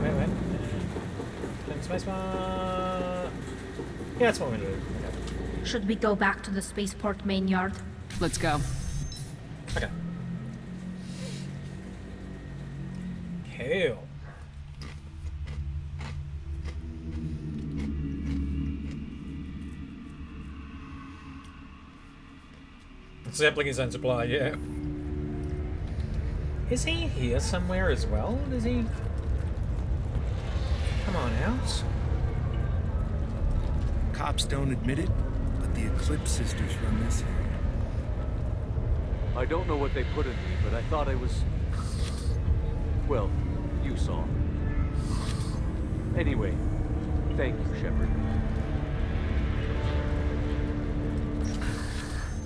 Spacebar. Yeah, that's what we're gonna do. Okay. Should we go back to the spaceport main yard? Let's go. Okay. hell? Sampling his own supply, yeah. Is he here somewhere as well? Does he... Come on out. Cops don't admit it, but the Eclipse sisters run this area. I don't know what they put in me, but I thought I was... Well, you saw. Anyway, thank you, Shepard.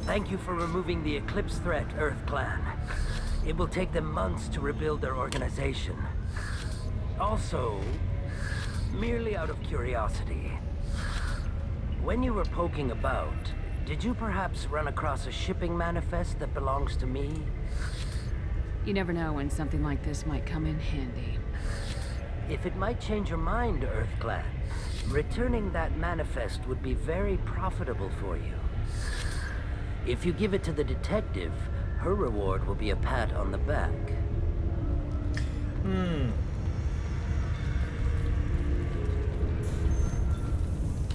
Thank you for removing the Eclipse threat, Earth Clan. It will take them months to rebuild their organization. Also, merely out of curiosity, when you were poking about, did you perhaps run across a shipping manifest that belongs to me? You never know when something like this might come in handy. If it might change your mind, Earth Clan, returning that manifest would be very profitable for you. If you give it to the detective, her reward will be a pat on the back.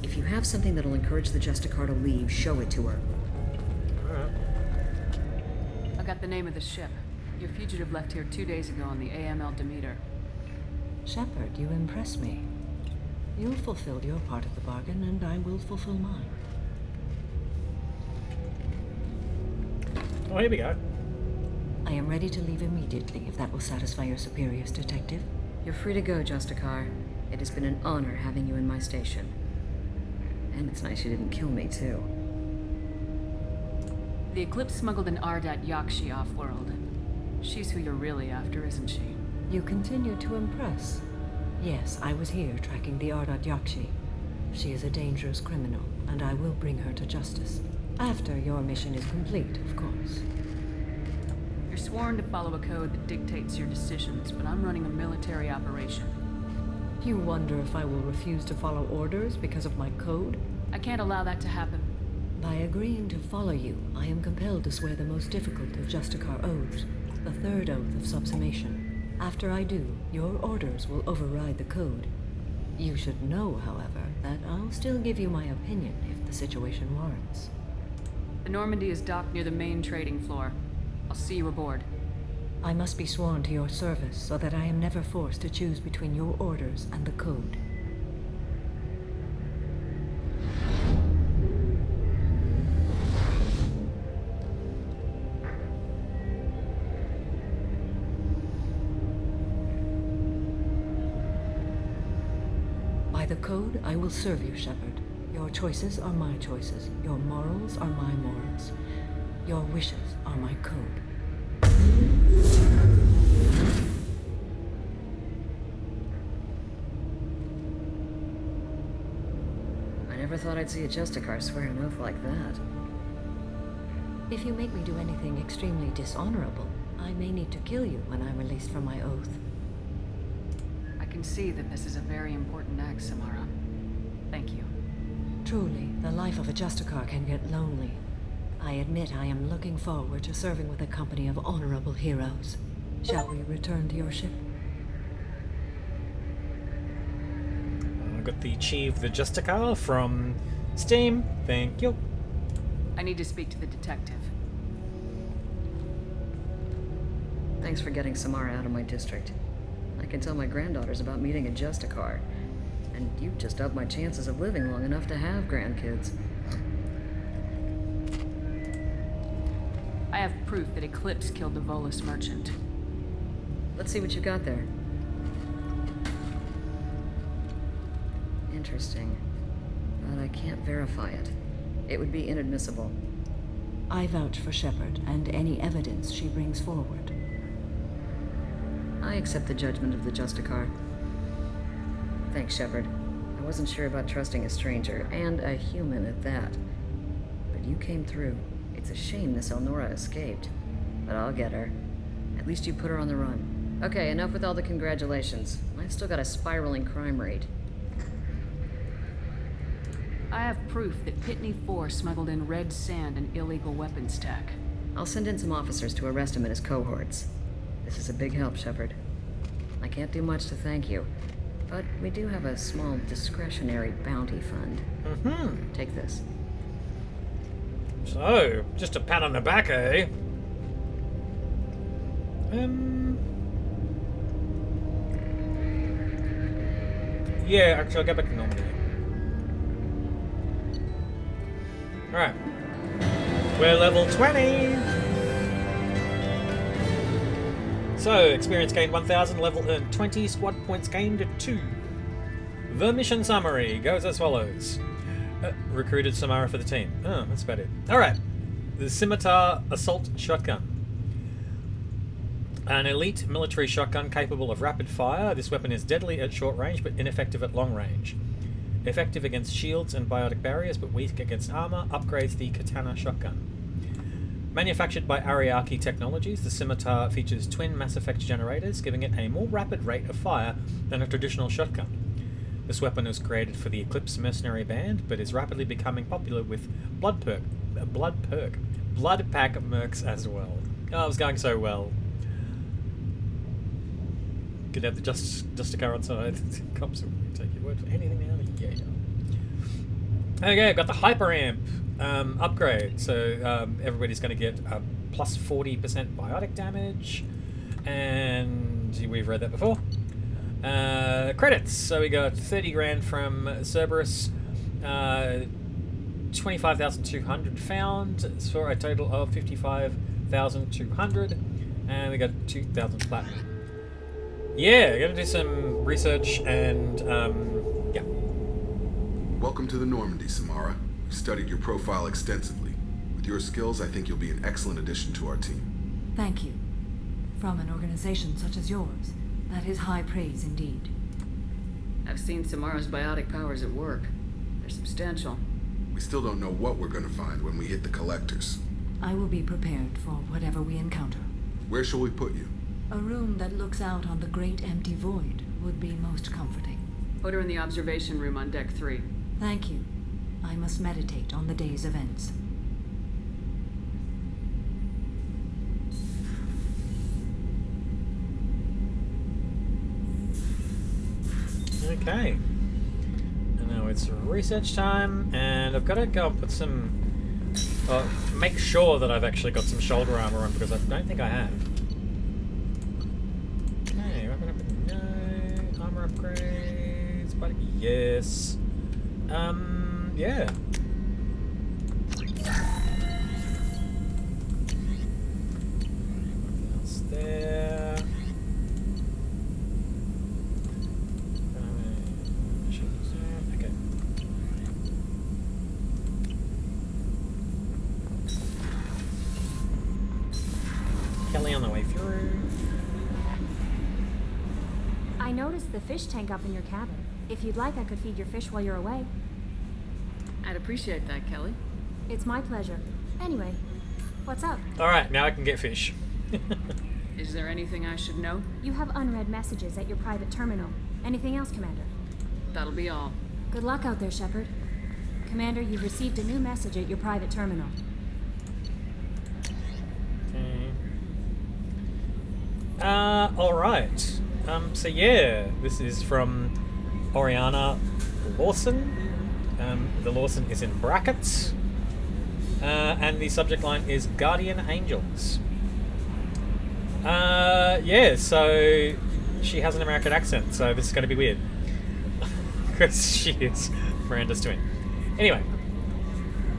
If you have something that'll encourage the Justicar to leave, show it to her. I got the name of the ship. Your fugitive left here 2 days ago on the AML Demeter. Shepard, you impress me. You fulfilled your part of the bargain, and I will fulfill mine. Oh, here we go. I am ready to leave immediately, if that will satisfy your superiors, Detective. You're free to go, Justicar. It has been an honor having you in my station. And it's nice you didn't kill me, too. The Eclipse smuggled an Ardat Yakshi off-world. She's who you're really after, isn't she? You continue to impress. Yes, I was here tracking the Ardat Yakshi. She is a dangerous criminal, and I will bring her to justice. After your mission is complete, of course. You're sworn to follow a code that dictates your decisions, but I'm running a military operation. You wonder if I will refuse to follow orders because of my code? I can't allow that to happen. By agreeing to follow you, I am compelled to swear the most difficult of Justicar oaths, the third oath of subsumation. After I do, your orders will override the code. You should know, however, that I'll still give you my opinion if the situation warrants. The Normandy is docked near the main trading floor. I'll see you aboard. I must be sworn to your service so that I am never forced to choose between your orders and the code. By the code, I will serve you, Shepard. Your choices are my choices. Your morals are my morals. Your wishes are my code. I never thought I'd see a Justicar swear an oath like that. If you make me do anything extremely dishonorable, I may need to kill you when I'm released from my oath. I can see that this is a very important act, Samara. Thank you. Truly, the life of a Justicar can get lonely. I admit I am looking forward to serving with a company of honorable heroes. Shall we return to your ship? I got the Achieve the Justicar from Steam. Thank you. I need to speak to the detective. Thanks for getting Samara out of my district. I can tell my granddaughters about meeting a Justicar. And you just upped my chances of living long enough to have grandkids. I have proof that Eclipse killed the Volus merchant. Let's see what you got there. Interesting. But I can't verify it. It would be inadmissible. I vouch for Shepard and any evidence she brings forward. I accept the judgment of the Justicar. Thanks, Shepard. I wasn't sure about trusting a stranger, and a human at that. But you came through. It's a shame this Elnora escaped. But I'll get her. At least you put her on the run. Okay, enough with all the congratulations. I've still got a spiraling crime rate. I have proof that Pitney 4 smuggled in red sand and illegal weapons tech. I'll send in some officers to arrest him and his cohorts. This is a big help, Shepard. I can't do much to thank you. But we do have a small discretionary bounty fund. Mm-hmm. Take this. So, just a pat on the back, eh? Yeah, actually, I'll go back to normal. Alright. We're level 20! So, experience gained 1,000, level earned 20, squad points gained 2. The mission summary goes as follows. Recruited Samara for the team. Oh, that's about it. Alright. The Scimitar Assault Shotgun. An elite military shotgun capable of rapid fire. This weapon is deadly at short range but ineffective at long range. Effective against shields and biotic barriers but weak against armor. Upgrades the Katana shotgun. Manufactured by Ariake Technologies, the Scimitar features twin Mass Effect generators, giving it a more rapid rate of fire than a traditional shotgun. This weapon was created for the Eclipse mercenary band, but is rapidly becoming popular with blood pack mercs as well. Oh, it was going so well. Could have the Justicar on side. Cops will take your word for anything now. Yeah. Okay, I've got the Hyper Amp upgrade. So everybody's going to get a plus 40% biotic damage. And we've read that before. Credits. So we got 30 grand from Cerberus. 25,200 found for a total of 55,200. And we got 2,000 platinum. Yeah, we're gonna do some research and, yeah. Welcome to the Normandy, Samara. We've studied your profile extensively. With your skills, I think you'll be an excellent addition to our team. Thank you. From an organization such as yours, that is high praise indeed. I've seen Samara's biotic powers at work. They're substantial. We still don't know what we're gonna find when we hit the collectors. I will be prepared for whatever we encounter. Where shall we put you? A room that looks out on the great empty void would be most comforting. Put her in the observation room on deck 3. Thank you. I must meditate on the day's events. Okay. And now it's research time, and I've got to go and put some... make sure that I've actually got some shoulder armor on, because I don't think I have. Okay, weapon up, no. Armor upgrades, but yes. Yeah. Nothing else there. Okay. Kelly on the way through. I noticed the fish tank up in your cabin. If you'd like, I could feed your fish while you're away. I'd appreciate that, Kelly. It's my pleasure. Anyway, what's up? Alright, now I can get fish. Is there anything I should know? You have unread messages at your private terminal. Anything else, Commander? That'll be all. Good luck out there, Shepard. Commander, you've received a new message at your private terminal. Alright. So yeah, this is from Oriana Lawson. The Lawson is in brackets. And the subject line is Guardian Angels. Yeah, so she has an American accent, so this is going to be weird. Because she is Miranda's twin. Anyway,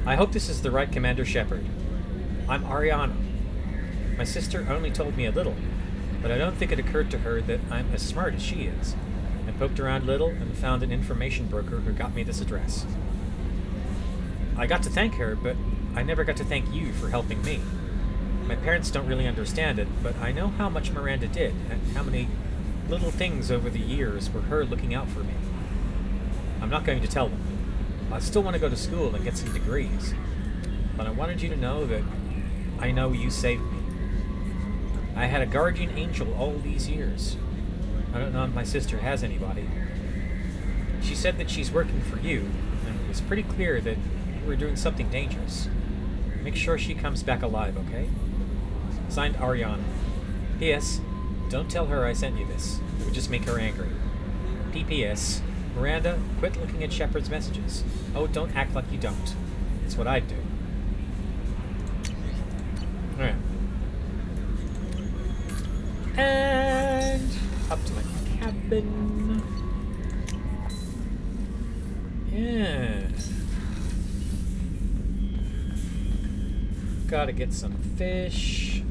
I hope this is the right Commander Shepard. I'm Ariana. My sister only told me a little, but I don't think it occurred to her that I'm as smart as she is. I poked around a little and found an information broker who got me this address. I got to thank her, but I never got to thank you for helping me. My parents don't really understand it, but I know how much Miranda did, and how many little things over the years were her looking out for me. I'm not going to tell them. I still want to go to school and get some degrees, but I wanted you to know that I know you saved me. I had a guardian angel all these years. I don't know if my sister has anybody. She said that she's working for you, and it was pretty clear that you were doing something dangerous. Make sure she comes back alive, okay? Signed, Ariana. P.S. Don't tell her I sent you this. It would just make her angry. P.P.S. Miranda, quit looking at Shepard's messages. Oh, don't act like you don't. It's what I'd do. Alright. And up to my cabin. Yeah. Gotta get some fish.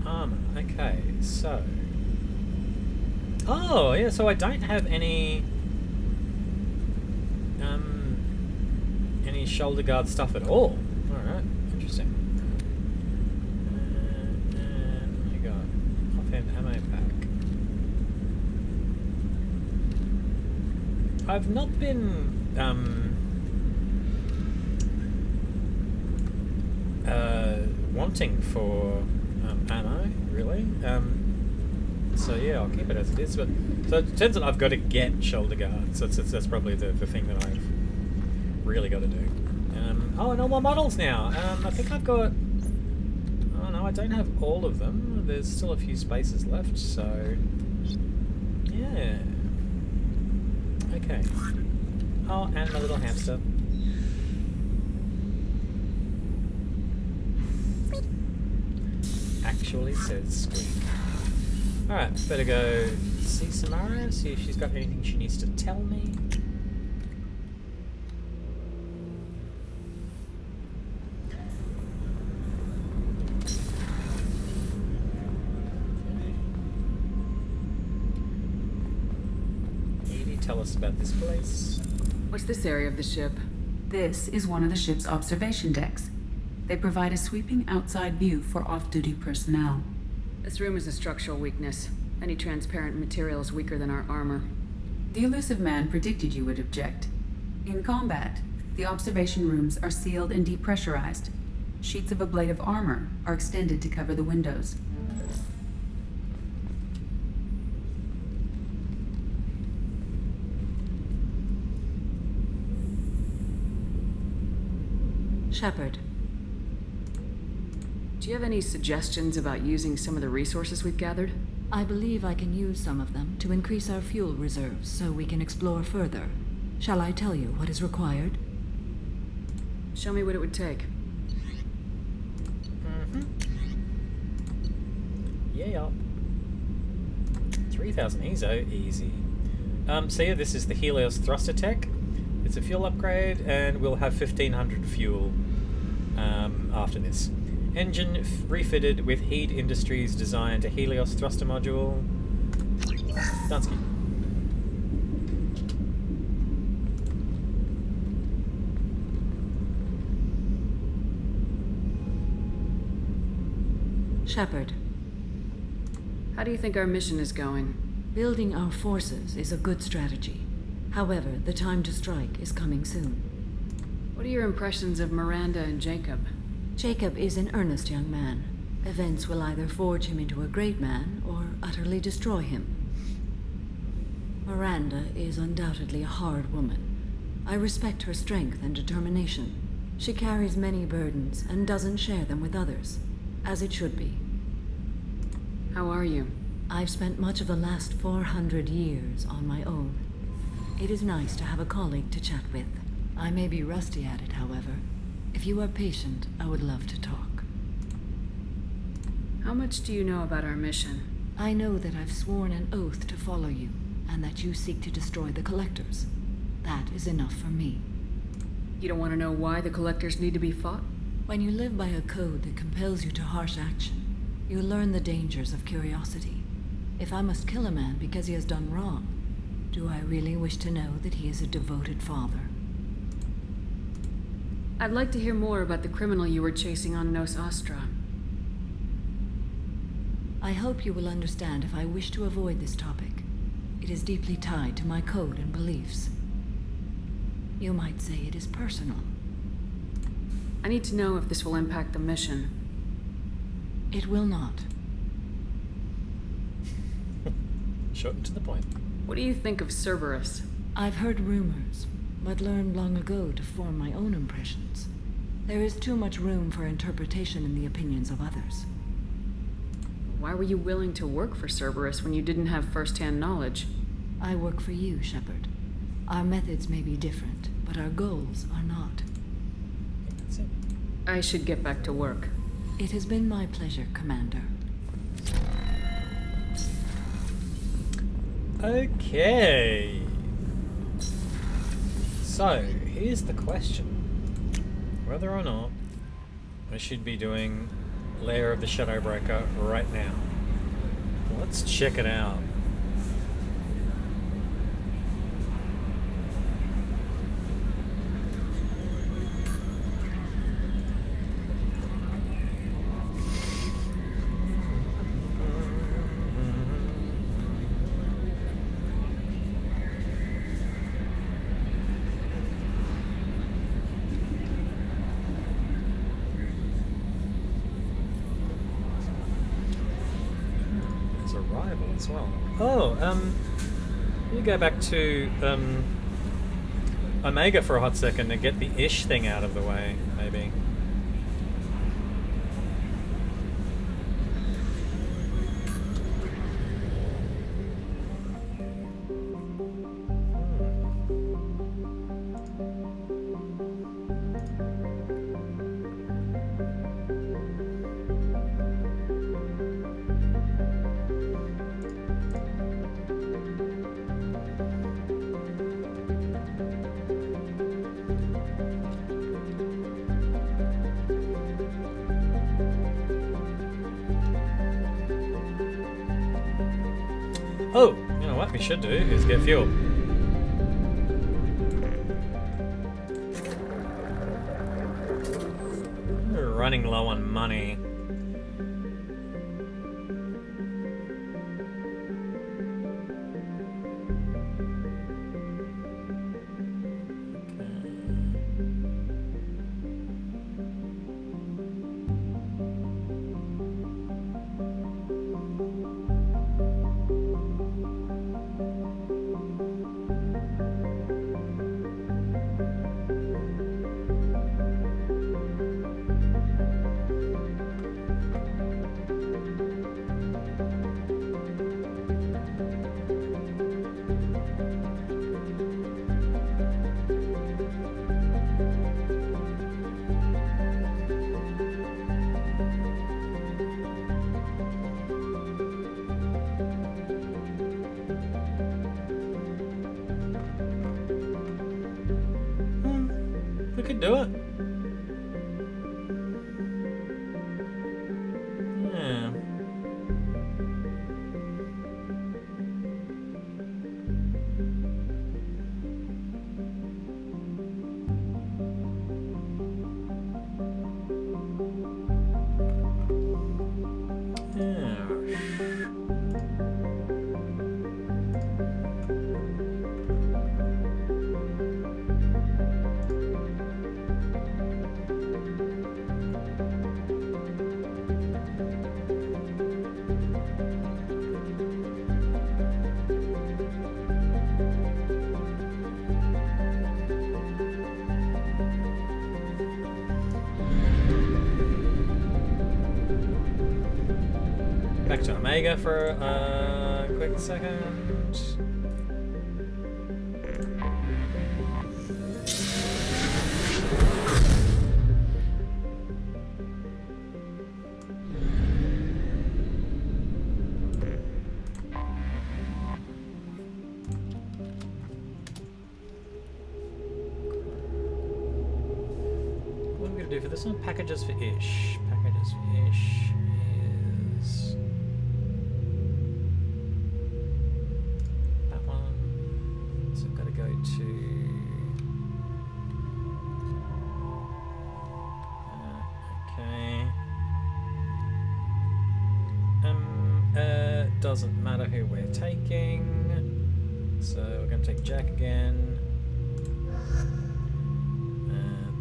Armor. Okay, so. Oh, yeah, so I don't have any shoulder guard stuff at all. Alright, interesting. What do you got? Offhand ammo pack. I've not been wanting for ammo, really. So yeah, I'll keep it as it is. But so it turns out I've got to get shoulder guards. That's probably the thing that I've really got to do. Oh, and all my models now. I think I've got. Oh no, I don't have all of them. There's still a few spaces left. So yeah. Okay. Oh, and my little hamster. Actually says squeak. Alright, better go see Samara, see if she's got anything she needs to tell me. Edie, tell us about this place. What's this area of the ship? This is one of the ship's observation decks. They provide a sweeping outside view for off-duty personnel. This room is a structural weakness. Any transparent material is weaker than our armor. The elusive man predicted you would object. In combat, the observation rooms are sealed and depressurized. Sheets of ablative armor are extended to cover the windows. Shepard. Do you have any suggestions about using some of the resources we've gathered? I believe I can use some of them to increase our fuel reserves so we can explore further. Shall I tell you what is required? Show me what it would take. Yeah. 3,000 ESO, easy. So yeah, this is the Helios thruster tech. It's a fuel upgrade, and we'll have 1,500 fuel after this. Engine refitted with Heat Industries designed a Helios thruster module. Dunsky. Shepard. How do you think our mission is going? Building our forces is a good strategy. However, the time to strike is coming soon. What are your impressions of Miranda and Jacob? Jacob is an earnest young man. Events will either forge him into a great man or utterly destroy him. Miranda is undoubtedly a hard woman. I respect her strength and determination. She carries many burdens and doesn't share them with others, as it should be. How are you? I've spent much of the last 400 years on my own. It is nice to have a colleague to chat with. I may be rusty at it, however. If you are patient, I would love to talk. How much do you know about our mission? I know that I've sworn an oath to follow you, and that you seek to destroy the Collectors. That is enough for me. You don't want to know why the Collectors need to be fought? When you live by a code that compels you to harsh action, you learn the dangers of curiosity. If I must kill a man because he has done wrong, do I really wish to know that he is a devoted father? I'd like to hear more about the criminal you were chasing on Nos Astra. I hope you will understand if I wish to avoid this topic. It is deeply tied to my code and beliefs. You might say it is personal. I need to know if this will impact the mission. It will not. Short and to the point. What do you think of Cerberus? I've heard rumors, but learned long ago to form my own impressions. There is too much room for interpretation in the opinions of others. Why were you willing to work for Cerberus when you didn't have first-hand knowledge? I work for you, Shepard. Our methods may be different, but our goals are not. That's it. I should get back to work. It has been my pleasure, Commander. Okay. So, here's the question. Whether or not I should be doing Lair of the Shadowbreaker right now. Let's check it out. As well. Oh, you go back to Omega for a hot second and get the ish thing out of the way, maybe. Oh, you know what we should do is get fuel. We're running low on money. We could do it. Yeah. Back to Omega for a quick second. What am I going to do for this one? Packages for Ish. Packages for Ish is that one. So I've got to go to doesn't matter who we're taking. So we're going to take Jack again.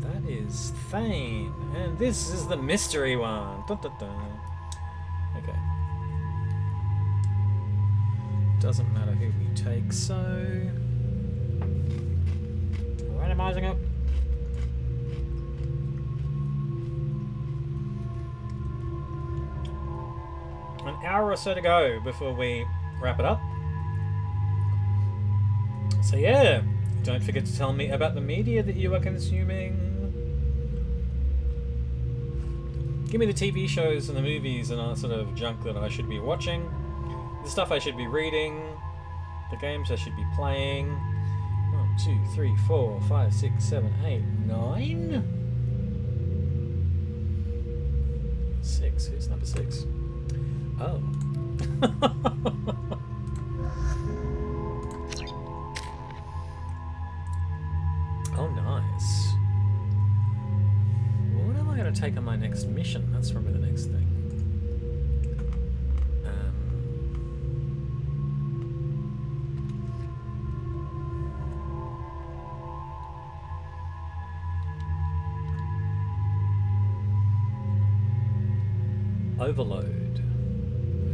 That is Thane. And this is the mystery one. Dun, dun, dun. Okay. Doesn't matter who we take, so randomizing it. an hour or so to go before we wrap it up. So yeah, don't forget to tell me about the media that you are consuming. Give me the TV shows and the movies and all that sort of junk that I should be watching, the stuff I should be reading, the games I should be playing. 1, 2, 3, 4, 5, 6, 7, 8, 9. 6. Who's number 6? Oh. Oh, nice. What am I going to take on my next mission? That's probably the next thing. Overload.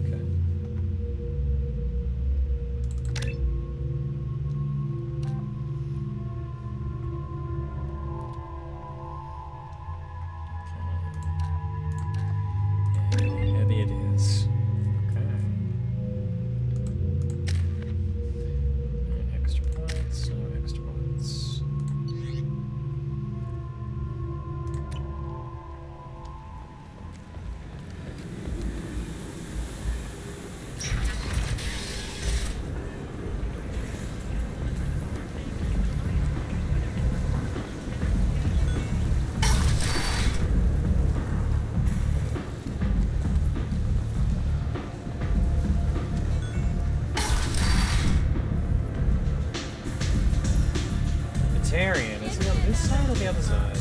Okay. Heavy it is. Okay. No extra points, no extra points. Salarian, is he on this side or the other side?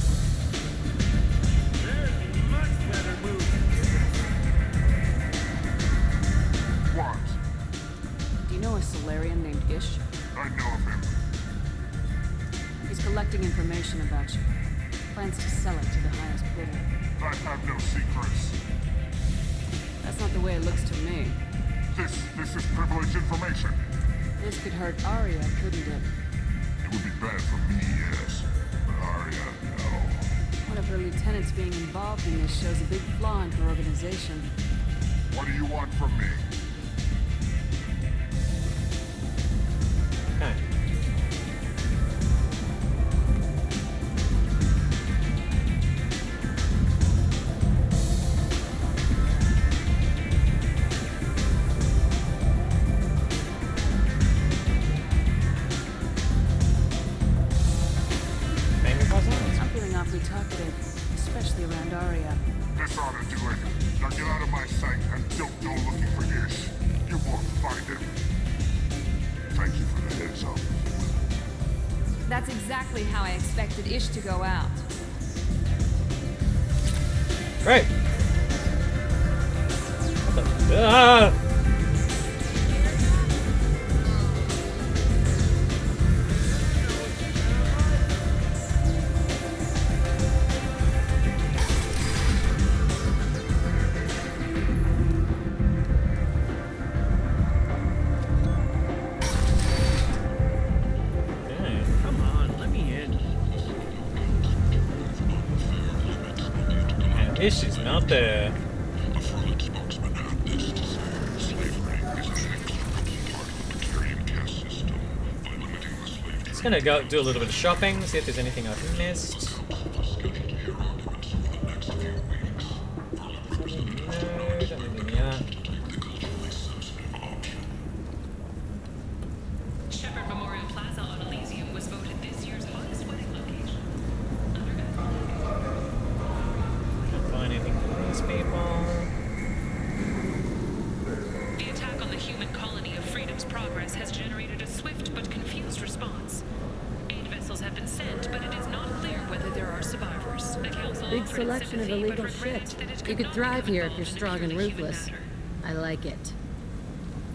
What? Do you know a Salarian named Ish? I know of him. He's collecting information about you. Plans to sell it to the highest bidder. I have no secrets. That's not the way it looks to me. This is privileged information. This could hurt Arya, couldn't it? It would be bad for me, yes. But Arya, no. One of her lieutenants being involved in this shows a big flaw in her organization. What do you want from me? Okay. I'm feeling awfully talkative, especially around Arya. This ought to do it. Now get out of my sight and don't go looking for Ish. You won't find him. Thank you for the heads up. That's exactly how I expected Ish to go out. Great. What the? Come on, let me in. And Ish is not there. A fluid spokesman had this to say. Slavery is an inextricable part of the Quarian caste system. By limiting the slave Just gonna go do a little bit of shopping, see if there's anything I've missed. Shepherd Memorial Plaza on Elysium was voted this year's hottest wedding location. Can't find anything for these people. The attack on the human colony of Freedom's Progress has generated a swift but confused response. Aid vessels have been sent, but it is not clear whether there are survivors. The council Big offered selection of sympathy, but illegal regretted shit. that it You could could not thrive be here if you're involved strong in and the human ruthless. matter. I like it.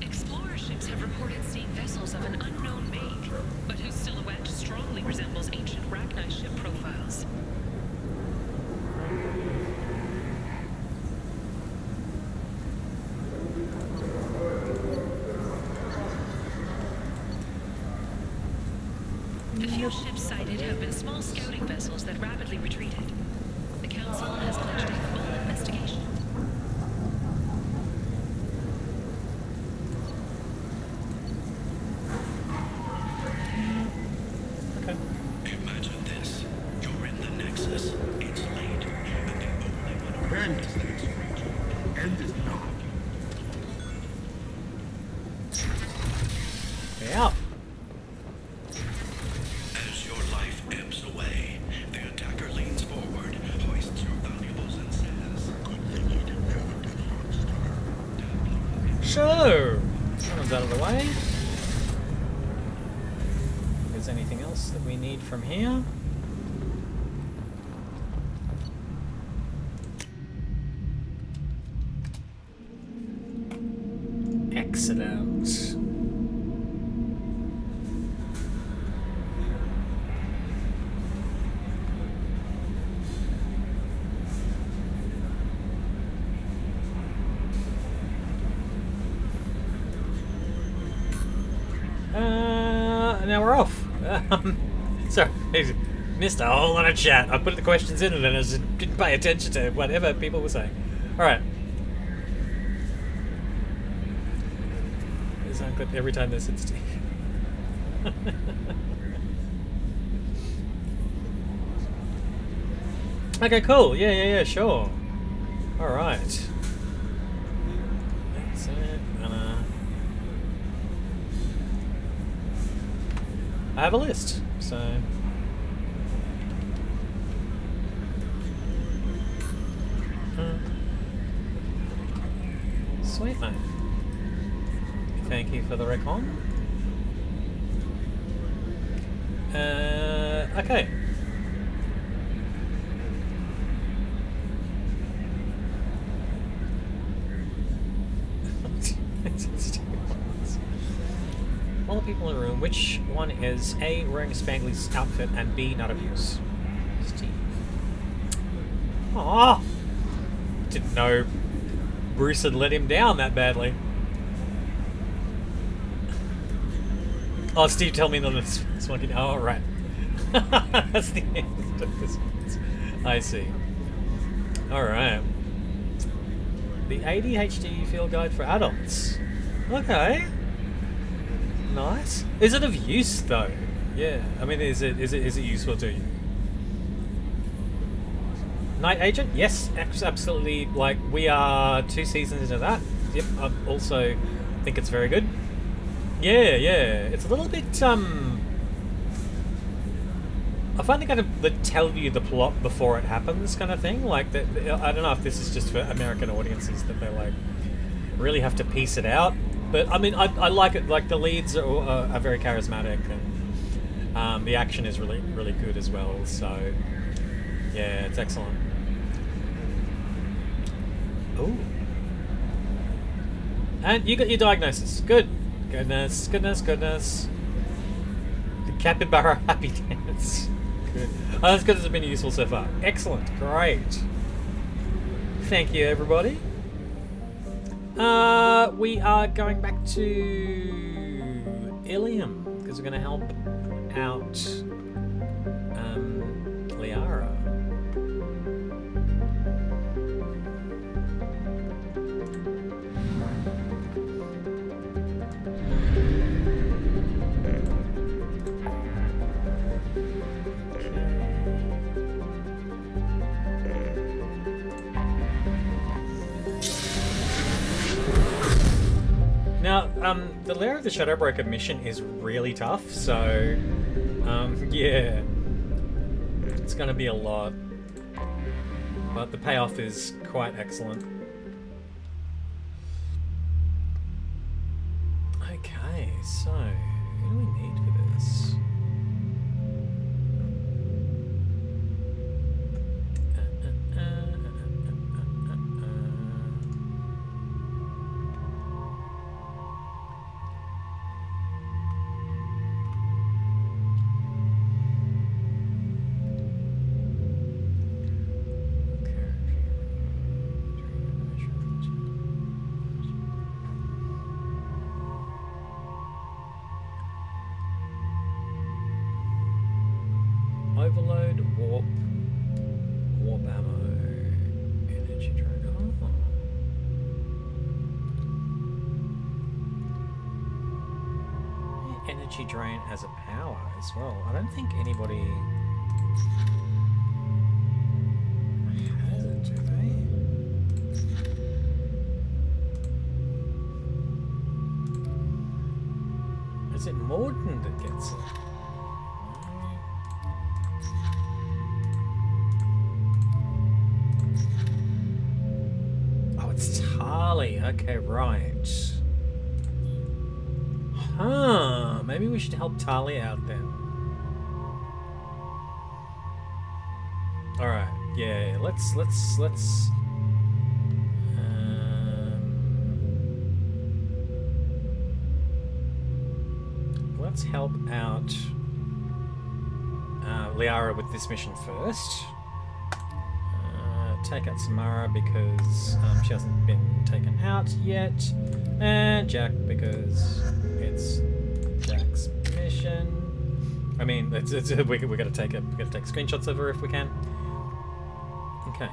Explorer ships have reported seeing vessels of an unknown make, but whose silhouette strongly resembles ancient Rachni ship profiles. The few ships sighted have been small scouting vessels that rapidly retreated. The council has launched a full investigation. So, that one's out of the way. If there's anything else that we need from here. Excellent. Now we're off. Sorry, missed a whole lot of chat. I put the questions in and I just didn't pay attention to whatever people were saying. Alright. This unclip every time this hits Steve. Okay, cool. Yeah, sure. Alright. That's it. I have a list, so... Sweet, mate. Thank you for the recon. Okay. All the people in the room, which one is A, wearing Spangley's outfit, and B, not of use? Steve. Aww! Didn't know Bruce had let him down that badly. Oh, Steve, tell me that it's one. Oh, right. That's the end of this. I see. Alright. The ADHD Field Guide for Adults. Okay. Nice. Is it of use though? Yeah. I mean, is it useful to you? Night Agent? Yes, absolutely. Like, we are 2 seasons into that. Yep. I also think it's very good. Yeah. It's a little bit I find they kind of tell you the plot before it happens, kind of thing. Like, I don't know if this is just for American audiences that they like really have to piece it out. But I mean, I like it. Like, the leads are very charismatic, and the action is really good as well. So yeah, it's excellent. Oh, and you got your diagnosis. Good. Goodness. The capybara happy dance. Good. Oh, that's good as it's been useful so far. Excellent. Great. Thank you, everybody. We are going back to Elysium because we're going to help out Liara. Now, the Lair of the Shadowbroker mission is really tough, so, yeah. It's gonna be a lot. But the payoff is quite excellent. Okay, so, who do we need for this? Overload, warp ammo, energy drain. Oh. Yeah, energy drain as a power as well. I don't think anybody has it, do they? Is it Morden that gets it? Okay, right. Huh, maybe we should help Talia out then. Alright, yeah, let's help out Liara with this mission first. Take out Samara because she hasn't been taken out yet, and Jack because it's Jack's mission. I mean, we gotta take screenshots of her if we can. Okay.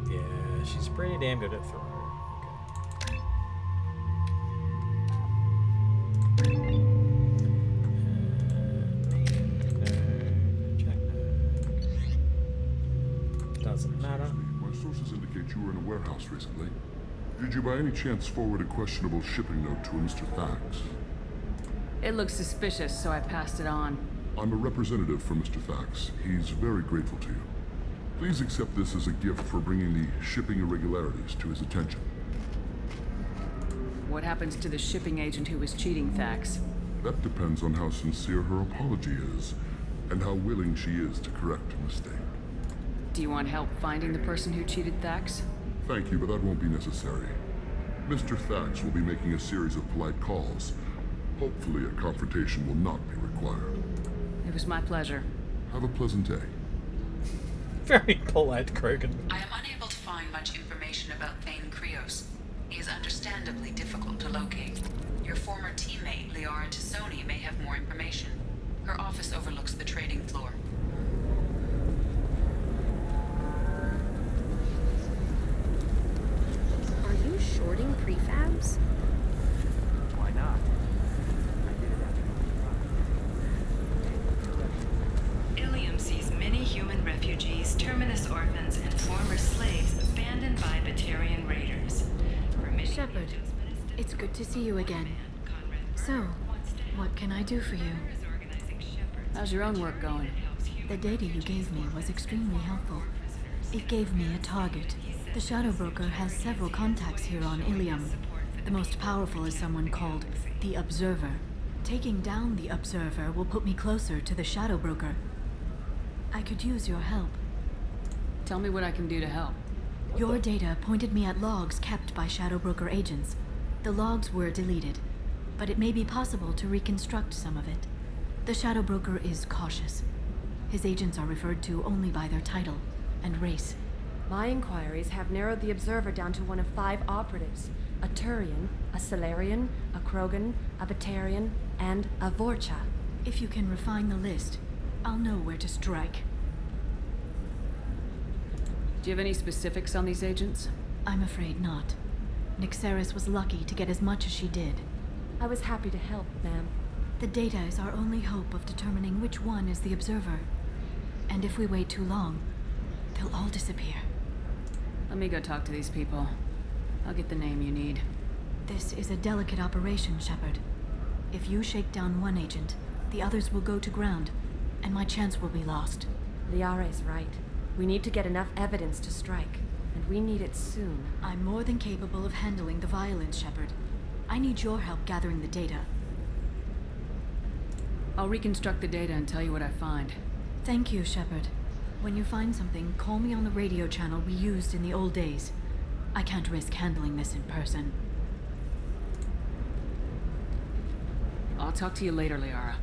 Yeah, she's pretty damn good at throwing. Doesn't matter. My sources indicate you were in a warehouse recently. Did you by any chance forward a questionable shipping note to a Mr. Thax? It looks suspicious, so I passed it on. I'm a representative for Mr. Thax. He's very grateful to you. Please accept this as a gift for bringing the shipping irregularities to his attention. What happens to the shipping agent who was cheating Thax? That depends on how sincere her apology is, and how willing she is to correct a mistake. Do you want help finding the person who cheated Thax? Thank you, but that won't be necessary. Mr. Thax will be making a series of polite calls. Hopefully a confrontation will not be required. It was my pleasure. Have a pleasant day. Very polite, Krogan. I am unable to find much information about Thane Krios. He is understandably difficult to locate. Your former teammate, Liara Tassoni, may have more information. Her office overlooks the trading floor. Are you shorting prefabs? Why not? Elysium sees many human refugees, terminus orphans, and former slaves abandoned by Batarian raiders. Shepard, it's good to see you again. So, what can I do for you? How's your own work going? The data you gave me was extremely helpful. It gave me a target. The Shadow Broker has several contacts here on Elysium. The most powerful is someone called the Observer. Taking down the Observer will put me closer to the Shadow Broker. I could use your help. Tell me what I can do to help. Your data pointed me at logs kept by Shadow Broker agents. The logs were deleted, but it may be possible to reconstruct some of it. The Shadow Broker is cautious. His agents are referred to only by their title and race. My inquiries have narrowed the Observer down to one of 5 operatives. A Turian, a Salarian, a Krogan, a Batarian, and a Vorcha. If you can refine the list, I'll know where to strike. Do you have any specifics on these agents? I'm afraid not. Nyxeris was lucky to get as much as she did. I was happy to help, ma'am. The data is our only hope of determining which one is the Observer. And if we wait too long, they'll all disappear. Let me go talk to these people. I'll get the name you need. This is a delicate operation, Shepard. If you shake down one agent, the others will go to ground, and my chance will be lost. Liara is right. We need to get enough evidence to strike, and we need it soon. I'm more than capable of handling the violence, Shepard. I need your help gathering the data. I'll reconstruct the data and tell you what I find. Thank you, Shepard. When you find something, call me on the radio channel we used in the old days. I can't risk handling this in person. I'll talk to you later, Liara.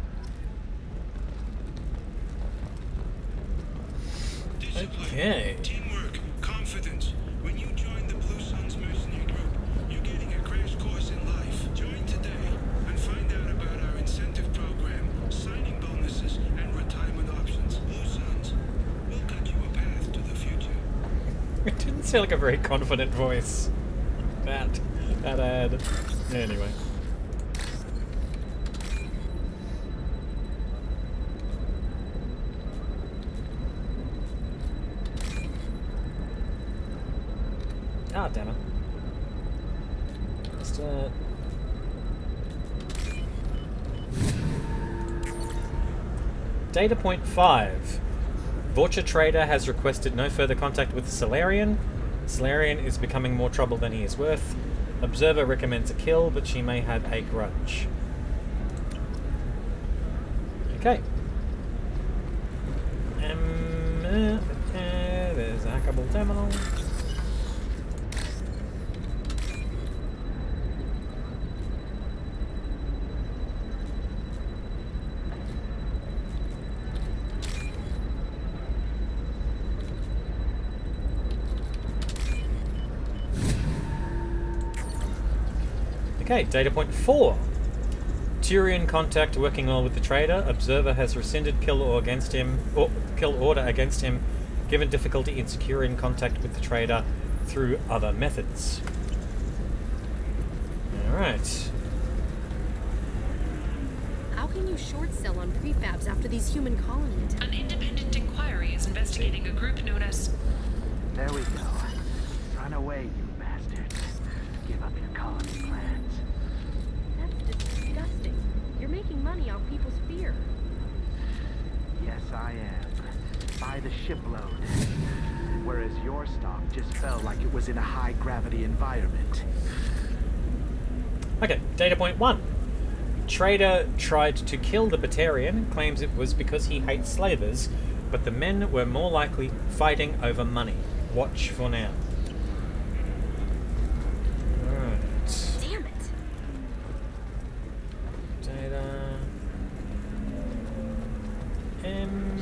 Okay. Teamwork, confidence. When you join the Blue Suns mercenary group, you're getting a crash course in life. Join today and find out about our incentive program, signing bonuses, and retirement options. Blue Suns will cut you a path to the future. It didn't sound like a very confident voice. That ad. Anyway. Ah, damn it. Just, Data point 5. Vorcha Trader has requested no further contact with the Salarian. Salarian is becoming more trouble than he is worth. Observer recommends a kill, but she may have a grudge. Okay. There's a hackable terminal. Okay, data point 4. Turian contact working well with the trader. Observer has rescinded kill order against him, given difficulty in securing contact with the trader through other methods. Alright. How can you short sell on prefabs after these human colony attacks? An independent inquiry is investigating a group known as... There we go. Run away, you bastards. Give up your colony plans. That's disgusting. You're making money off people's fear. Yes, I am. By the shipload. Whereas your stock just fell like it was in a high-gravity environment. Okay, data point 1. Trader tried to kill the Batarian, claims it was because he hates slavers, but the men were more likely fighting over money. Watch for now. Alright. Damn it. Data.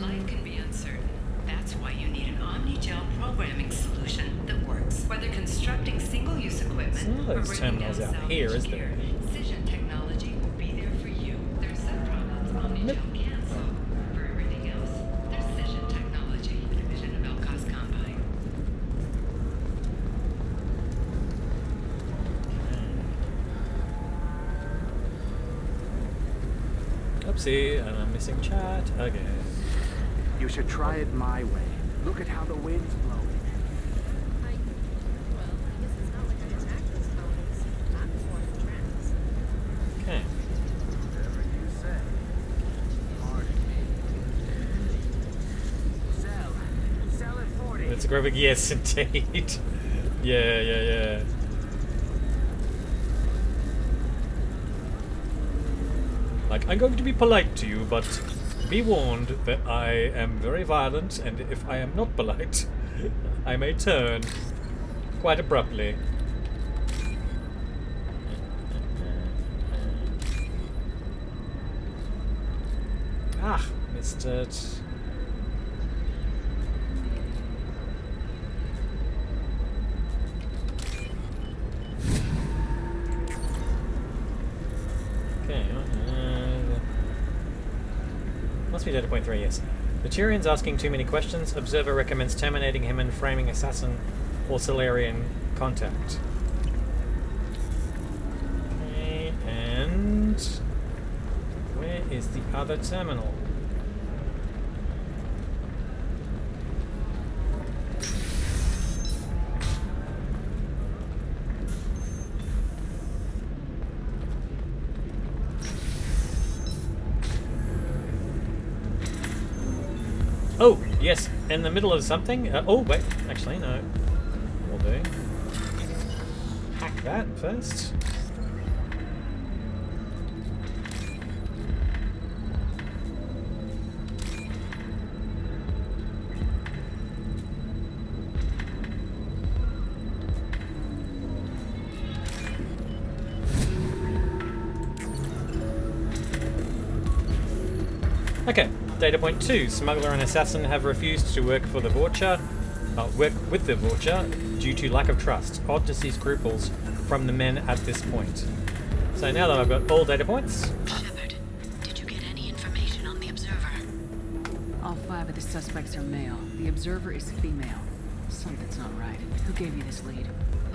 Life can be uncertain. That's why you need an omni-gel programming solution that works. Whether constructing single-use equipment Some of those or bringing terminals down out here, salvage is there? gear, Cision technology will be there for you. There's some problems omni-gel can't solve. For everything else, there's Cision technology, a division of Elcos Combine. Oopsie, and I'm missing chat again. You should try it my way. Look at how the wind's blowing. Okay. Whatever you say. Pardon me. Sell at 40. It's a graphic, yes, indeed. Yeah. Like, I'm going to be polite to you, but be warned that I am very violent, and if I am not polite, I may turn quite abruptly. Ah, missed it. Okay, must be data point 3, yes. The Turian's asking too many questions. Observer recommends terminating him and framing assassin or salarian contact. Okay, and where is the other terminal? Oh, yes, in the middle of something. Oh, wait, actually, no. Will do. Hack that first. Okay. Data point 2. Smuggler and assassin have refused to work for the Vorcha, work with the Vorcha due to lack of trust. Odd to see scruples from the men at this point. So now that I've got all data points... Shepard, did you get any information on the Observer? All 5 of the suspects are male. The Observer is female. Something's not right. Who gave you this lead?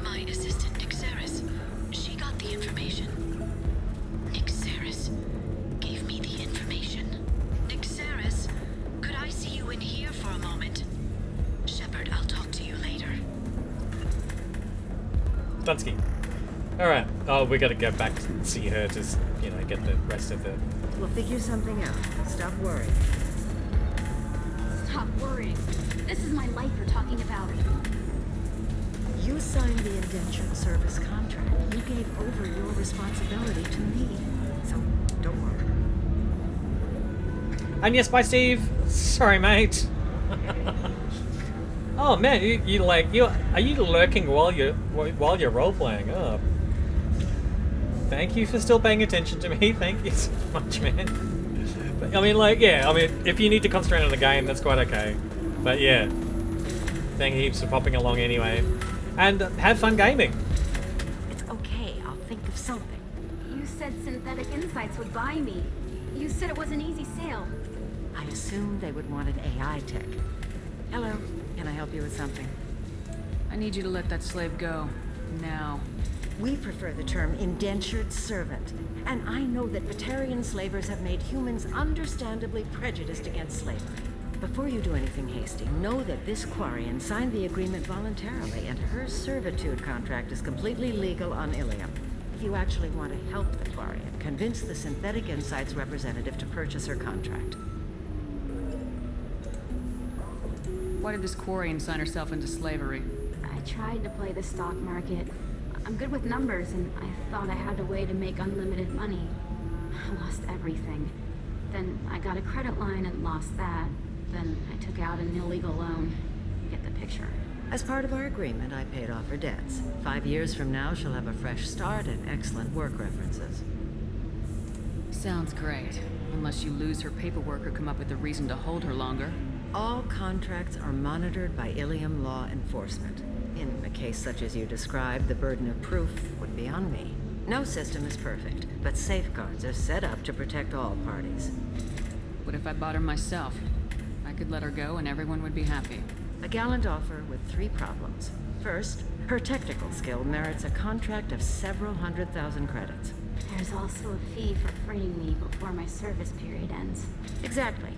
My assistant, Nixeris. She got the information. Nixeris gave me the information. Nixeris, could I see you in here for a moment? Shepard, I'll talk to you later. Dunsky. Alright. Oh, we gotta go back and see her to, get the rest of the... We'll figure something out. Stop worrying. Stop worrying. This is my life you're talking about. You signed the indentured service contract. You gave over your responsibility to me. So, don't worry. And yes, bye, Steve. Sorry, mate. Oh man, are you lurking while you're role playing? Oh, thank you for still paying attention to me. Thank you so much, man. But, I mean, if you need to concentrate on the game, that's quite okay. But yeah, thank you heaps for popping along anyway, and have fun gaming. It's okay. I'll think of something. You said Synthetic Insights would buy me. You said it was an easy sale. I assumed they would want an AI tech. Hello. Can I help you with something? I need you to let that slave go. Now. We prefer the term indentured servant. And I know that Batarian slavers have made humans understandably prejudiced against slavery. Before you do anything hasty, know that this quarian signed the agreement voluntarily, and her servitude contract is completely legal on Elysium. If you actually want to help the quarian, convince the Synthetic Insights representative to purchase her contract. Why did this quarian sign herself into slavery? I tried to play the stock market. I'm good with numbers, and I thought I had a way to make unlimited money. I lost everything. Then I got a credit line and lost that. Then I took out an illegal loan. You get the picture. As part of our agreement, I paid off her debts. 5 years from now, she'll have a fresh start and excellent work references. Sounds great. Unless you lose her paperwork or come up with a reason to hold her longer. All contracts are monitored by Elysium law enforcement. In a case such as you described, the burden of proof would be on me. No system is perfect, but safeguards are set up to protect all parties. What if I bought her myself? I could let her go and everyone would be happy. A gallant offer with 3 problems. First, her technical skill merits a contract of several 100,000 credits. There's also a fee for freeing me before my service period ends. Exactly.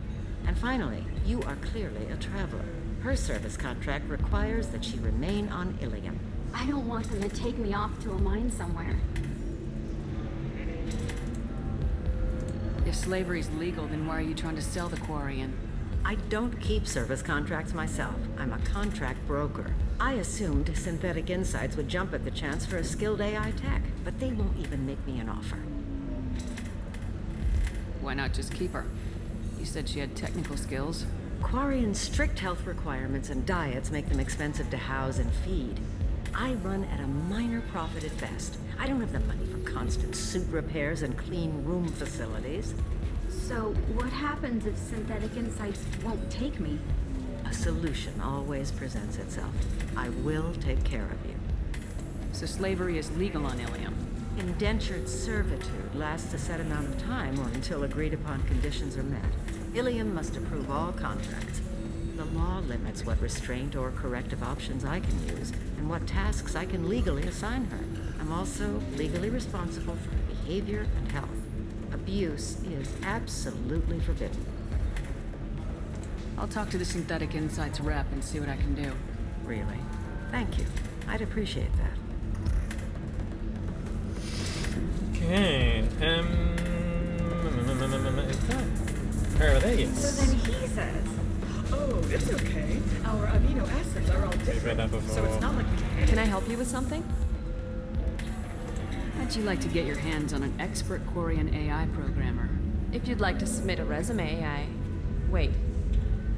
And finally, you are clearly a traveler. Her service contract requires that she remain on Elysium. I don't want them to take me off to a mine somewhere. If slavery's legal, then why are you trying to sell the quarian? I don't keep service contracts myself. I'm a contract broker. I assumed Synthetic Insights would jump at the chance for a skilled AI tech, but they won't even make me an offer. Why not just keep her? You said she had technical skills. Quarian's strict health requirements and diets make them expensive to house and feed. I run at a minor profit at best. I don't have the money for constant suit repairs and clean room facilities. So, what happens if Synthetic Insights won't take me? A solution always presents itself. I will take care of you. So slavery is legal on Elysium? Indentured servitude lasts a set amount of time or until agreed-upon conditions are met. Elysium must approve all contracts. The law limits what restraint or corrective options I can use and what tasks I can legally assign her. I'm also legally responsible for her behavior and health. Abuse is absolutely forbidden. I'll talk to the Synthetic Insights rep and see what I can do. Really? Thank you. I'd appreciate that. Okay, is that over there? Yes. So then he says, oh, it's okay. Our amino acids are all different, so it's not like we can... Can I help you with something? How'd you like to get your hands on an expert quarian AI programmer? If you'd like to submit a resume, Wait.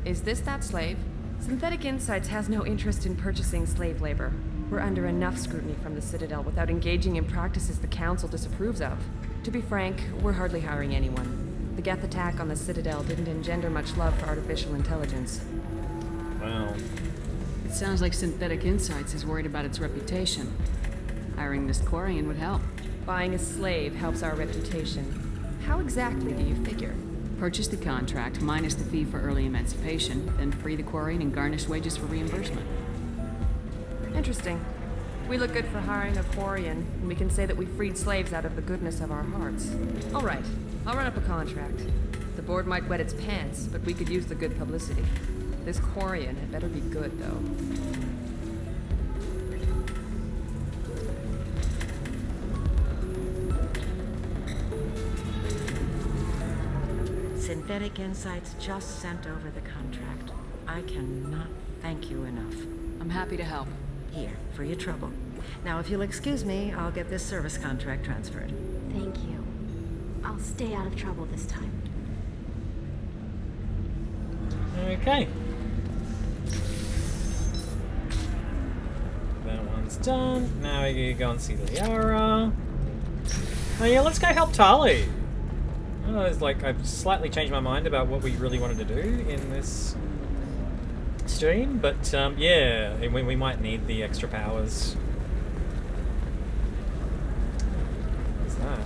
Is this that slave? Synthetic Insights has no interest in purchasing slave labor. We're under enough scrutiny from the Citadel without engaging in practices the Council disapproves of. To be frank, we're hardly hiring anyone. The Geth attack on the Citadel didn't engender much love for artificial intelligence. Wow. It sounds like Synthetic Insights is worried about its reputation. Hiring this quarian would help. Buying a slave helps our reputation. How exactly do you figure? Purchase the contract, minus the fee for early emancipation, then free the quarian and garnish wages for reimbursement. Interesting. We look good for hiring a quarian, and we can say that we freed slaves out of the goodness of our hearts. All right, I'll run up a contract. The board might wet its pants, but we could use the good publicity. This quarian had better be good, though. Synthetic Insights just sent over the contract. I cannot thank you enough. I'm happy to help. Here, for your trouble. Now, if you'll excuse me, I'll get this service contract transferred. Thank you. I'll stay out of trouble this time. Okay. That one's done. Now we go and see Liara. Oh yeah, let's go help Tali. Oh, it's like I've slightly changed my mind about what we really wanted to do in this stream, but yeah, we might need the extra powers. What's that?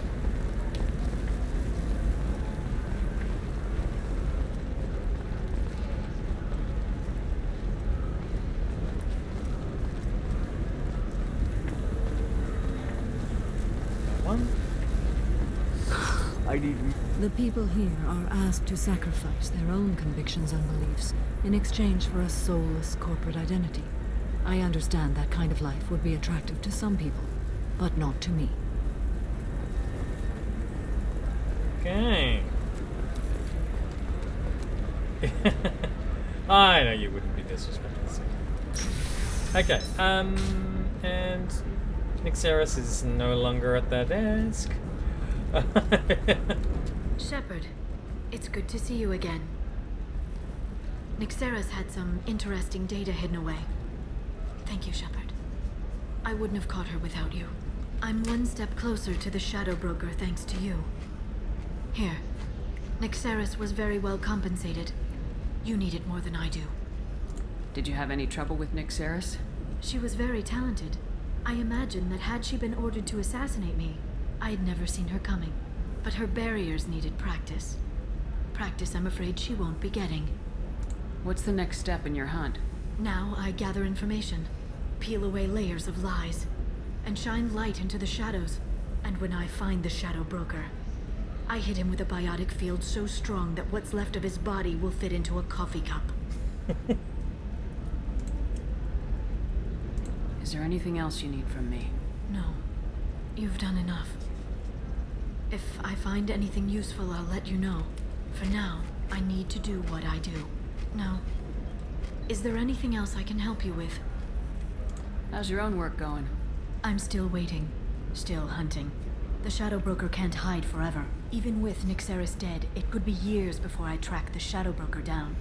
That one? I need... The people here are asked to sacrifice their own convictions and beliefs in exchange for a soulless corporate identity. I understand that kind of life would be attractive to some people, but not to me. Okay. I know you wouldn't be disrespectful. Okay, and Nixeris is no longer at their desk. Shepard, it's good to see you again. Nixeris had some interesting data hidden away. Thank you, Shepard. I wouldn't have caught her without you. I'm one step closer to the Shadow Broker thanks to you. Here, Nixeris was very well compensated. You need it more than I do. Did you have any trouble with Nixeris? She was very talented. I imagine that had she been ordered to assassinate me, I'd never seen her coming. But her barriers needed practice. Practice I'm afraid she won't be getting. What's the next step in your hunt? Now I gather information, peel away layers of lies, and shine light into the shadows. And when I find the Shadow Broker, I hit him with a biotic field so strong that what's left of his body will fit into a coffee cup. Is there anything else you need from me? No. You've done enough. If I find anything useful, I'll let you know. For now, I need to do what I do. Now, is there anything else I can help you with? How's your own work going? I'm still waiting. Still hunting. The Shadow Broker can't hide forever. Even with Nixeris dead, it could be years before I track the Shadow Broker down.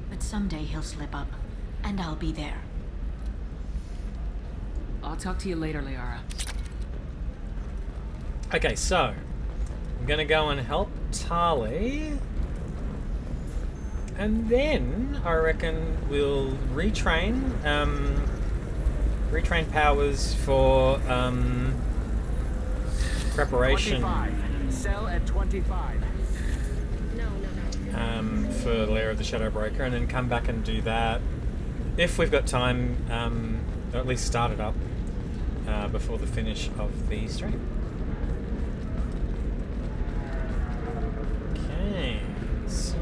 But someday he'll slip up, and I'll be there. I'll talk to you later, Liara. Okay, so I'm gonna go and help Tali, and then I reckon we'll retrain powers for preparation. 25. Sell at 25. For Lair of the Shadow Broker, and then come back and do that if we've got time, or at least start it up before the finish of the stream. Okay, so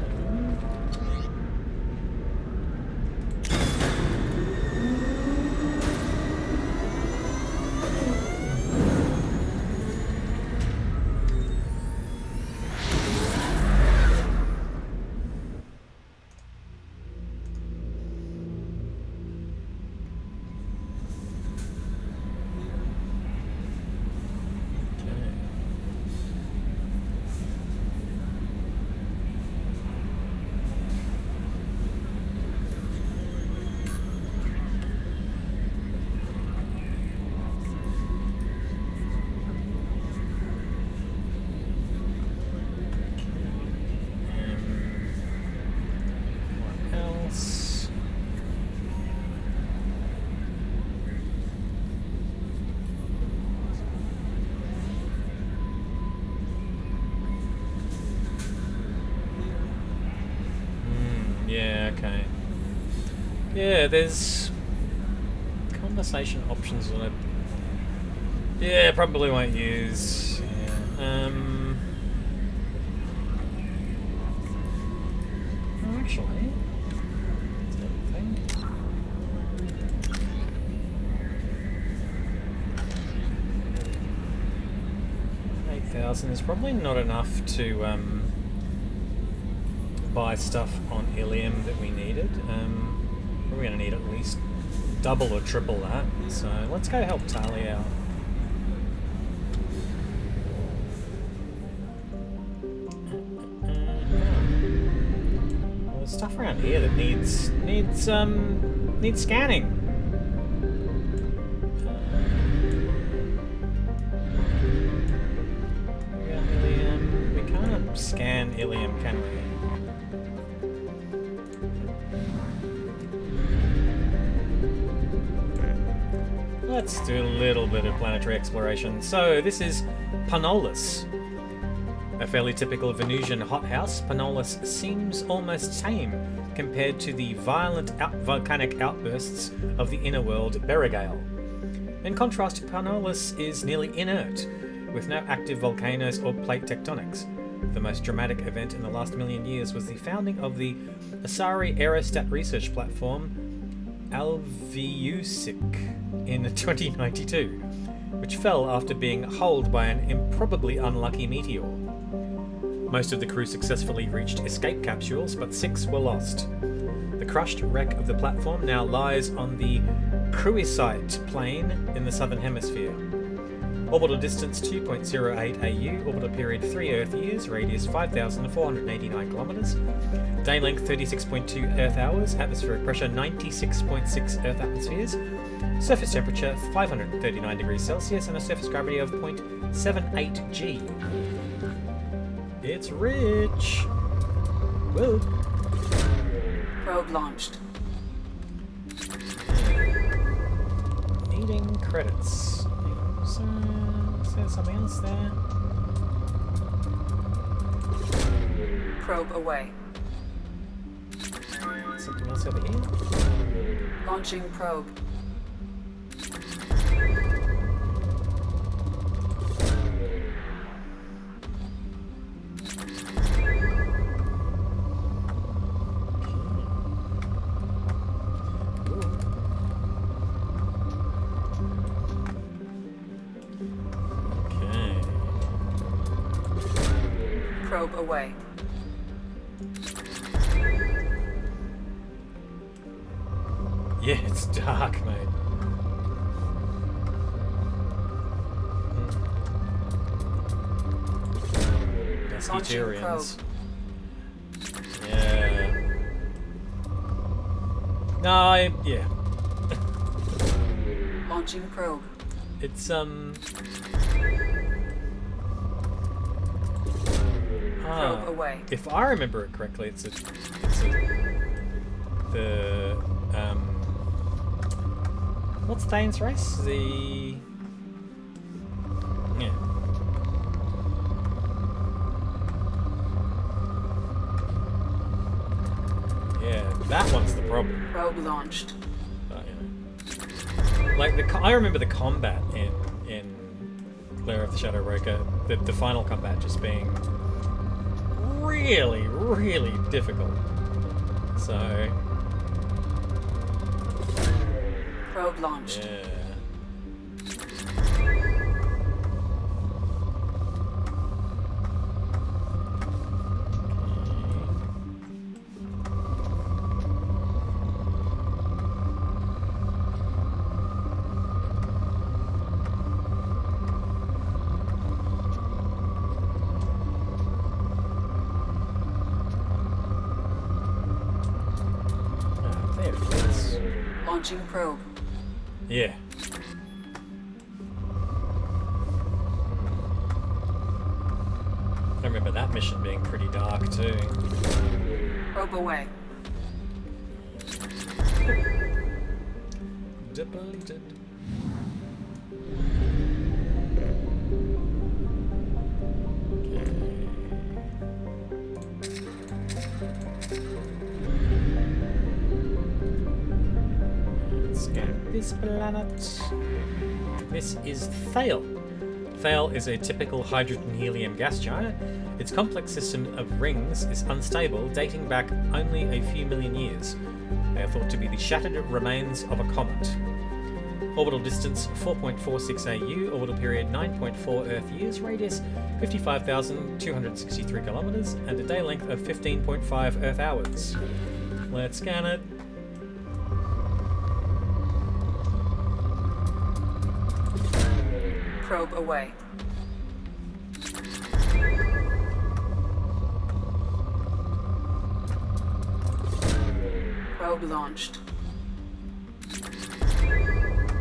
okay. Yeah, there's conversation options on it. Yeah, probably won't use. Yeah. Actually, 8,000 is probably not enough to buy stuff on Elysium that we needed. We're going to need at least double or triple that. So let's go help Tali out. Well, there's stuff around here that needs scanning. We can't scan Elysium, can we? Let's do a little bit of planetary exploration. So this is Panolus. A fairly typical Venusian hothouse, Panolus seems almost tame compared to the violent volcanic outbursts of the inner world Berigale. In contrast, Panolus is nearly inert, with no active volcanoes or plate tectonics. The most dramatic event in the last million years was the founding of the Asari aerostat research platform Elysium in 2092, which fell after being holed by an improbably unlucky meteor. Most of the crew successfully reached escape capsules, but 6 were lost. The crushed wreck of the platform now lies on the Cruisite plain in the southern hemisphere. Orbital distance 2.08 AU, orbital period 3 Earth years, radius 5,489 kilometers, day length 36.2 Earth hours, atmospheric pressure 96.6 Earth atmospheres, surface temperature 539 degrees Celsius, and a surface gravity of 0.78 G. It's rich! Whoa! Probe launched. Needing credits. So, is there something else there? Probe away. Something else over here? Launching probe. Probe away. Yeah, it's dark, mate. Pescatarians. Yeah. No, yeah. Launching probe. It's Probe away. If I remember it correctly, the what's Thane's race? Yeah, that one's the problem. Probe launched. But, like I remember the combat in Lair of the Shadow Broker, the final combat just being really, really difficult. So probe launched. Yeah. Launching probe. Yeah. I remember that mission being pretty dark too. Probe away. Depleted. This planet. This is Thale. Thale is a typical hydrogen-helium gas giant. Its complex system of rings is unstable, dating back only a few million years. They are thought to be the shattered remains of a comet. Orbital distance 4.46 AU, orbital period 9.4 Earth years, radius 55,263 kilometers, and a day length of 15.5 Earth hours. Let's scan it. Probe away. Probe launched.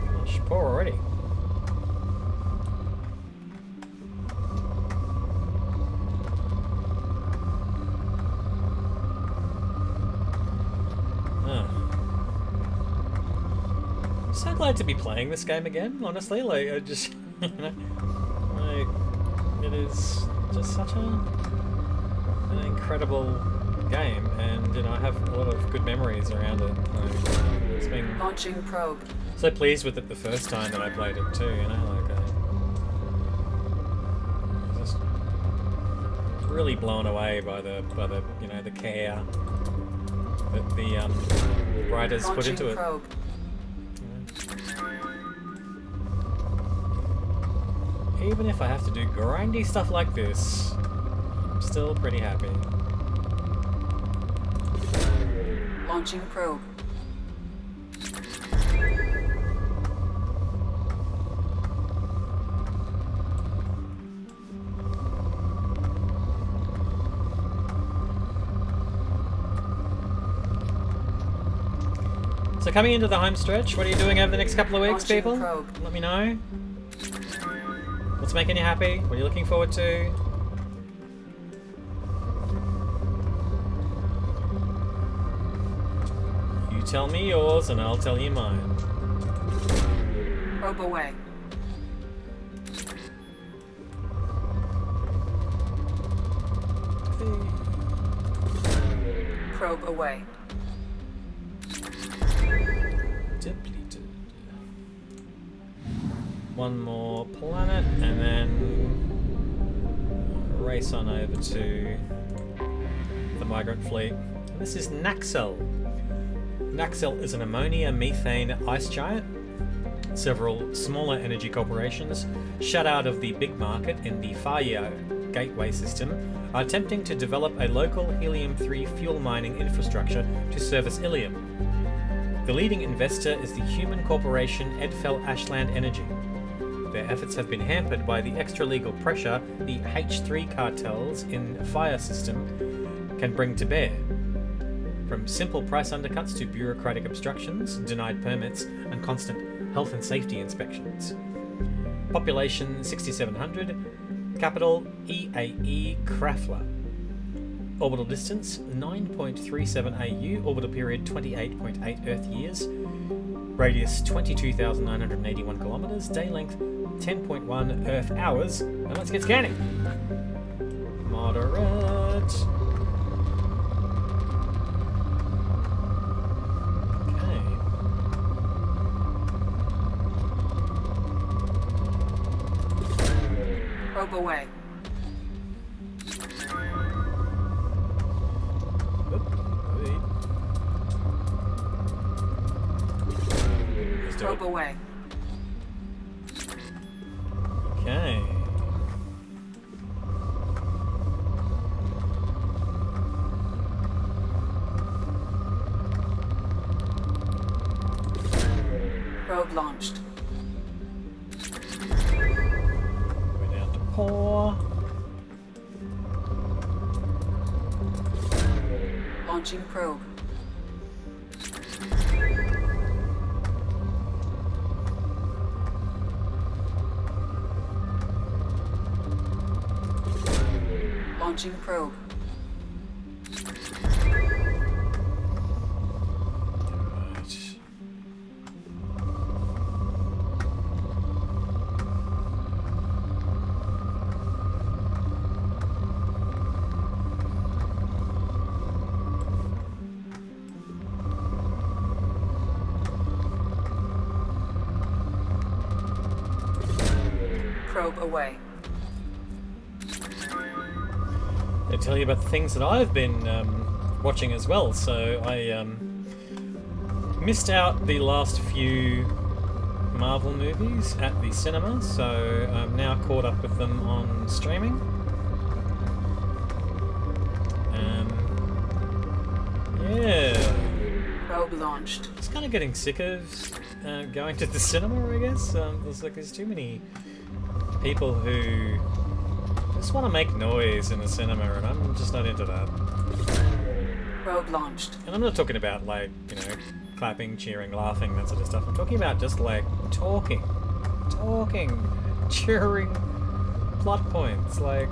Gosh, poor already. I'm so glad to be playing this game again, honestly. Like, I just, you know, like, it is just such an incredible game, and you know, I have a lot of good memories around it. Like, it's been Launching probe. so pleased with it the first time that I played it too. You know, like I was just really blown away by the you know, the care that the writers put Launching into it. probe. Even if I have to do grindy stuff like this, I'm still pretty happy. Launching probe. So coming into the home stretch, what are you doing over the next couple of weeks, Launching people? probe. Let me know. What's making you happy? What are you looking forward to? You tell me yours and I'll tell you mine. Probe away. Probe away. Depleted. One more planet and then race on over to the migrant fleet. And this is Naxel. Naxel is an ammonia methane ice giant. Several smaller energy corporations, shut out of the big market in the Fire Gateway system, are attempting to develop a local helium-3 fuel mining infrastructure to service Elysium. The leading investor is the human corporation Edfell Ashland Energy. Their efforts have been hampered by the extra-legal pressure the H3 cartels in the Fire system can bring to bear. From simple price undercuts to bureaucratic obstructions, denied permits, and constant health and safety inspections. Population 6,700, capital EAE Krafla. Orbital distance 9.37 AU, orbital period 28.8 Earth years, radius 22,981 kilometers, day length 10.1 Earth hours, and let's get scanning. Moderate. Probe away. Probe away. Okay. Probe launched. We're down to Paw. Launching probe. Launching probe. Probe away. I'll tell you about the things that I've been watching as well. So I missed out the last few Marvel movies at the cinema, so I'm now caught up with them on streaming. Yeah. Probe launched. Just kind of getting sick of going to the cinema, I guess. There's too many people who just want to make noise in the cinema, and I'm just not into that. Probe launched. And I'm not talking about, like, you know, clapping, cheering, laughing, that sort of stuff. I'm talking about just, like, talking during plot points, like,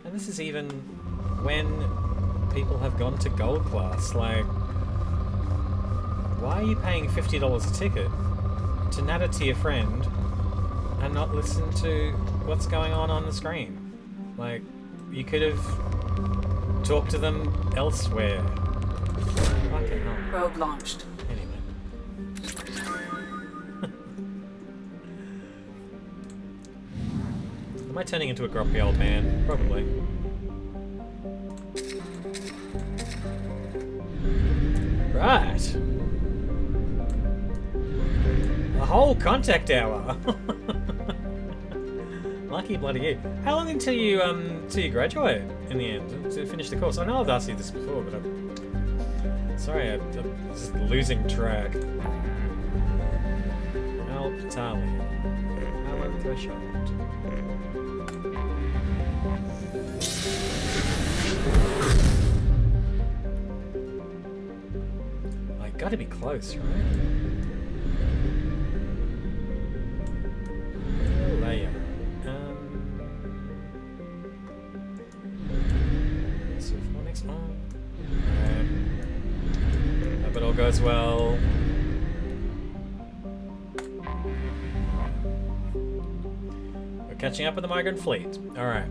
and this is even when people have gone to gold class. Like, why are you paying $50 a ticket to natter to your friend and not listen to what's going on the screen? Like, you could have talked to them elsewhere. Fucking hell. Probe launched. Anyway. Am I turning into a grumpy old man? Probably. Right. A whole contact hour. Lucky bloody you. How long until you graduate in the end? To finish the course? I know I've asked you this before, but I'm sorry, I'm just losing track. Help tally. How long threshold? Gotta be close, right? Layer. So for next one. Hope it all goes well. We're catching up with the migrant fleet. Alright.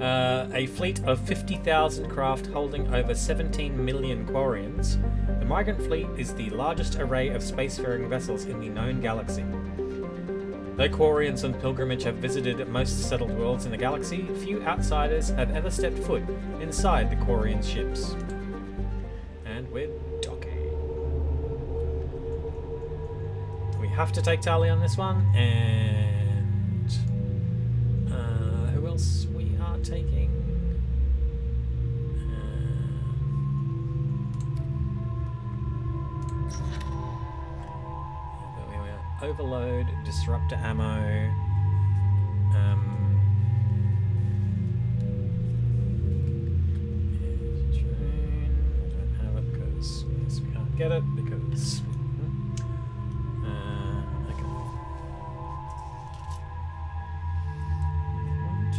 A fleet of 50,000 craft holding over 17 million quarians. The migrant fleet is the largest array of spacefaring vessels in the known galaxy. Though quarians on pilgrimage have visited most settled worlds in the galaxy, few outsiders have ever stepped foot inside the quarian ships. And we're docking. We have to take Tali on this one, and who else we are taking? Overload, disruptor ammo. I don't have it because yes, we can't get it because. Okay. 1, 2.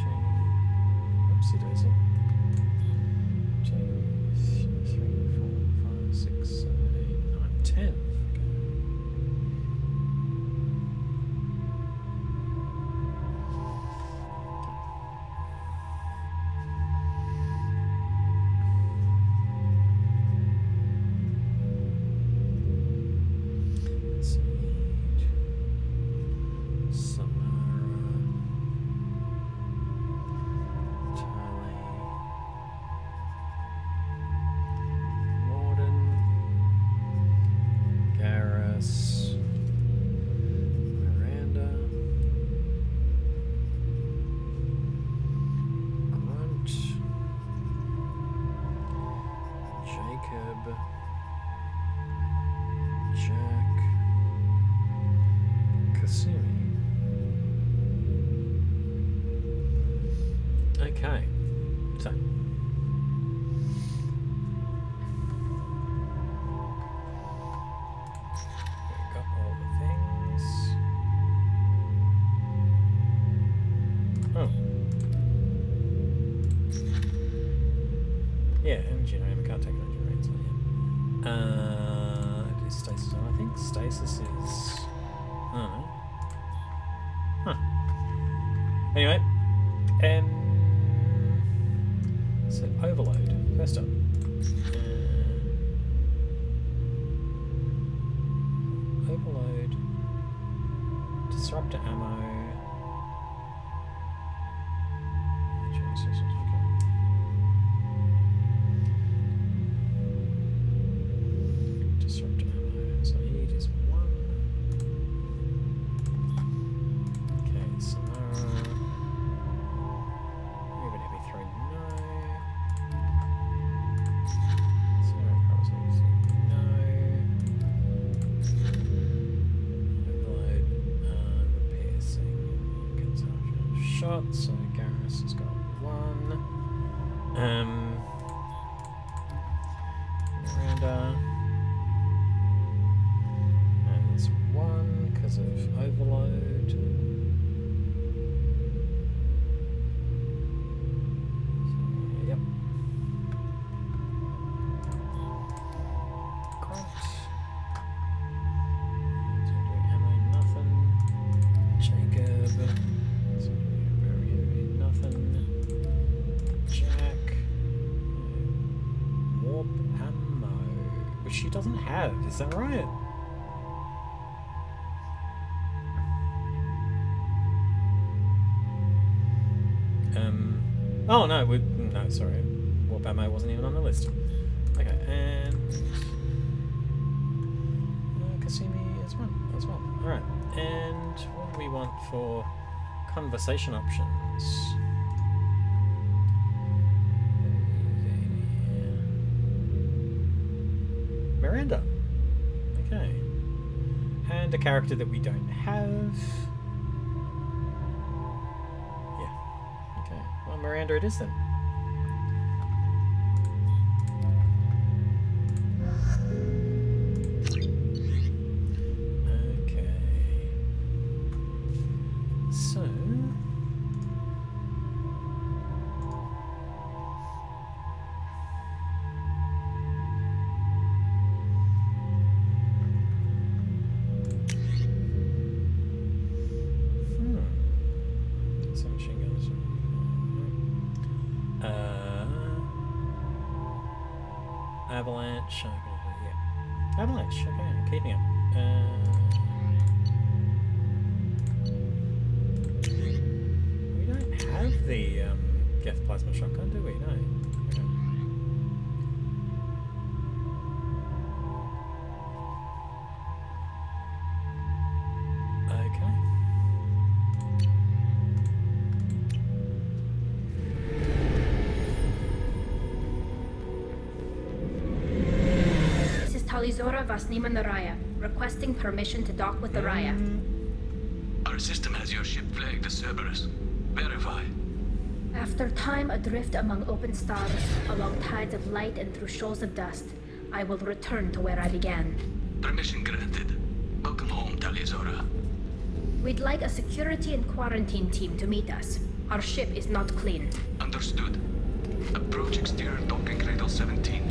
Oopsie daisy. 2, 3, 4, 5, 6, 7, 8, 9, 10. Miranda, Grunt, Jacob, Jack, Kasumi. Okay, so. Yeah, energy name, I can't take energy rates on yet. Is stasis on? I think stasis is. I don't know. Huh. Anyway, so overload. First up. Overload. Disruptor ammo. Disruptor ammo. So he just 1. got. So Garrus has got 1. Miranda. And there's 1 because of overload. So, yep. She doesn't have, is that right? Oh no, no, sorry. Warp ammo wasn't even on the list. Okay, and Cassini is 1 as well. Alright, and what do we want for conversation options? Miranda. Okay. And a character that we don't have. Yeah. Okay. Well, Miranda it is then. Okay. So... Avalanche. Yeah. Avalanche. Okay, I'm keeping it. We don't have the Geth plasma shotgun, do we? No. Elysium Vasnima Naraya, requesting permission to dock with the Raya. Our system has your ship flagged as Cerberus. Verify. After time adrift among open stars, along tides of light and through shoals of dust, I will return to where I began. Permission granted. Welcome home, Talizora. We'd like a security and quarantine team to meet us. Our ship is not clean. Understood. Approach exterior docking cradle 17.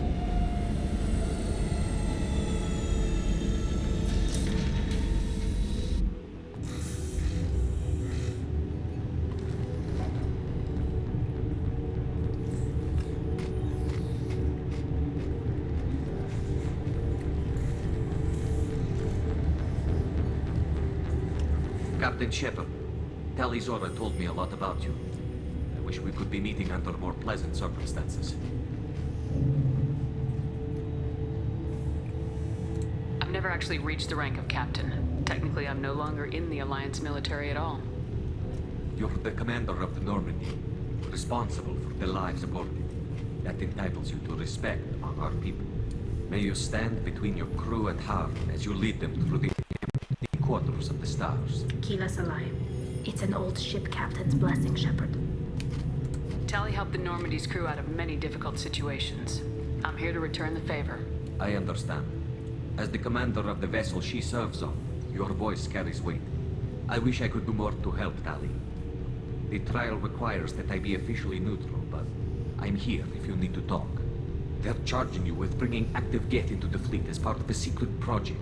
Captain Shepard, Talizora told me a lot about you. I wish we could be meeting under more pleasant circumstances. I've never actually reached the rank of captain. Technically, I'm no longer in the Alliance military at all. You're the commander of the Normandy, responsible for the lives aborted. That entitles you to respect among our people. May you stand between your crew and harm as you lead them through the quarters of the stars. Kila Salai. It's an old ship captain's blessing, Shepard. Tali helped the Normandy's crew out of many difficult situations. I'm here to return the favor. I understand. As the commander of the vessel she serves on, your voice carries weight. I wish I could do more to help Tali. The trial requires that I be officially neutral, but I'm here if you need to talk. They're charging you with bringing active Geth into the fleet as part of a secret project.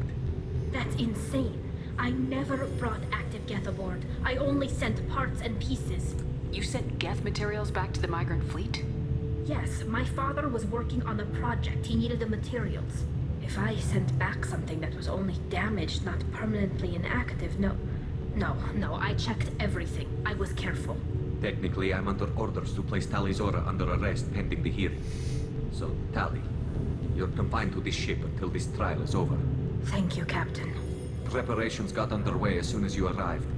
That's insane. I never brought active Geth aboard. I only sent parts and pieces. You sent Geth materials back to the migrant fleet? Yes, my father was working on a project. He needed the materials. If I sent back something that was only damaged, not permanently inactive, no, I checked everything. I was careful. Technically, I'm under orders to place Talizora under arrest pending the hearing. So, Tali, you're confined to this ship until this trial is over. Thank you, Captain. Preparations got underway as soon as you arrived.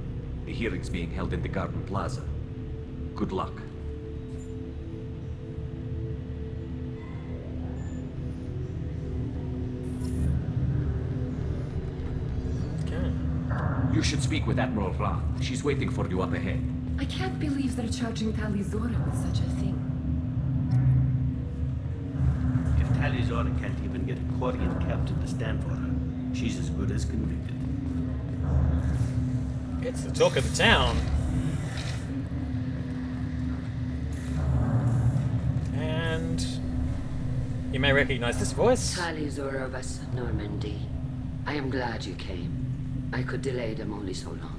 The hearing's being held in the Garden Plaza. Good luck. Okay. You should speak with Admiral Roth. She's waiting for you up ahead. I can't believe they're charging Talizora with such a thing. If Talizora can't even get a quarian captain to stand for her, she's as good as convicted. It's the talk of the town. And you may recognize this voice. Talizora of us, Normandy. I am glad you came. I could delay them only so long.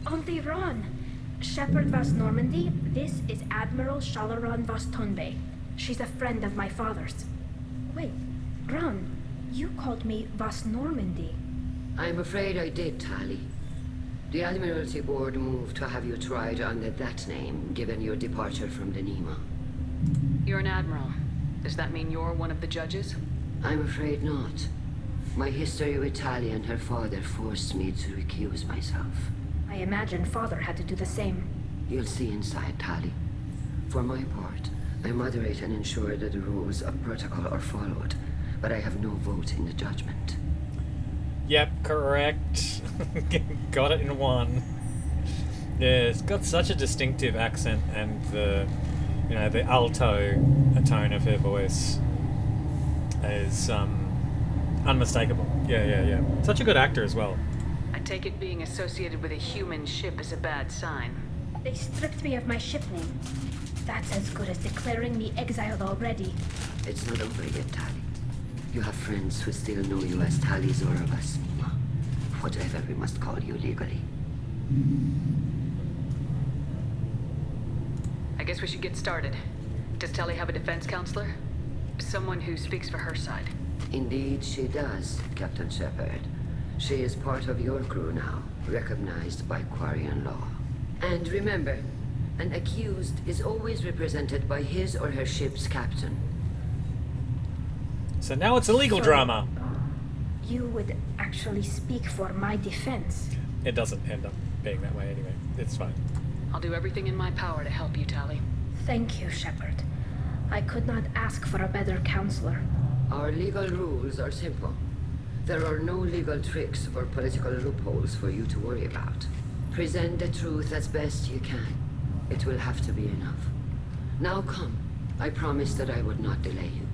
Auntie Ron! Shepherd Vas Normandy, this is Admiral Shalaron Vas Tonbe. She's a friend of my father's. Wait, Ron, you called me Vas Normandy. I'm afraid I did, Tali. The Admiralty Board moved to have you tried under that name, given your departure from the Nima. You're an admiral. Does that mean you're one of the judges? I'm afraid not. My history with Tali and her father forced me to recuse myself. I imagine father had to do the same. You'll see inside, Tali. For my part, I moderate and ensure that the rules of protocol are followed, but I have no vote in the judgment. Yep, correct. Got it in one. Yeah, it's got such a distinctive accent, and the alto tone of her voice is unmistakable. Yeah. Such a good actor as well. I take it being associated with a human ship is a bad sign. They stripped me of my ship name. That's as good as declaring me exiled already. It's not over yet, Tali. You have friends who still know you as Talizora Vas Nima. Whatever we must call you legally. I guess we should get started. Does Tali have a defense counselor? Someone who speaks for her side. Indeed she does, Captain Shepard. She is part of your crew now, recognized by quarian law. And remember, an accused is always represented by his or her ship's captain. So now it's a legal drama. You would actually speak for my defense. It doesn't end up being that way anyway. It's fine. I'll do everything in my power to help you, Tali. Thank you, Shepard. I could not ask for a better counselor. Our legal rules are simple. There are no legal tricks or political loopholes for you to worry about. Present the truth as best you can. It will have to be enough. Now come. I promised that I would not delay you.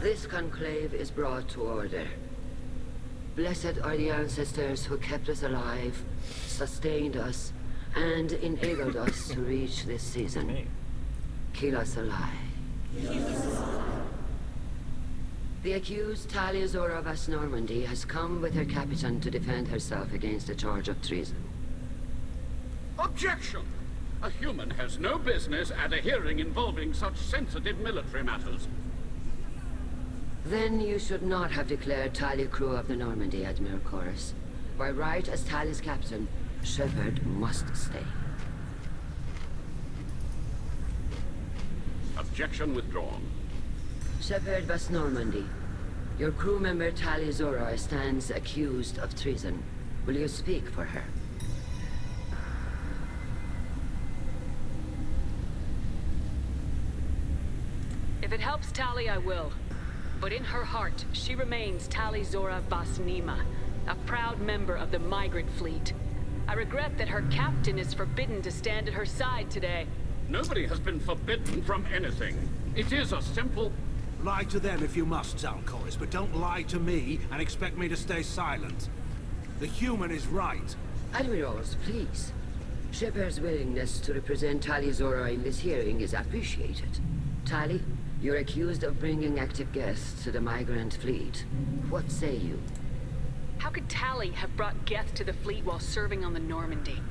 This conclave is brought to order. Blessed are the ancestors who kept us alive, sustained us, and enabled us to reach this season. Keep us alive. The accused Talizora Vas Normandy has come with her captain to defend herself against a charge of treason. Objection! A human has no business at a hearing involving such sensitive military matters. Then you should not have declared Tali crew of the Normandy, Admiral Chorus. By right as Tali's captain, Shepard must stay. Objection withdrawn. Shepard Vas Normandy, your crew member Talizora stands accused of treason. Will you speak for her? If it helps Tali, I will. But in her heart, she remains Talizora Vas Nima, a proud member of the migrant fleet. I regret that her captain is forbidden to stand at her side today. Nobody has been forbidden from anything. It is a simple... Lie to them if you must, Zalcoris, but don't lie to me and expect me to stay silent. The human is right. Admirals, please. Shepard's willingness to represent Talizora in this hearing is appreciated. Tali, you're accused of bringing active guests to the migrant fleet. What say you? How could Tali have brought Geth to the fleet while serving on the Normandy?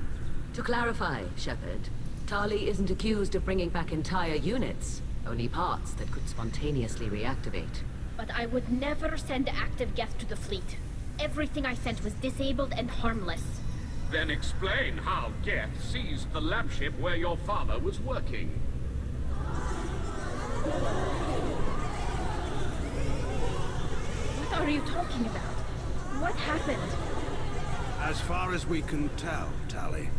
To clarify, Shepard, Tali isn't accused of bringing back entire units, only parts that could spontaneously reactivate. But I would never send active Geth to the fleet. Everything I sent was disabled and harmless. Then explain how Geth seized the lab ship where your father was working. What are you talking about? What happened? As far as we can tell, Tali,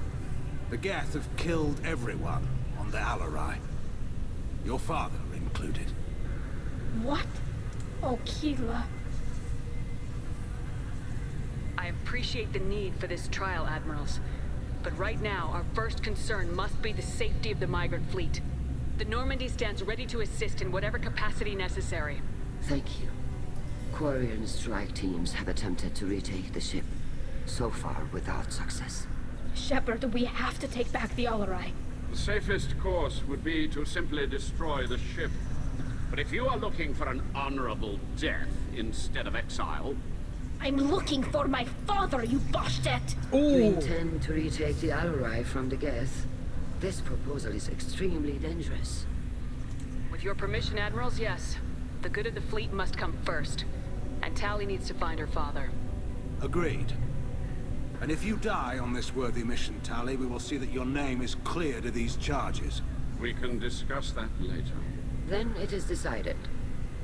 the Geth have killed everyone on the Alarai. Your father included. What? Oh, Keela. I appreciate the need for this trial, Admirals. But right now, our first concern must be the safety of the migrant fleet. The Normandy stands ready to assist in whatever capacity necessary. Thank you. Quarian strike teams have attempted to retake the ship, so far without success. Shepard, we have to take back the Alarai. The safest course would be to simply destroy the ship. But if you are looking for an honorable death instead of exile... I'm looking for my father, you bastet! You intend to retake the Alarai from the Geth? This proposal is extremely dangerous. With your permission, Admirals, yes. The good of the fleet must come first. And Tali needs to find her father. Agreed. And if you die on this worthy mission, Tali, we will see that your name is cleared of these charges. We can discuss that later. Then it is decided.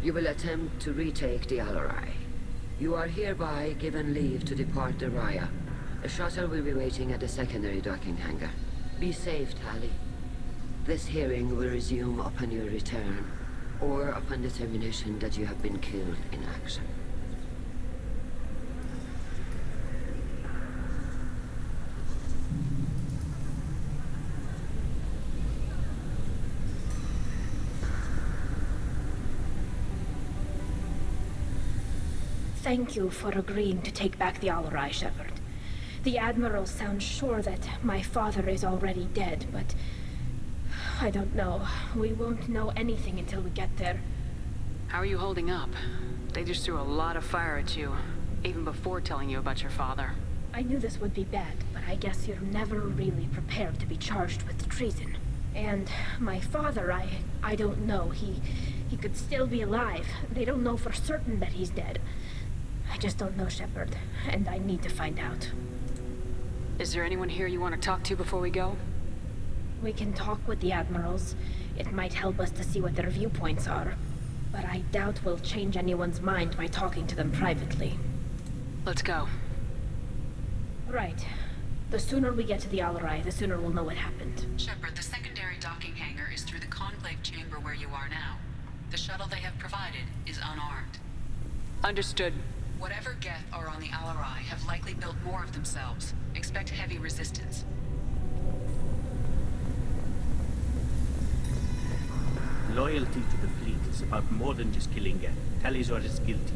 You will attempt to retake the Alarai. You are hereby given leave to depart the Raya. A shuttle will be waiting at the secondary docking hangar. Be safe, Tali. This hearing will resume upon your return, or upon determination that you have been killed in action. Thank you for agreeing to take back the Alarai, Shepard. The Admiral sounds sure that my father is already dead, but... I don't know. We won't know anything until we get there. How are you holding up? They just threw a lot of fire at you, even before telling you about your father. I knew this would be bad, but I guess you're never really prepared to be charged with treason. And my father, I don't know. He could still be alive. They don't know for certain that he's dead. I just don't know, Shepard, and I need to find out. Is there anyone here you want to talk to before we go? We can talk with the Admirals. It might help us to see what their viewpoints are. But I doubt we'll change anyone's mind by talking to them privately. Let's go. Right. The sooner we get to the Alarai, the sooner we'll know what happened. Shepard, the secondary docking hangar is through the conclave chamber where you are now. The shuttle they have provided is unarmed. Understood. Whatever Geth are on the Alarai have likely built more of themselves. Expect heavy resistance. Loyalty to the fleet is about more than just killing Geth. Talizor is guilty.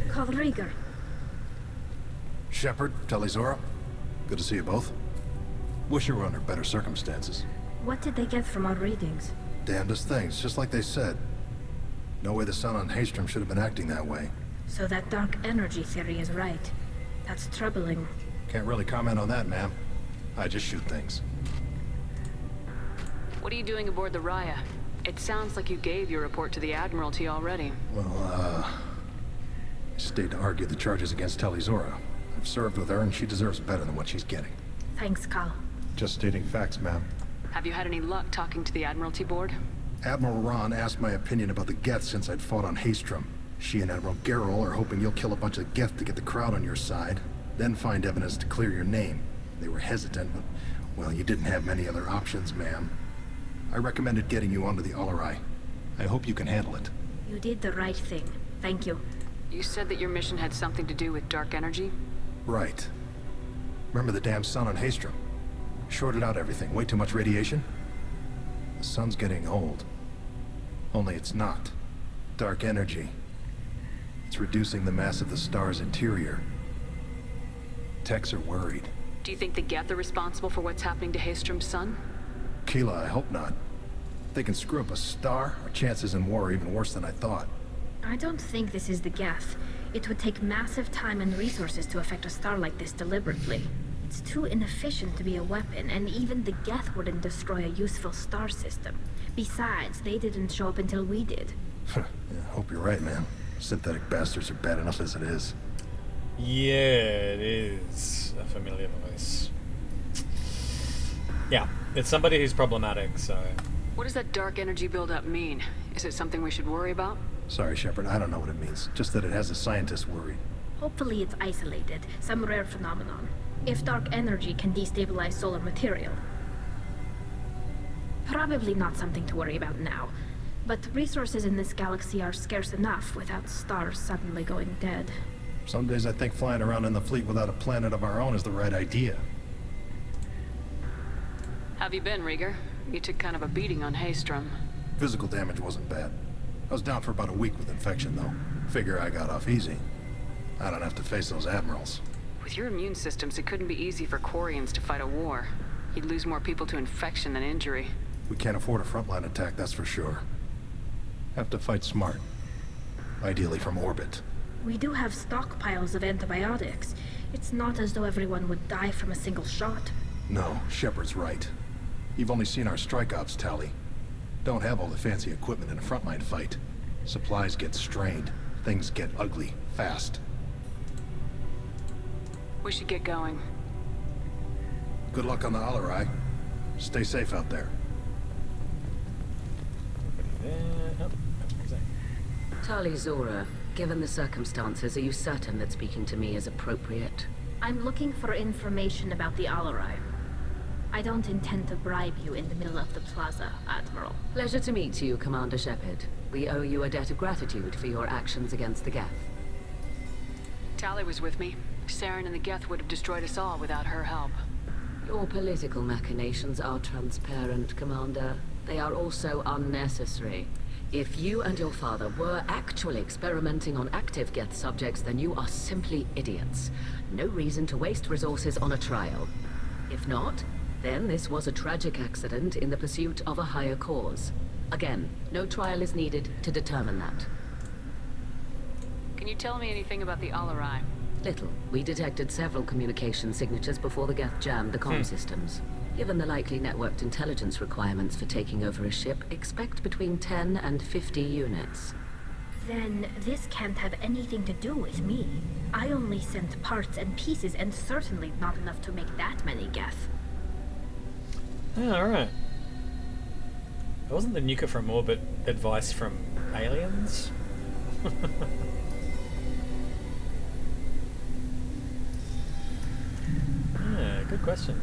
Kalrieger. Shepard, Talizora. Good to see you both. Wish you were under better circumstances. What did they get from our readings? Damnedest things, just like they said. No way the sun on Haystrom should have been acting that way. So that dark energy theory is right. That's troubling. Can't really comment on that, ma'am. I just shoot things. What are you doing aboard the Raya? It sounds like you gave your report to the Admiralty already. Well, I stayed to argue the charges against Talizora. I've served with her, and she deserves better than what she's getting. Thanks, Kal. Just stating facts, ma'am. Have you had any luck talking to the Admiralty board? Admiral Ron asked my opinion about the Geth since I'd fought on Haystrom. She and Admiral Garrel are hoping you'll kill a bunch of Geth to get the crowd on your side, then find evidence to clear your name. They were hesitant, but, well, you didn't have many other options, ma'am. I recommended getting you onto the Alarai. I hope you can handle it. You did the right thing. Thank you. You said that your mission had something to do with dark energy? Right. Remember the damn sun on Haystrom? Shorted out everything. Way too much radiation? The sun's getting old. Only it's not. Dark energy. It's reducing the mass of the star's interior. Techs are worried. Do you think the Geth are responsible for what's happening to Haystrom's sun? Keela, I hope not. If they can screw up a star, our chances in war are even worse than I thought. I don't think this is the Geth. It would take massive time and resources to affect a star like this deliberately. It's too inefficient to be a weapon, and even the Geth wouldn't destroy a useful star system. Besides, they didn't show up until we did. Yeah, hope you're right, man. Synthetic bastards are bad enough as it is. Yeah, it is a familiar voice. Yeah, it's somebody who's problematic, so... What does that dark energy buildup mean? Is it something we should worry about? Sorry, Shepard, I don't know what it means. Just that it has the scientists worried. Hopefully it's isolated, some rare phenomenon. If dark energy can destabilize solar material. Probably not something to worry about now. But resources in this galaxy are scarce enough without stars suddenly going dead. Some days I think flying around in the fleet without a planet of our own is the right idea. Have you been, Rieger? You took kind of a beating on Haystrom. Physical damage wasn't bad. I was down for about a week with infection, though. Figure I got off easy. I don't have to face those admirals. With your immune systems, it couldn't be easy for quarians to fight a war. You'd lose more people to infection than injury. We can't afford a frontline attack, that's for sure. Have to fight smart. Ideally from orbit. We do have stockpiles of antibiotics. It's not as though everyone would die from a single shot. No, Shepard's right. You've only seen our strike ops tally. Don't have all the fancy equipment in a frontline fight. Supplies get strained. Things get ugly, fast. We should get going. Good luck on the Alarai. Stay safe out there. Tali Zora, given the circumstances, are you certain that speaking to me is appropriate? I'm looking for information about the Alarai. I don't intend to bribe you in the middle of the plaza, Admiral. Pleasure to meet you, Commander Shepard. We owe you a debt of gratitude for your actions against the Geth. Tali was with me. Saren and the Geth would have destroyed us all without her help. Your political machinations are transparent, Commander. They are also unnecessary. If you and your father were actually experimenting on active Geth subjects, then you are simply idiots. No reason to waste resources on a trial. If not, then this was a tragic accident in the pursuit of a higher cause. Again, no trial is needed to determine that. Can you tell me anything about the Alarai? Little. We detected several communication signatures before the Geth jammed the comm systems. Given the likely networked intelligence requirements for taking over a ship, expect between 10 and 50 units. Then this can't have anything to do with me. I only sent parts and pieces, and certainly not enough to make that many Geth. Yeah, alright. That wasn't the nuker from orbit advice from aliens? Yeah, good question.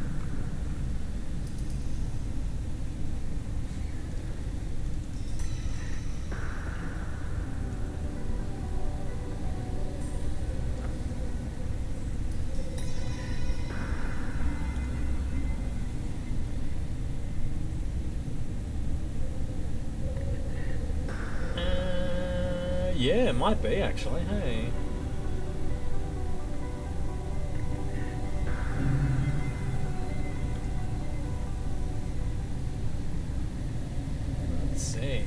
Yeah, it might be actually, hey. Let's see.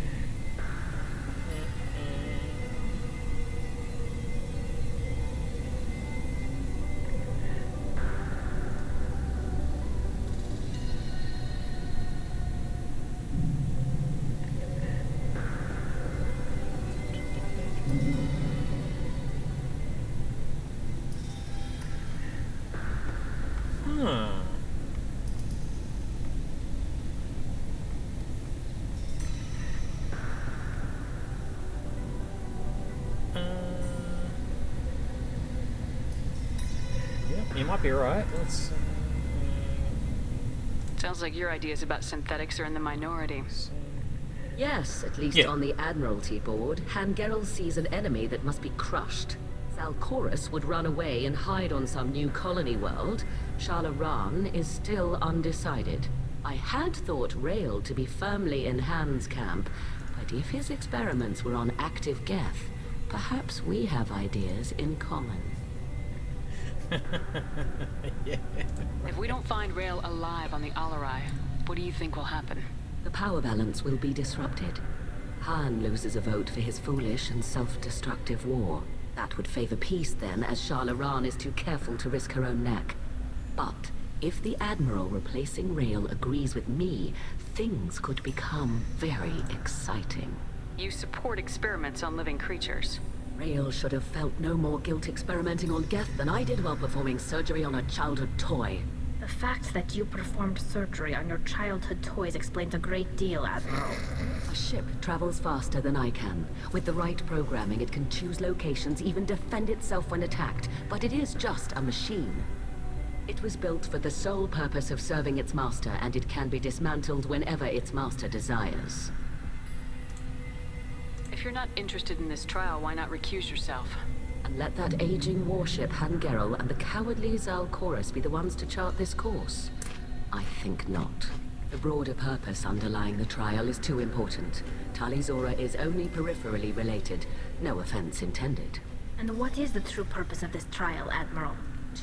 You might be right. Let's. Sounds like your ideas about synthetics are in the minority. Yes, at least on the Admiralty board, Hangerel sees an enemy that must be crushed. Salchorus would run away and hide on some new colony world. Shalaran is still undecided. I had thought Rail to be firmly in Han's camp, but if his experiments were on active Geth, perhaps we have ideas in common. Yeah. If we don't find Rail alive on the Alarai, what do you think will happen? The power balance will be disrupted. Han loses a vote for his foolish and self-destructive war. That would favor peace then, as Shalaran is too careful to risk her own neck. But if the Admiral replacing Rail agrees with me, things could become very exciting. You support experiments on living creatures. Rail should have felt no more guilt experimenting on Geth than I did while performing surgery on a childhood toy. The fact that you performed surgery on your childhood toys explains a great deal, Admiral. A ship travels faster than I can. With the right programming, it can choose locations, even defend itself when attacked. But it is just a machine. It was built for the sole purpose of serving its master, and it can be dismantled whenever its master desires. If you're not interested in this trial, why not recuse yourself? And let that aging warship Han Gerel and the cowardly Zal Chorus be the ones to chart this course? I think not. The broader purpose underlying the trial is too important. Tali Zora is only peripherally related. No offense intended. And what is the true purpose of this trial, Admiral?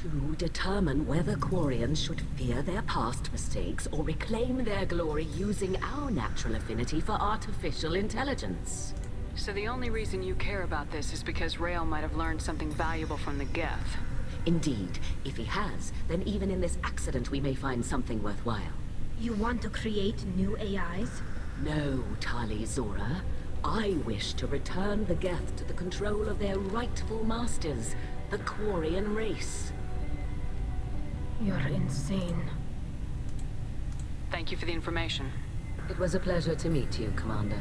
To determine whether quarians should fear their past mistakes or reclaim their glory using our natural affinity for artificial intelligence. So the only reason you care about this is because Rael might have learned something valuable from the Geth. Indeed. If he has, then even in this accident we may find something worthwhile. You want to create new AIs? No, Tali Zora. I wish to return the Geth to the control of their rightful masters, the Quarian race. You're insane. Thank you for the information. It was a pleasure to meet you, Commander.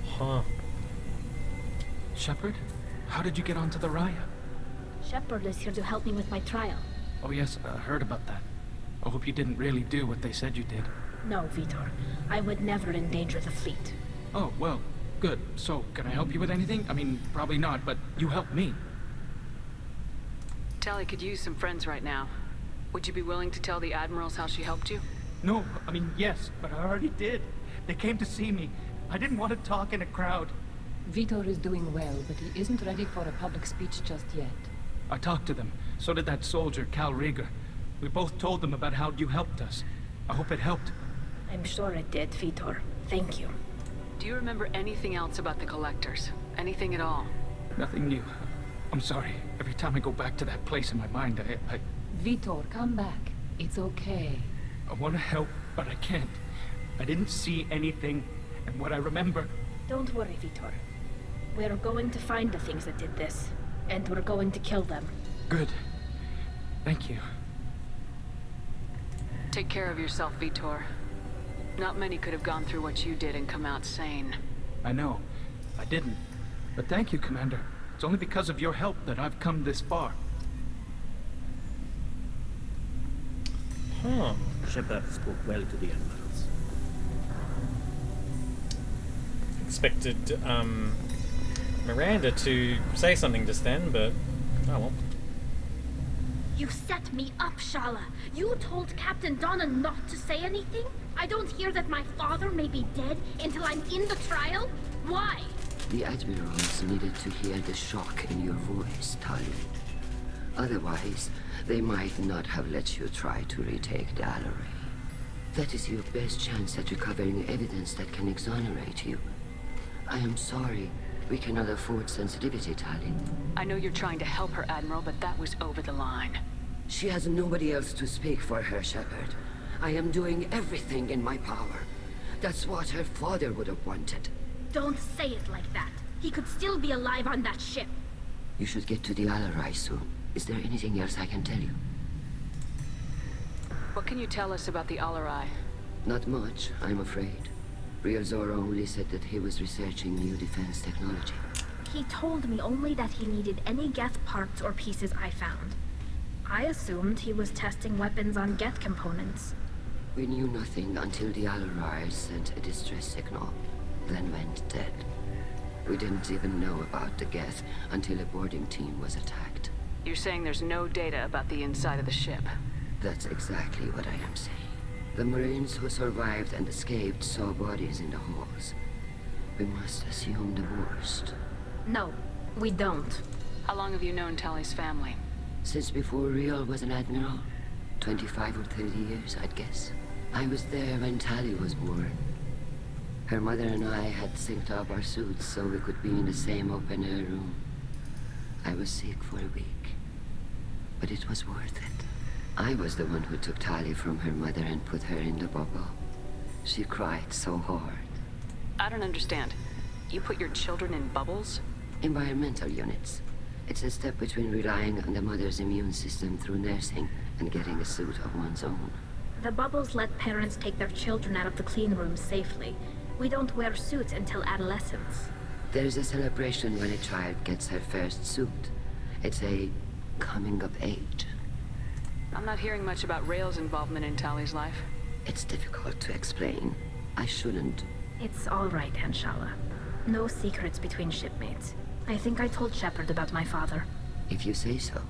Huh. Shepard? How did you get onto the Raya? Shepard is here to help me with my trial. Oh yes, I heard about that. I hope you didn't really do what they said you did. No, Vitor. I would never endanger the fleet. Oh, well, good. So, can I help you with anything? I mean, probably not, but you helped me. Tali could use some friends right now. Would you be willing to tell the Admirals how she helped you? No, I mean, yes, but I already did. They came to see me. I didn't want to talk in a crowd. Vitor is doing well, but he isn't ready for a public speech just yet. I talked to them. So did that soldier, Cal Rieger. We both told them about how you helped us. I hope it helped. I'm sure it did, Vitor. Thank you. Do you remember anything else about the Collectors? Anything at all? Nothing new. I'm sorry. Every time I go back to that place in my mind, I Vitor, come back. It's okay. I want to help, but I can't. I didn't see anything, and what I remember... Don't worry, Vitor. We're going to find the things that did this, and we're going to kill them. Good. Thank you. Take care of yourself, Vitor. Not many could have gone through what you did and come out sane. I know. I didn't. But thank you, Commander. It's only because of your help that I've come this far. Huh. Shepard spoke well to the Admirals. Expected Miranda to say something just then, but oh well. You set me up, Shala. You told Captain Donna not to say anything? I don't hear that my father may be dead until I'm in the trial? Why? The Admirals needed to hear the shock in your voice, Tali. Otherwise, they might not have let you try to retake the Alarai. That is your best chance at recovering evidence that can exonerate you. I am sorry. We cannot afford sensitivity, Tali. I know you're trying to help her, Admiral, but that was over the line. She has nobody else to speak for her, Shepard. I am doing everything in my power. That's what her father would have wanted. Don't say it like that. He could still be alive on that ship. You should get to the Alarai soon. Is there anything else I can tell you? What can you tell us about the Alarai? Not much, I'm afraid. Real Zora only said that he was researching new defense technology. He told me only that he needed any Geth parts or pieces I found. I assumed he was testing weapons on Geth components. We knew nothing until the Alarai sent a distress signal, then went dead. We didn't even know about the Geth until a boarding team was attacked. You're saying there's no data about the inside of the ship? That's exactly what I am saying. The Marines who survived and escaped saw bodies in the halls. We must assume the worst. No, we don't. How long have you known Tali's family? Since before Real was an admiral. 25 or 30 years, I'd guess. I was there when Tali was born. Her mother and I had synced up our suits so we could be in the same open-air room. I was sick for a week. but it was worth it. I was the one who took Tali from her mother and put her in the bubble. She cried so hard. I don't understand. You put your children in bubbles? Environmental units. It's a step between relying on the mother's immune system through nursing and getting a suit of one's own. The bubbles let parents take their children out of the clean rooms safely. We don't wear suits until adolescence. There's a celebration when a child gets her first suit. It's a coming of age. I'm not hearing much about Rail's involvement in Tali's life. It's difficult to explain. I shouldn't. It's all right, Anshala. No secrets between shipmates. I think I told Shepard about my father. If you say so.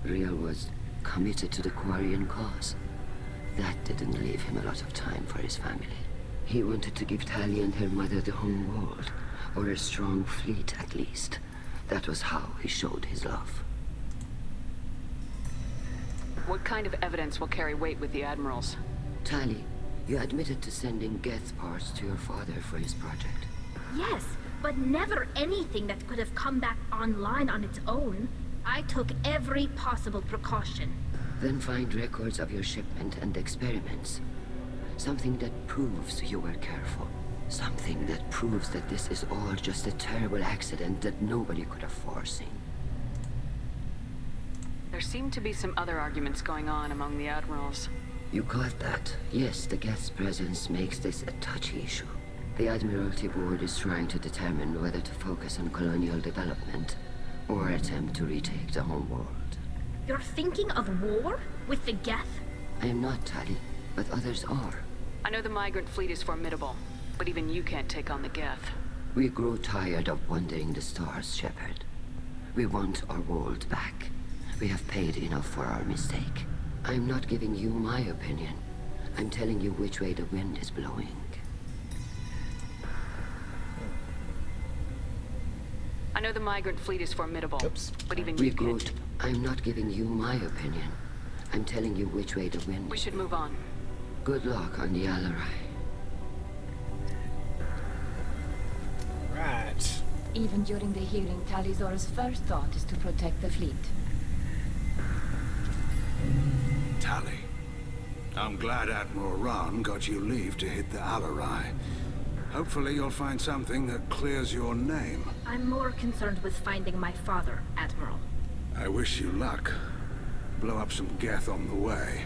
Rail was committed to the quarian cause. That didn't leave him a lot of time for his family. He wanted to give Tali and her mother the home world, or a strong fleet at least. That was how he showed his love. What kind of evidence will carry weight with the admirals? Tali, you admitted to sending Geth parts to your father for his project. Yes, but never anything that could have come back online on its own. I took every possible precaution. Then find records of your shipment and experiments. Something that proves you were careful. Something that proves that this is all just a terrible accident that nobody could have foreseen. There seem to be some other arguments going on among the admirals. You caught that? Yes, the Geth's presence makes this a touchy issue. The Admiralty Board is trying to determine whether to focus on colonial development or attempt to retake the home world. You're thinking of war? With the Geth? I am not, Tali, but others are. I know the migrant fleet is formidable, but even you can't take on the Geth. We grow tired of wandering the stars, Shepard. We want our world back. We have paid enough for our mistake. I'm not giving you my opinion. I'm telling you which way the wind is blowing. I know the migrant fleet is formidable, but even you can't. I'm not giving you my opinion. I'm telling you which way the wind... We should move on. Good luck on the Alarai. Right. Even during the hearing, Talizora's first thought is to protect the fleet. Tali, I'm glad Admiral Rahn got you leave to hit the Alarai. Hopefully you'll find something that clears your name. I'm more concerned with finding my father, Admiral. I wish you luck. Blow up some Geth on the way.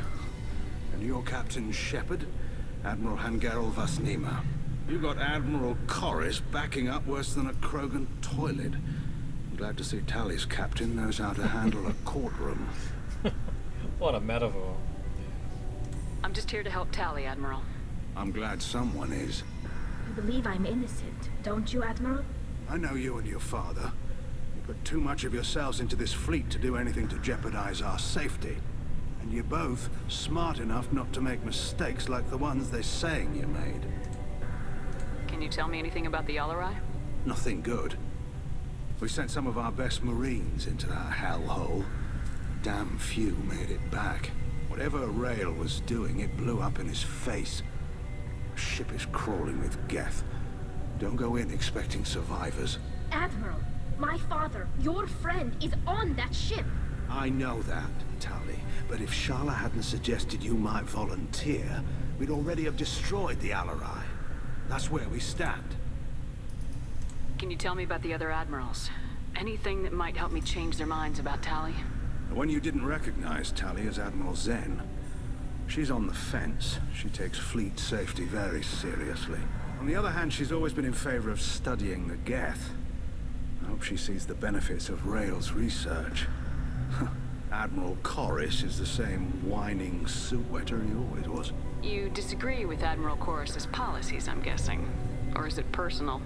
And your Captain Shepard? Admiral Hangarel Vasnima. You got Admiral Corris backing up worse than a Krogan toilet. I'm glad to see Tali's captain knows how to handle a courtroom. What a metaphor. I'm just here to help Tali, Admiral. I'm glad someone is. You believe I'm innocent, don't you, Admiral? I know you and your father. You put too much of yourselves into this fleet to do anything to jeopardize our safety. And you're both smart enough not to make mistakes like the ones they're saying you made. Can you tell me anything about the Alarai? Nothing good. We sent some of our best Marines into that hellhole. Damn few made it back. Whatever Rail was doing, it blew up in his face. The ship is crawling with Geth. Don't go in expecting survivors. Admiral, my father, your friend, is on that ship. I know that, Tali. But if Shala hadn't suggested you might volunteer, we'd already have destroyed the Alarai. That's where we stand. Can you tell me about the other admirals? Anything that might help me change their minds about Tali? The one you didn't recognize, Tali, is Admiral Zen. She's on the fence. She takes fleet safety very seriously. On the other hand, she's always been in favor of studying the Geth. I hope she sees the benefits of Rail's research. Admiral Corris is the same whining suit-wetter he always was. You disagree with Admiral Corris's policies, I'm guessing. Or is it personal?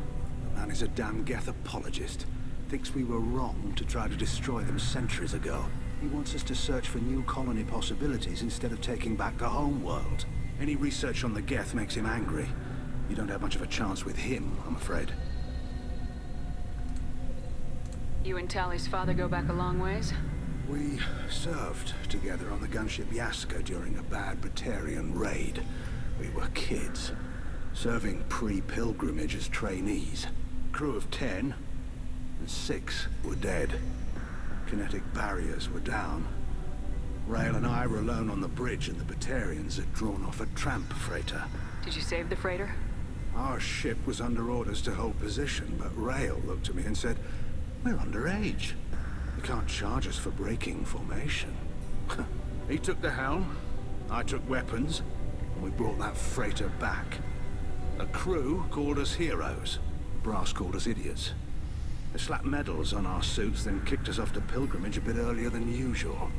The man is a damn Geth apologist. Thinks we were wrong to try to destroy them centuries ago. He wants us to search for new colony possibilities instead of taking back the home world. Any research on the Geth makes him angry. You don't have much of a chance with him, I'm afraid. You and Tali's father go back a long ways? We served together on the gunship Yaska during a bad Batarian raid. We were kids, serving pre-pilgrimage as trainees. Crew of 10, and 6 were dead. Kinetic barriers were down. Rail and I were alone on the bridge and the Batarians had drawn off a tramp freighter. Did you save the freighter? Our ship was under orders to hold position, but Rail looked at me and said, "We're underage. You can't charge us for breaking formation." He took the helm, I took weapons, and we brought that freighter back. The crew called us heroes. Brass called us idiots. They slapped medals on our suits, then kicked us off to pilgrimage a bit earlier than usual.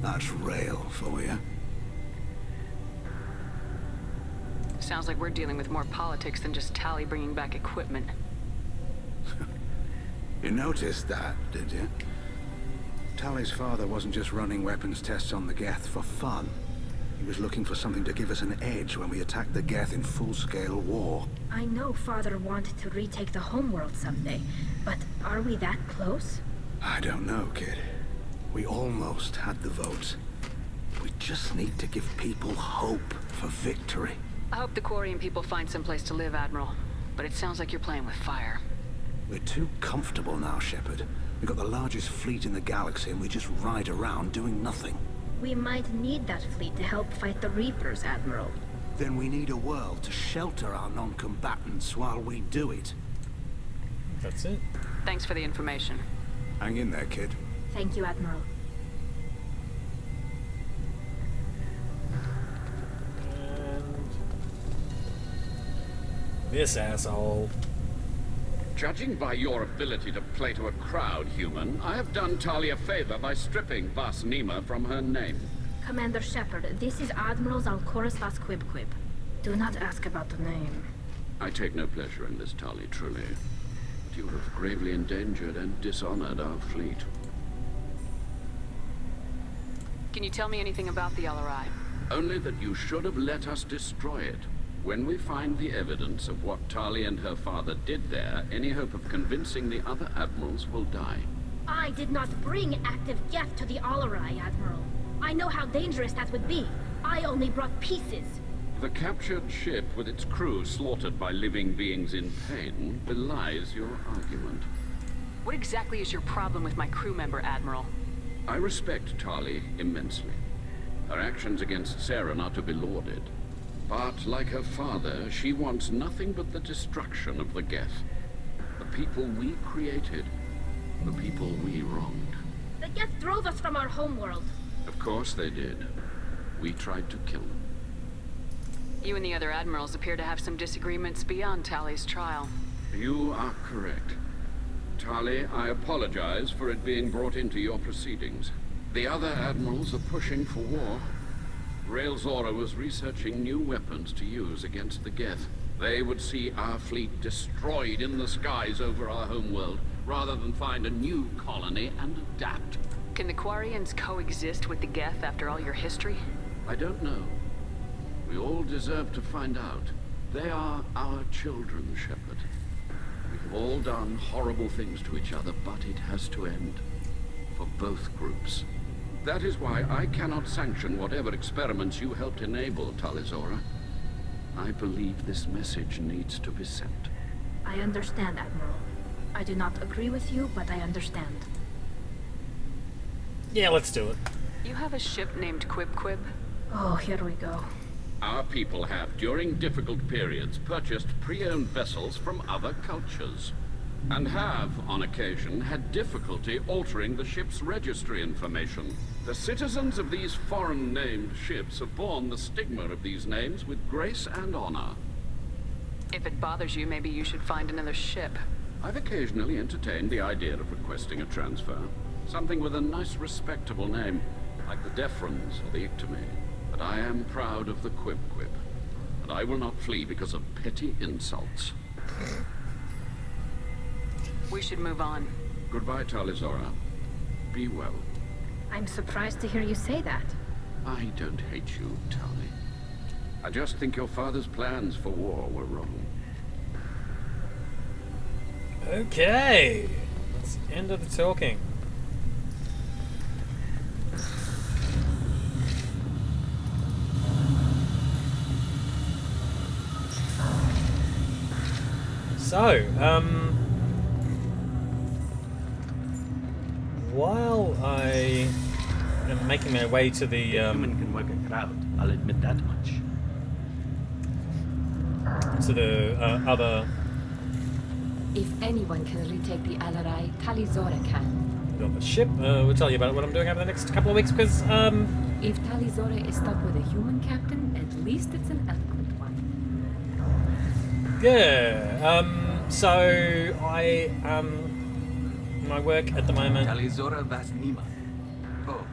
That's Rail for you. Sounds like we're dealing with more politics than just Tali bringing back equipment. You noticed that, did you? Tali's father wasn't just running weapons tests on the Geth for fun. He was looking for something to give us an edge when we attacked the Geth in full-scale war. I know Father wanted to retake the homeworld someday, but are we that close? I don't know, kid. We almost had the votes. We just need to give people hope for victory. I hope the Quarian people find some place to live, Admiral. But it sounds like you're playing with fire. We're too comfortable now, Shepard. We've got the largest fleet in the galaxy and we just ride around doing nothing. We might need that fleet to help fight the Reapers, Admiral. Then we need a world to shelter our non-combatants while we do it. That's it. Thanks for the information. Hang in there, kid. Thank you, Admiral. This asshole. Judging by your ability to play to a crowd, human, I have done Tali a favor by stripping Vasnima from her name. Commander Shepard, this is Admiral Zalcoris Vasquibquib. Do not ask about the name. I take no pleasure in this, Tali, truly. But you have gravely endangered and dishonored our fleet. Can you tell me anything about the LRI? Only that you should have let us destroy it. When we find the evidence of what Tali and her father did there, any hope of convincing the other admirals will die. I did not bring active Geth to the Alarai, Admiral. I know how dangerous that would be. I only brought pieces. The captured ship with its crew slaughtered by living beings in pain belies your argument. What exactly is your problem with my crew member, Admiral? I respect Tali immensely. Her actions against Saren are to be lauded. But, like her father, she wants nothing but the destruction of the Geth. The people we created. The people we wronged. The Geth drove us from our homeworld. Of course they did. We tried to kill them. You and the other admirals appear to have some disagreements beyond Tali's trial. You are correct. Tali, I apologize for it being brought into your proceedings. The other admirals are pushing for war. Rail Zora was researching new weapons to use against the Geth. They would see our fleet destroyed in the skies over our homeworld, rather than find a new colony and adapt. Can the Quarians coexist with the Geth after all your history? I don't know. We all deserve to find out. They are our children, Shepard. We have all done horrible things to each other, but it has to end. For both groups. That is why I cannot sanction whatever experiments you helped enable, Tali Zora. I believe this message needs to be sent. I understand, Admiral. I do not agree with you, but I understand. Yeah, let's do it. You have a ship named Quib? Oh, here we go. Our people have, during difficult periods, purchased pre-owned vessels from other cultures. And have, on occasion, had difficulty altering the ship's registry information. The citizens of these foreign-named ships have borne the stigma of these names with grace and honor. If it bothers you, maybe you should find another ship. I've occasionally entertained the idea of requesting a transfer. Something with a nice, respectable name, like the Defrons or the Ictomy. But I am proud of the Quib, and I will not flee because of petty insults. We should move on. Goodbye, Tali Zora. Be well. I'm surprised to hear you say that. I don't hate you, Tali. I just think your father's plans for war were wrong. Okay. That's the end of the talking. So, while I am making my way to the. Human can work a crowd. I'll admit that much. To the other. If anyone can retake the Alarai, Talizora can. Got the ship. We'll tell you about what I'm doing over the next couple of weeks because. If Talizora is stuck with a human captain, at least it's an eloquent one. Yeah. So I my work at the moment. Talizora Vasnima. Oh,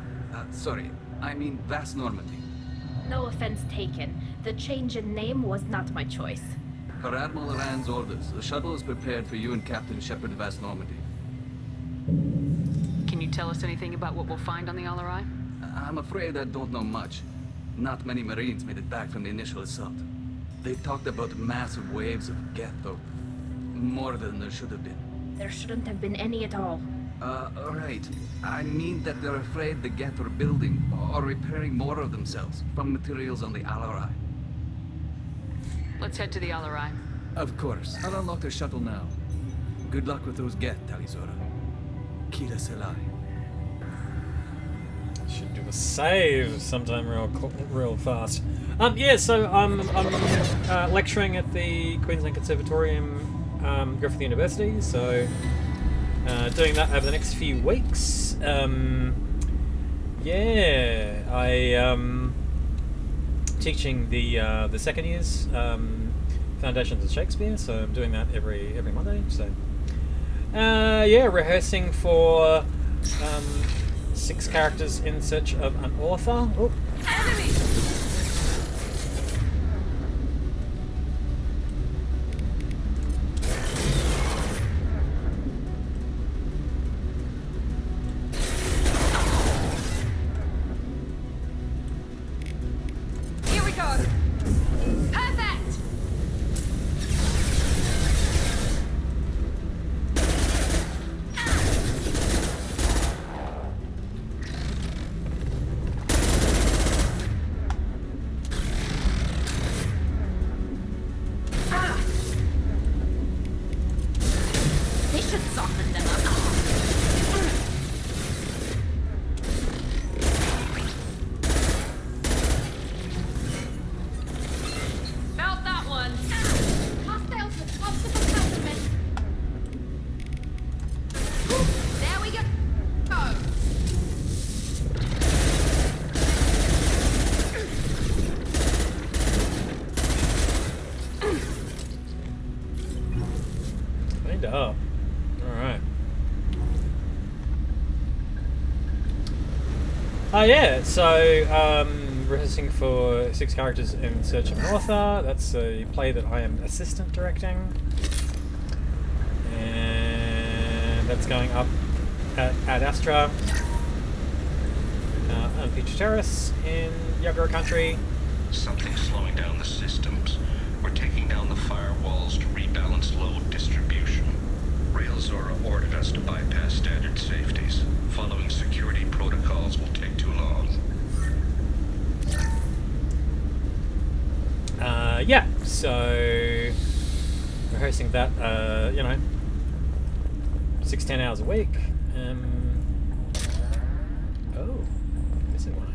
sorry. I mean Vas Normandy. No offense taken. The change in name was not my choice. Per Admiral Rand's orders, the shuttle is prepared for you and Captain Shepard Vas Normandy. Can you tell us anything about what we'll find on the Alarai? I'm afraid I don't know much. Not many Marines made it back from the initial assault. They talked about massive waves of Geth, though. More than there should have been. There shouldn't have been any at all. Right. I mean that they're afraid the Geth are building or repairing more of themselves from materials on the Alarai. Let's head to the Alarai. Of course. I'll unlock the shuttle now. Good luck with those Geth, Talizora. Kira Selai. Should do a save sometime real fast. Yeah, so I'm lecturing at the Queensland Conservatorium, Griffith University, so doing that over the next few weeks. Yeah, I teaching the second years Foundations of Shakespeare, so I'm doing that every Monday. So yeah, rehearsing for 6 characters in search of an author. Oh. Enemy! Here we go! Perfect! They should soften them up. Felt that one. Hostiles with possible countermeasures. There we go. Cleaned up. Alright. Yeah, so rehearsing for 6 characters in search of an author. That's a play that I am assistant directing. And that's going up at Ad Astra on Future Terrace in Yagura Country. Something's slowing down the systems. We're taking down the firewalls to rebalance load distribution. Railzora ordered us to bypass standard safeties. Following security protocols will take too long. Yeah, so rehearsing that, 6-10 hours a week. Oh, missing one.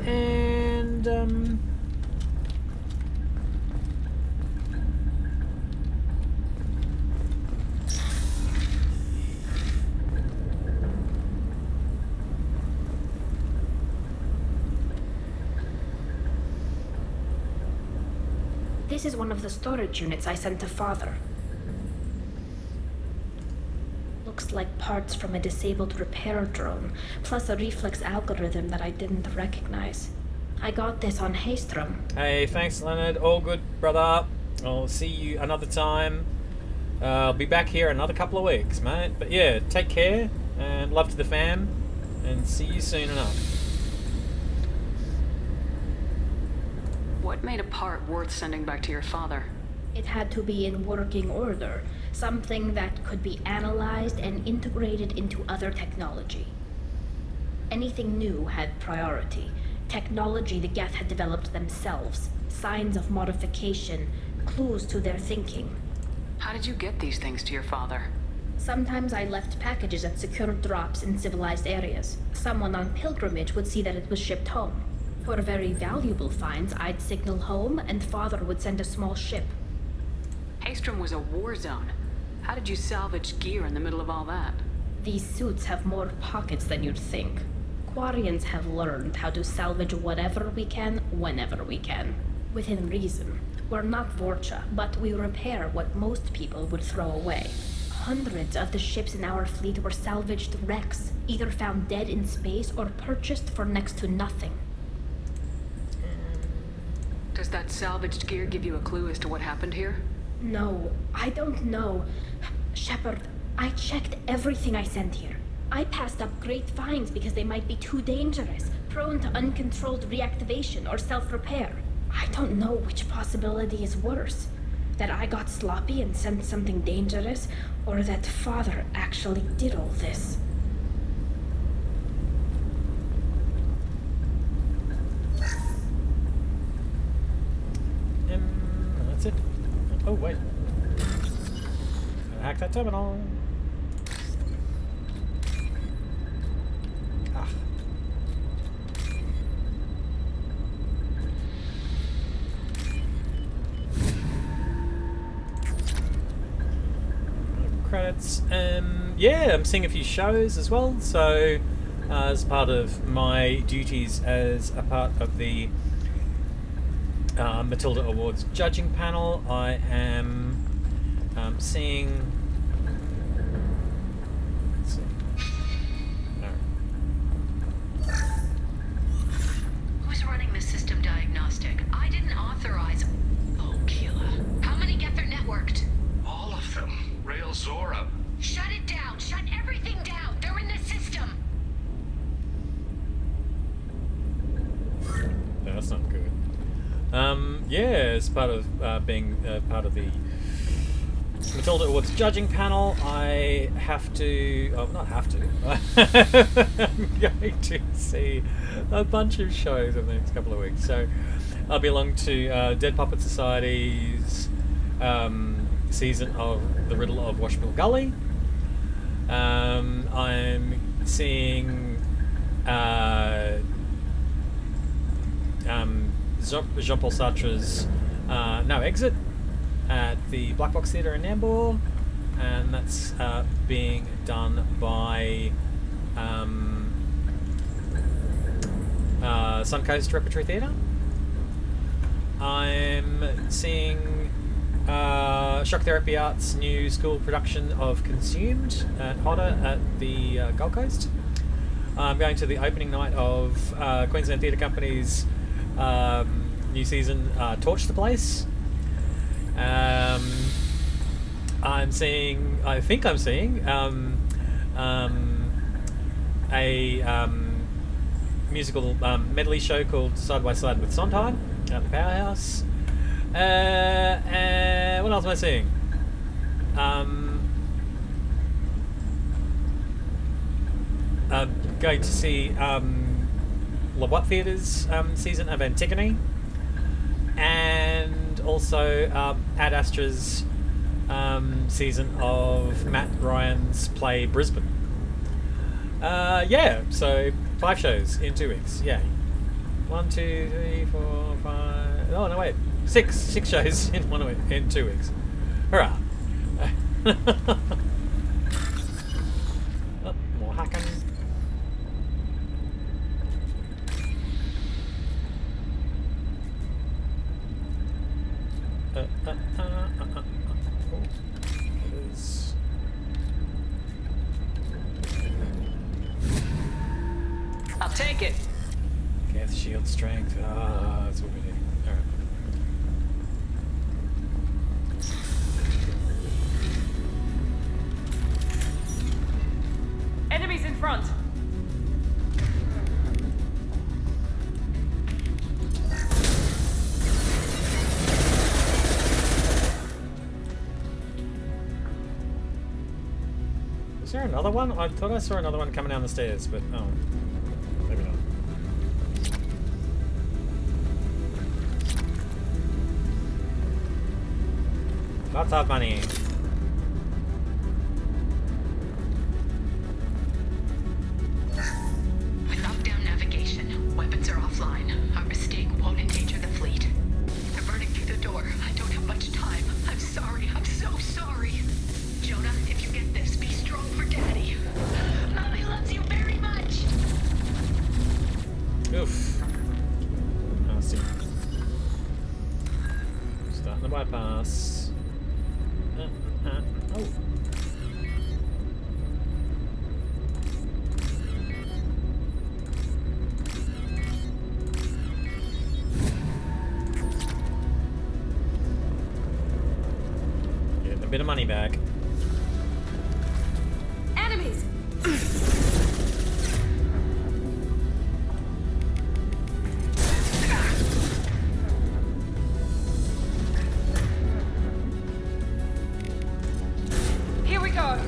And This is one of the storage units I sent to Father. Looks like parts from a disabled repair drone, plus a reflex algorithm that I didn't recognize. I got this on Haystrom. Hey, thanks, Leonard. All good, brother. I'll see you another time. I'll be back here another couple of weeks, mate. But yeah, take care, and love to the fam, and see you soon enough. What made a part worth sending back to your father? It had to be in working order, something that could be analyzed and integrated into other technology. Anything new had priority. Technology the Geth had developed themselves, signs of modification, clues to their thinking. How did you get these things to your father? Sometimes I left packages at secured drops in civilized areas. Someone on pilgrimage would see that it was shipped home. For very valuable finds, I'd signal home, and Father would send a small ship. Haystrom was a war zone. How did you salvage gear in the middle of all that? These suits have more pockets than you'd think. Quarians have learned how to salvage whatever we can, whenever we can. Within reason. We're not Vorcha, but we repair what most people would throw away. Hundreds of the ships in our fleet were salvaged wrecks, either found dead in space or purchased for next to nothing. Does that salvaged gear give you a clue as to what happened here? No, I don't know. Shepard, I checked everything I sent here. I passed up great finds because they might be too dangerous, prone to uncontrolled reactivation or self-repair. I don't know which possibility is worse. That I got sloppy and sent something dangerous, or that Father actually did all this. That's it. Oh, wait. Hack that terminal. Ah. Credits. Yeah, I'm seeing a few shows as well. So, as part of my duties as a part of the Matilda Awards judging panel, I am seeing. Let's see. Who's running the system diagnostic? I didn't authorize. Oh, killer. How many get their networked? All of them. Rail Zora. Shut it down. Shut everything down. They're in the system. No, that's not good. Yeah, as part of being part of the Matilda Awards judging panel, I have to, not have to, I'm going to see a bunch of shows over the next couple of weeks. So I'll be along to Dead Puppet Society's season of The Riddle of Washbill Gully. I'm seeing Jean-Paul Sartre's No Exit at the Black Box Theatre in Nambour, and that's being done by Suncoast Repertory Theatre. I'm seeing Shock Therapy Arts' new school production of Consumed at Hodder at the Gold Coast. I'm going to the opening night of Queensland Theatre Company's new season, Torch the Place. I'm seeing, I think I'm seeing a musical medley show called Side by Side with Sondheim at the Powerhouse. What else am I seeing? Going to see La Boîte Theatre's season of Antigone, and also Ad Astra's season of Matt Ryan's play Brisbane. Yeah, so 5 shows in 2 weeks. Yay. 1, 2, 3, 4, 5. Oh no, wait. 6 shows in 2 weeks. Hurrah! Oh, more hacking. I'll take it. Geth shield strength. Ah, that's what we need. Alright. Enemies in front. Is there another one? I thought I saw another one coming down the stairs, but oh, maybe not. Lots of money. Oof. Oh, see. Starting the bypass. Oh. Getting a bit of money back. Enemies! Here we go!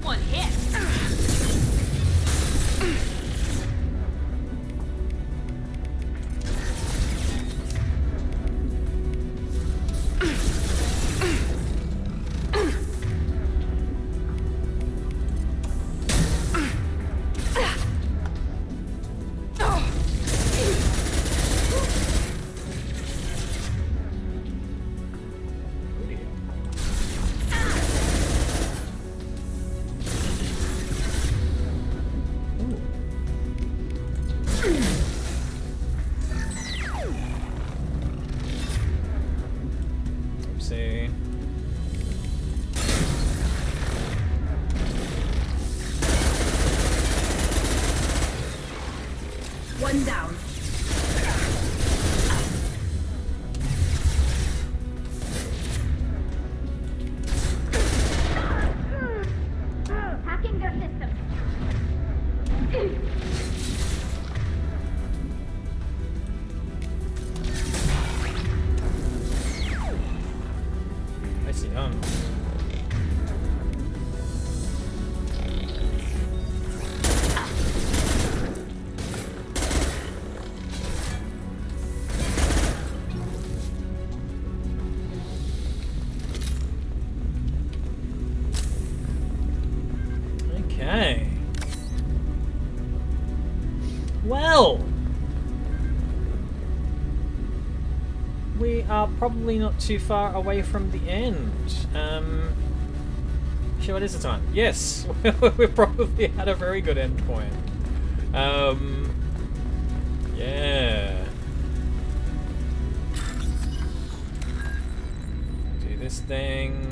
One hit. See. One down. Hacking their system. I see. Okay. Well, we are probably not too far away from the end. Sure, what is the time? Yes, we've probably had a very good end point. Yeah. Do this thing.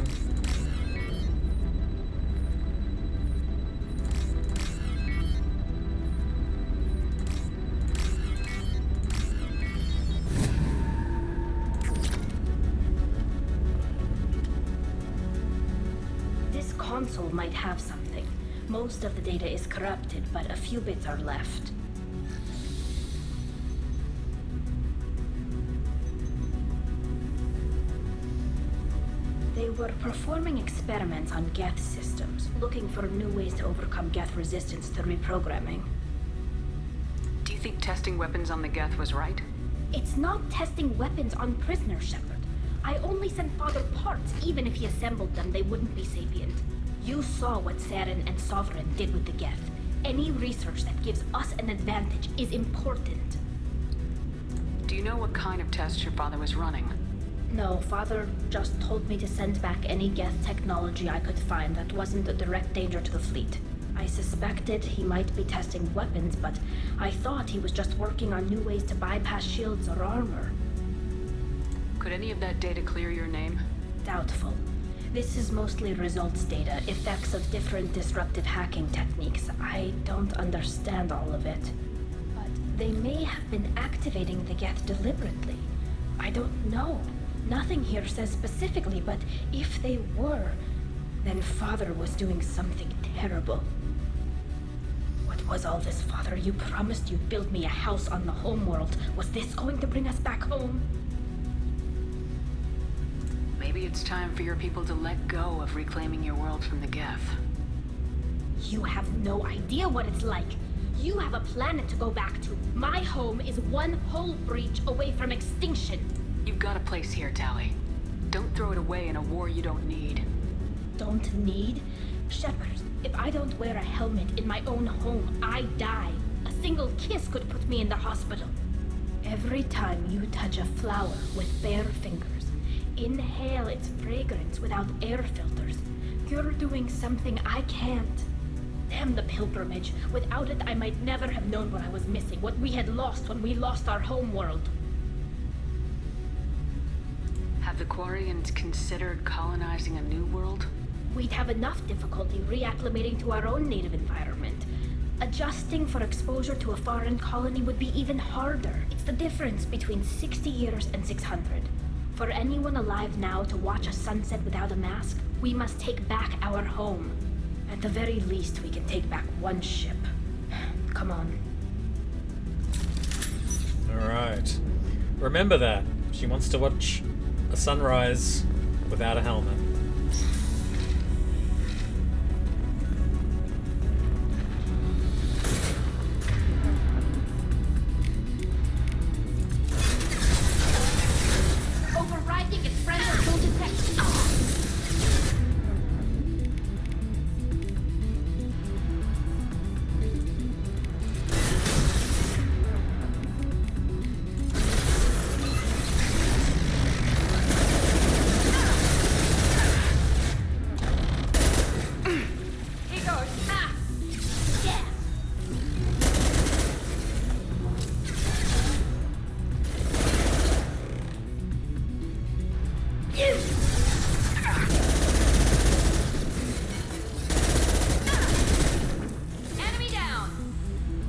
This console might have something. Most of the data is corrupted, but a few bits are left. They were performing experiments on Geth systems, looking for new ways to overcome Geth resistance to reprogramming. Do you think testing weapons on the Geth was right? It's not testing weapons on prisoners, Shepard. I only sent Father parts. Even if he assembled them, they wouldn't be sapient. You saw what Saren and Sovereign did with the Geth. Any research that gives us an advantage is important. Do you know what kind of tests your father was running? No, Father just told me to send back any Geth technology I could find that wasn't a direct danger to the fleet. I suspected he might be testing weapons, but I thought he was just working on new ways to bypass shields or armor. Could any of that data clear your name? Doubtful. This is mostly results data, effects of different disruptive hacking techniques. I don't understand all of it. But they may have been activating the Geth deliberately. I don't know. Nothing here says specifically, but if they were, then Father was doing something terrible. What was all this, Father? You promised you'd build me a house on the homeworld. Was this going to bring us back home? Maybe it's time for your people to let go of reclaiming your world from the Geth. You have no idea what it's like. You have a planet to go back to. My home is one hull breach away from extinction. You've got a place here, Tally. Don't throw it away in a war you don't need. Don't need? Shepard, if I don't wear a helmet in my own home, I die. A single kiss could put me in the hospital. Every time you touch a flower with bare fingers, inhale its fragrance without air filters, you're doing something I can't. Damn the pilgrimage. Without it, I might never have known what I was missing, what we had lost when we lost our home world. Have the quarians considered colonizing a new world? We'd have enough difficulty reacclimating to our own native environment. Adjusting for exposure to a foreign colony would be even harder. It's the difference between 60 years and 600. For anyone alive now to watch a sunset without a mask, we must take back our home. At the very least, we can take back one ship. Come on. Alright. Remember that. She wants to watch a sunrise without a helmet. Overriding its friends will detect.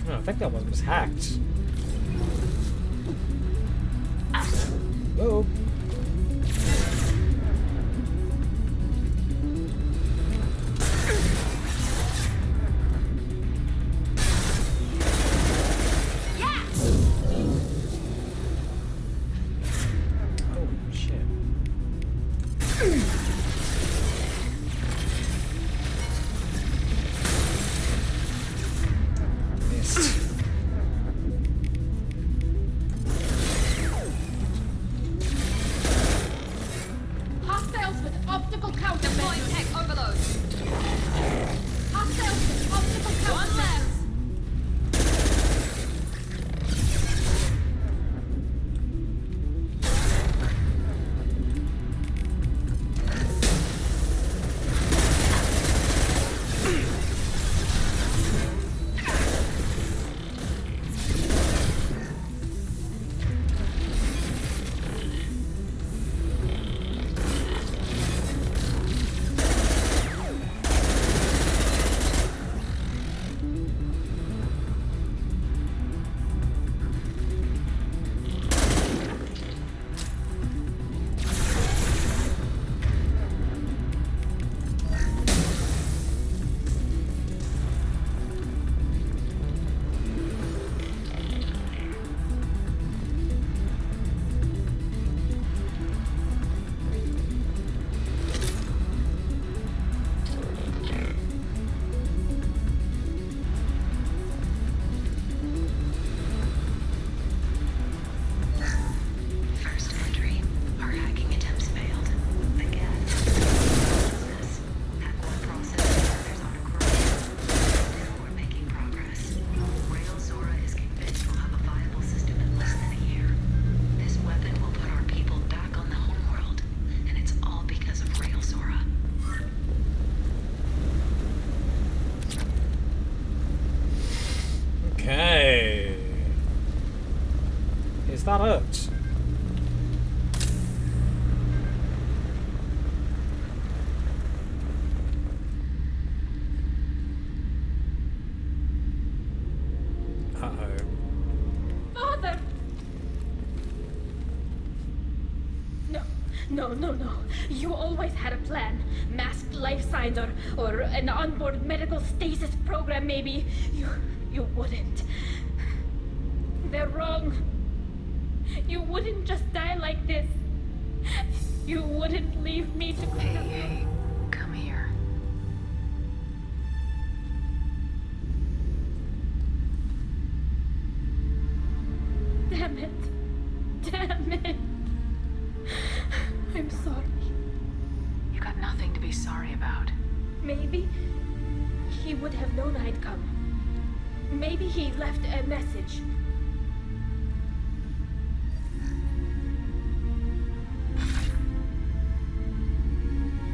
I think that one was hacked. Whoa. Okay. Is that it? Father! No. You always had a plan. Masked life signs or an onboard medical stasis program, maybe. You wouldn't. They're wrong. You wouldn't just die like this. You wouldn't leave me to... Hey, come here. Damn it. Damn it. I'm sorry. You got nothing to be sorry about. Maybe he would have known I'd come. Maybe he left a message.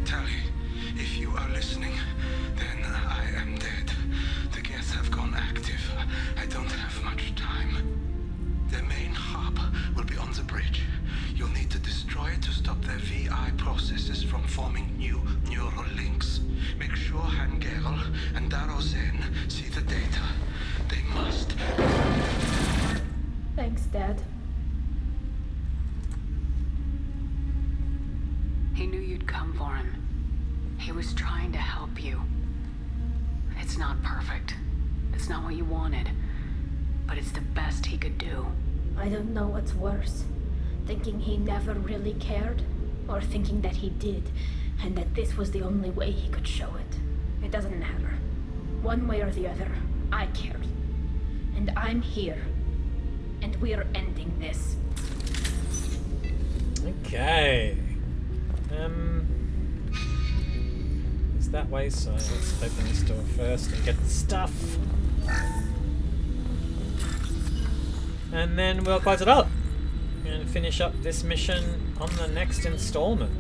Tally, if you are listening, then I am dead. The Geth have gone active. I don't have much time. Their main hub will be on the bridge. You'll need to destroy it to stop their VI processes from forming new neural links. Make sure Hangerl and Daro Zen see the data. They must. Thanks, Dad. He knew you'd come for him. He was trying to help you. It's not perfect. It's not what you wanted. But it's the best he could do. I don't know what's worse. Thinking he never really cared, or thinking that he did, and that this was the only way he could show it. It doesn't matter. One way or the other, I cared. And I'm here. And we're ending this. Okay. It's that way, so let's open this door first and get the stuff. And then we'll close it up and finish up this mission on the next installment.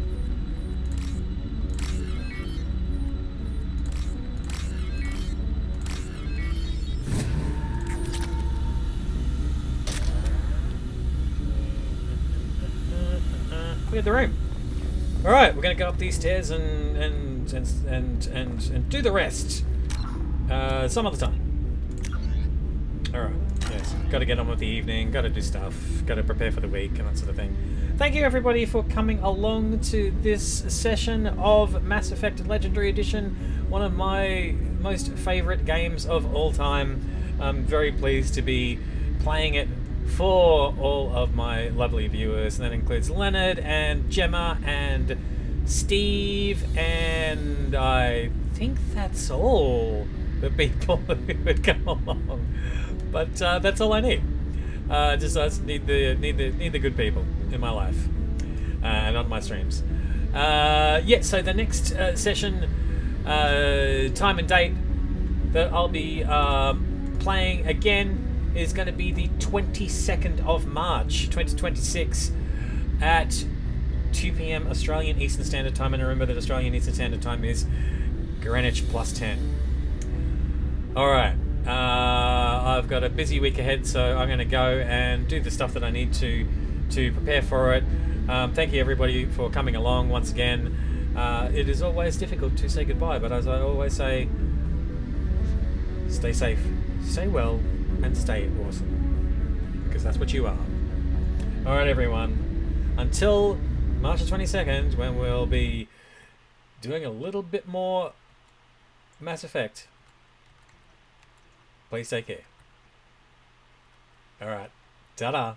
Clear the room. All right, we're gonna go up these stairs and do the rest some other time. All right. Yes, got to get on with the evening, got to do stuff, got to prepare for the week and that sort of thing. Thank you everybody for coming along to this session of Mass Effect Legendary Edition, one of my most favourite games of all time. I'm very pleased to be playing it for all of my lovely viewers, and that includes Leonard and Gemma and Steve, and I think that's all the people who would come along. But that's all I need. I just need the good people in my life and on my streams. Yeah. So the next session, time and date that I'll be playing again is going to be the 22nd of March, 2026, at 2 p.m. Australian Eastern Standard Time. And remember that Australian Eastern Standard Time is Greenwich plus 10. All right. I've got a busy week ahead, so I'm going to go and do the stuff that I need to prepare for it. Thank you everybody for coming along once again. It is always difficult to say goodbye, but as I always say, stay safe, stay well, and stay awesome, because that's what you are. All right, everyone. Until March the 22nd, when we'll be doing a little bit more Mass Effect. Please take care. All right. Ta-da.